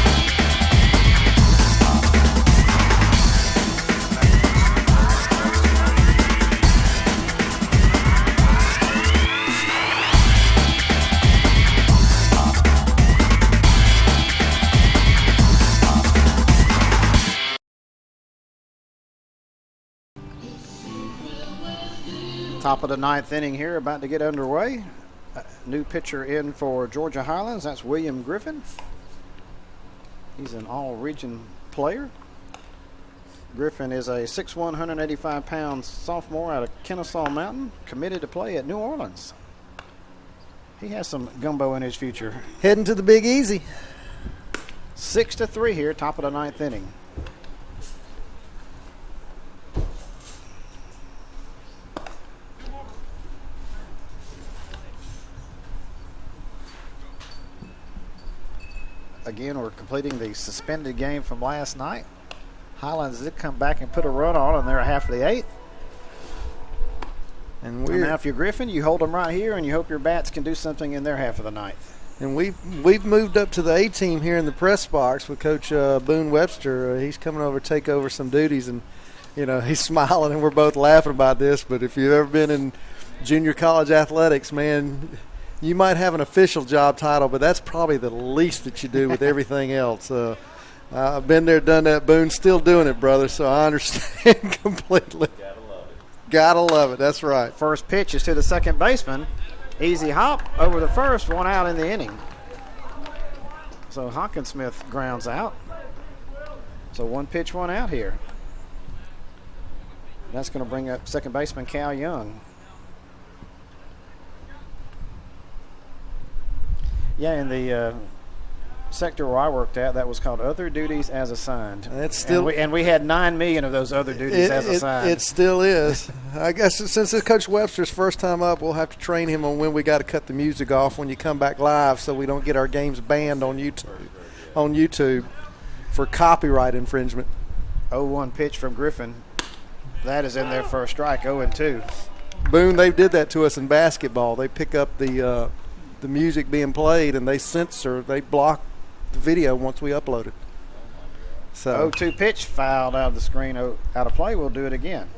Top of the ninth inning here, about to get underway. New pitcher in for Georgia Highlands. That's William Griffin. He's an all-region player. Griffin is a 6'1", 185-pound sophomore out of Kennesaw Mountain, committed to play at New Orleans. He has some gumbo in his future. Heading to the Big Easy. 6-3 here, top of the ninth inning. Again, we're completing the suspended game from last night. Highlands did come back and put a run on in their half of the eighth. And now if you're Griffin, you hold them right here and you hope your bats can do something in their half of the ninth. And we've moved up to the A team here in the press box with Coach Boone Webster. He's coming over to take over some duties, and he's smiling, and we're both laughing about this. But if you've ever been in junior college athletics, man, you might have an official job title, but that's probably the least that you do with everything else. I've been there, done that. Boone's still doing it, brother, so I understand completely. Gotta love it. That's right. First pitch is to the second baseman. Easy hop over the first, one out in the inning. So Hawkinsmith grounds out. So one pitch, one out here. That's going to bring up second baseman Cal Young. Yeah, in the sector where I worked at, that was called Other Duties as Assigned. That's still, and we had 9 million of those other duties as assigned. It still is. I guess since it's Coach Webster's first time up, we'll have to train him on when we got to cut the music off when you come back live, so we don't get our games banned on YouTube for copyright infringement. 0-1 pitch from Griffin. That is in there for a strike. 0-2. Boone, they did that to us in basketball. They pick up the music being played and they block the video once we upload it. So 0-2 pitch fouled out of the screen, out of play. We'll do it again.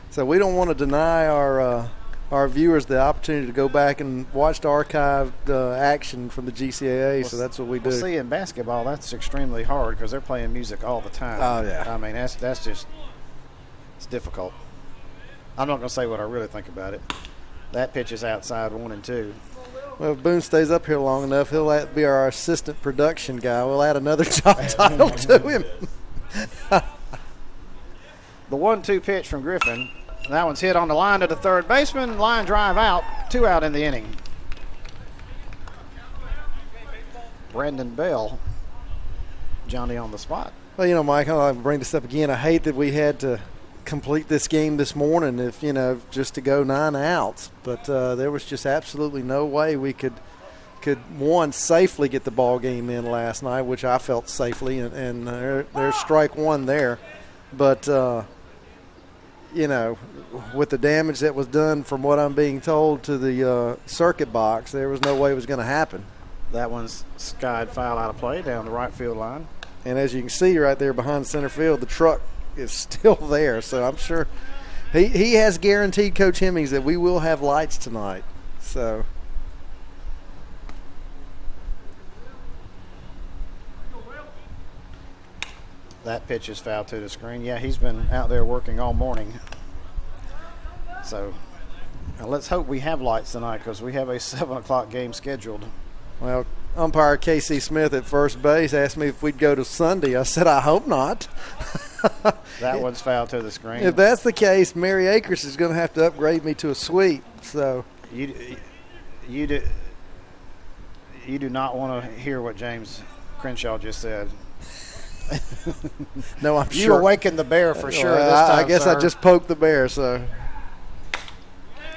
So we don't want to deny our viewers the opportunity to go back and watch the archived action from the GCAA. So that's what we do. Well, see, in basketball, that's extremely hard because they're playing music all the time. Oh yeah. I mean, that's just, it's difficult. I'm not going to say what I really think about it. That pitch is outside 1-2. Well, if Boone stays up here long enough, he'll be our assistant production guy. We'll add another job title to him. The 1-2 pitch from Griffin. That one's hit on the line to the third baseman. Line drive out. 2 out in the inning. Brandon Bell, Johnny on the spot. Well, Mike, I'll bring this up again. I hate that we had to complete this game this morning just to go 9 outs, but there was just absolutely no way we could safely get the ball game in last night, which I felt safely, and there's strike one there. But with the damage that was done, from what I'm being told, to the circuit box, there was no way it was going to happen. That one's skied foul out of play down the right field line. And as you can see right there behind center field, the truck is still there. So I'm sure he has guaranteed Coach Hemmings that we will have lights tonight. So that pitch is foul to the screen. Yeah, he's been out there working all morning. So let's hope we have lights tonight because we have a 7 o'clock game scheduled. Well, umpire Casey Smith at first base asked me if we'd go to Sunday. I said, I hope not. That one's foul to the screen. If that's the case, Mary Akers is going to have to upgrade me to a suite. So you do not want to hear what James Crenshaw just said. No, I'm You sure. awakened the bear for sure Well, this time, I guess sir. I just poked the bear. So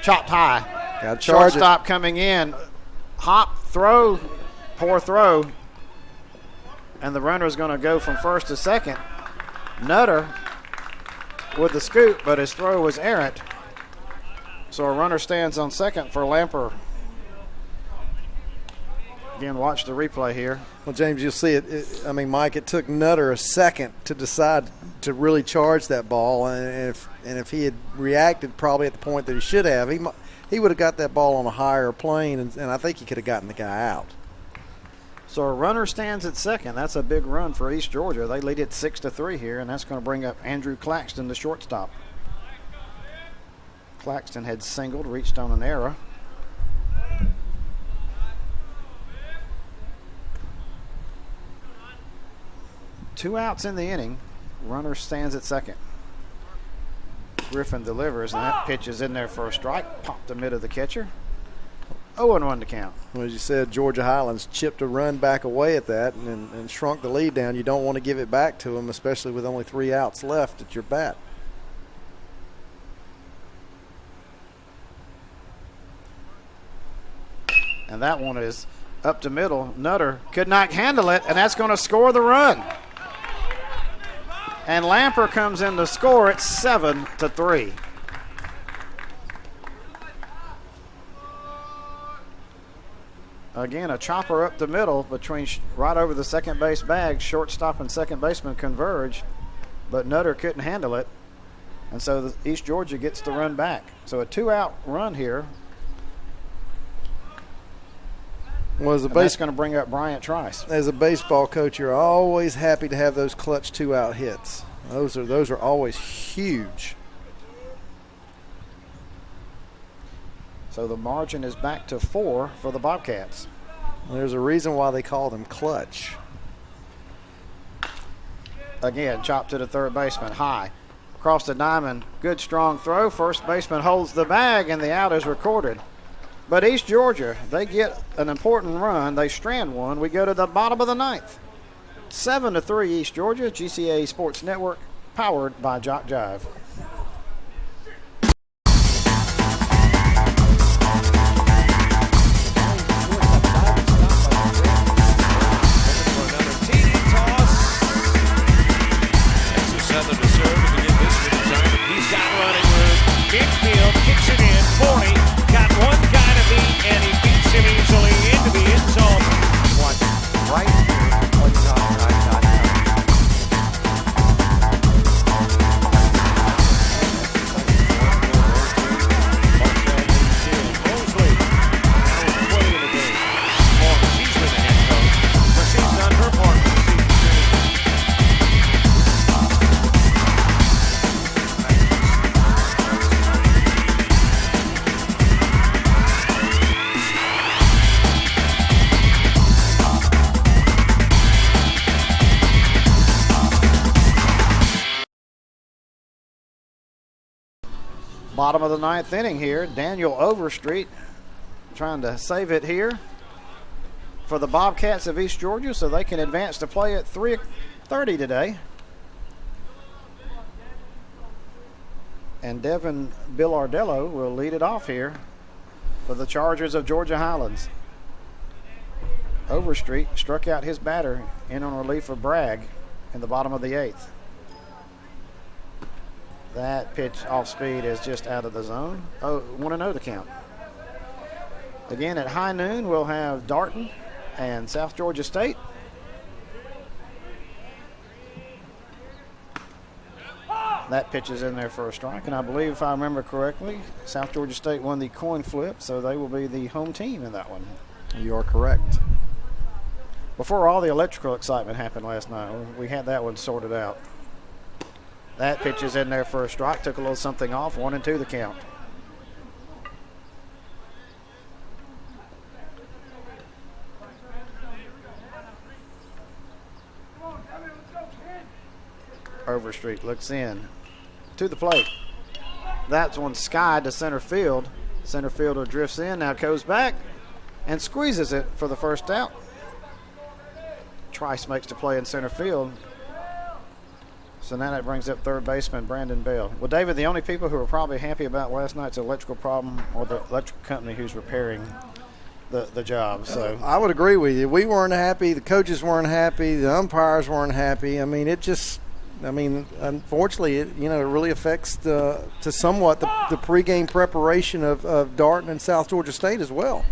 chopped high. got to charge it. Shortstop coming in. Hop, throw, poor throw. And the runner is going to go from first to second. Nutter with the scoop, but his throw was errant. So a runner stands on second for Lamper. Again, watch the replay here. Well, James, you'll see it. I mean, Mike, it took Nutter a second to decide to really charge that ball, and if he had reacted probably at the point that he should have, he would have got that ball on a higher plane, and I think he could have gotten the guy out. So a runner stands at second. That's a big run for East Georgia. They lead it 6-3 here, and that's going to bring up Andrew Claxton, the shortstop. Claxton had singled, reached on an error. Two outs in the inning. Runner stands at second. Griffin delivers, and that pitch is in there for a strike. Popped the mid of the catcher. 0-1 to count. Well, as you said, Georgia Highlands chipped a run back away at that and shrunk the lead down. You don't want to give it back to them, especially with only 3 outs left at your bat. And that one is up to middle. Nutter could not handle it, and that's going to score the run. And Lamper comes in to score at 7-3. Again, a chopper up the middle between right over the second base bag. Shortstop and second baseman converge, but Nutter couldn't handle it. And so East Georgia gets the run back. So a 2-out run here. Well, That's going to bring up Bryant Trice. As a baseball coach, you're always happy to have those clutch 2-out hits. Those are always huge. So the margin is back to 4 for the Bobcats. There's a reason why they call them clutch. Again, chop to the third baseman, high. Across the diamond, good strong throw. First baseman holds the bag, and the out is recorded. But East Georgia, they get an important run. They strand one. We go to the bottom of the ninth. 7-3 East Georgia, GCA Sports Network, powered by Jock Jive. Infield kicks it in. 40. Got one guy to beat, and he beats him easily into the end zone. Watch right here on TopSide.com. Mosley now with 20 in the game. Long as he's been the head coach. Mercedes done her part for the season. Bottom of the ninth inning here. Daniel Overstreet trying to save it here for the Bobcats of East Georgia so they can advance to play at 3:30 today. And Devin Billardello will lead it off here for the Chargers of Georgia Highlands. Overstreet struck out his batter in on relief for Bragg in the bottom of the 8th. That pitch off speed is just out of the zone. 1-0 the count. Again, at high noon, we'll have Darton and South Georgia State. That pitch is in there for a strike, and I believe, if I remember correctly, South Georgia State won the coin flip, so they will be the home team in that one. You are correct. Before all the electrical excitement happened last night, we had that one sorted out. That pitch is in there for a strike, took a little something off, 1-2 the count. Overstreet looks in to the plate. That's one skied to center field. Center fielder drifts in, now goes back and squeezes it for the first out. Trice makes the play in center field. So now that brings up third baseman Brandon Bell. Well, David, the only people who are probably happy about last night's electrical problem are the electrical company who's repairing the job. So I would agree with you. We weren't happy. The coaches weren't happy. The umpires weren't happy. I mean, unfortunately, it really affects to somewhat the pregame preparation of Darton and South Georgia State as well.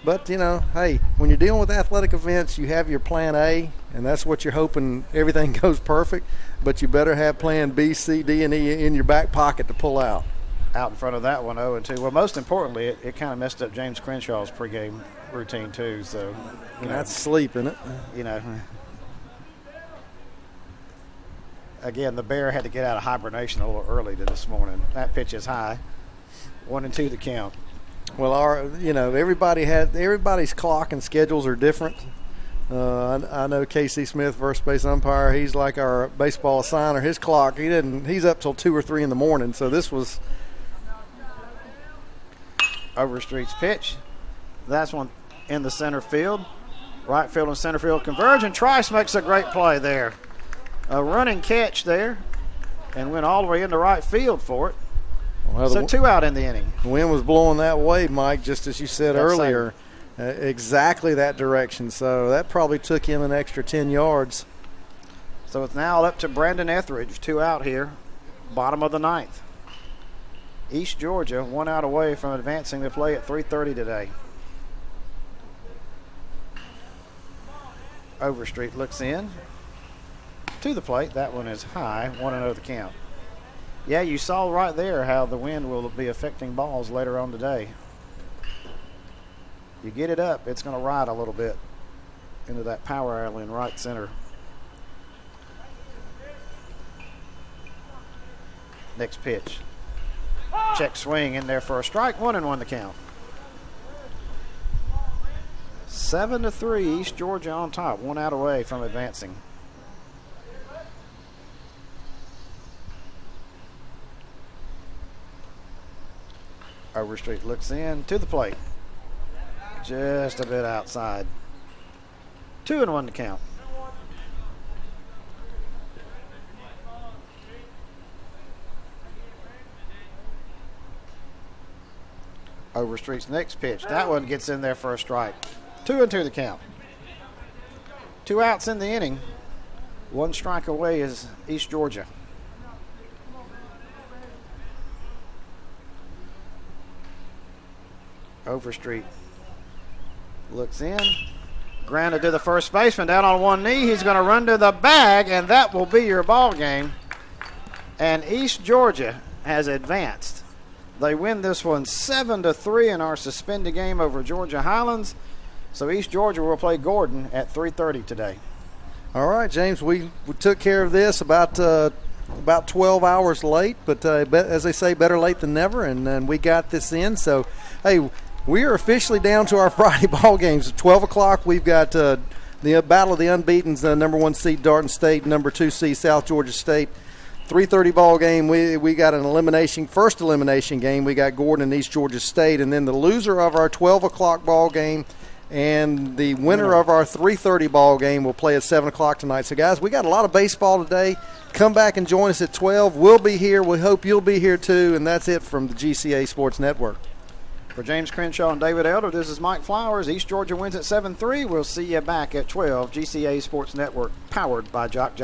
But, hey, when you're dealing with athletic events, you have your plan A, and that's what you're hoping everything goes perfect. But you better have plan B, C, D, and E in your back pocket to pull out. Out in front of that one, 0-2. Well, most importantly, it kind of messed up James Crenshaw's pregame routine, too. So that's sleep, isn't it? Again, the Bear had to get out of hibernation a little early this morning. That pitch is high. 1-2 the count. Well, everybody's clock and schedules are different. I know Casey Smith, first base umpire. He's like our baseball assigner. His clock, he's up till 2 or 3 in the morning. So this was Overstreet's pitch. That's one in the center field. Right field and center field converge, and Trice makes a great play there. A running catch there, and went all the way into right field for it. Well, so 2 out in the inning. The wind was blowing that way, Mike, just as you said earlier. Exactly that direction. So that probably took him an extra 10 yards. So it's now up to Brandon Etheridge, 2 out here, bottom of the 9th. East Georgia 1 out away from advancing the play at 3:30 today. Overstreet looks in to the plate. That one is high, 1-0 the count. Yeah, you saw right there how the wind will be affecting balls later on today. You get it up, it's going to ride a little bit into that power alley in right center. Next pitch. Check swing in there for a strike, 1-1 the count. 7-3, East Georgia on top, 1 out away from advancing. Overstreet looks in to the plate. Just a bit outside. 2-1 to count. Overstreet's next pitch. That one gets in there for a strike. 2-2 the count. 2 outs in the inning. 1 strike away is East Georgia. Overstreet looks in. Grounded to the first baseman, down on one knee. He's going to run to the bag, and that will be your ball game. And East Georgia has advanced. They win this one 7-3 in our suspended game over Georgia Highlands. So East Georgia will play Gordon at 3:30 today. All right, James, we took care of this about 12 hours late, but as they say, better late than never, and we got this in. So, hey, we are officially down to our Friday ball games. At 12 o'clock, we've got the Battle of the Unbeatens, number 1 seed Darton State, number 2 seed South Georgia State. 3:30 ball game. We got an first elimination game. We got Gordon and East Georgia State, and then the loser of our 12 o'clock ball game and the winner of our 3:30 ball game will play at 7 o'clock tonight. So, guys, we got a lot of baseball today. Come back and join us at 12. We'll be here. We hope you'll be here, too. And that's it from the GCA Sports Network. For James Crenshaw and David Elder, this is Mike Flowers. East Georgia wins at 7-3. We'll see you back at 12. GCA Sports Network, powered by Jock Jock.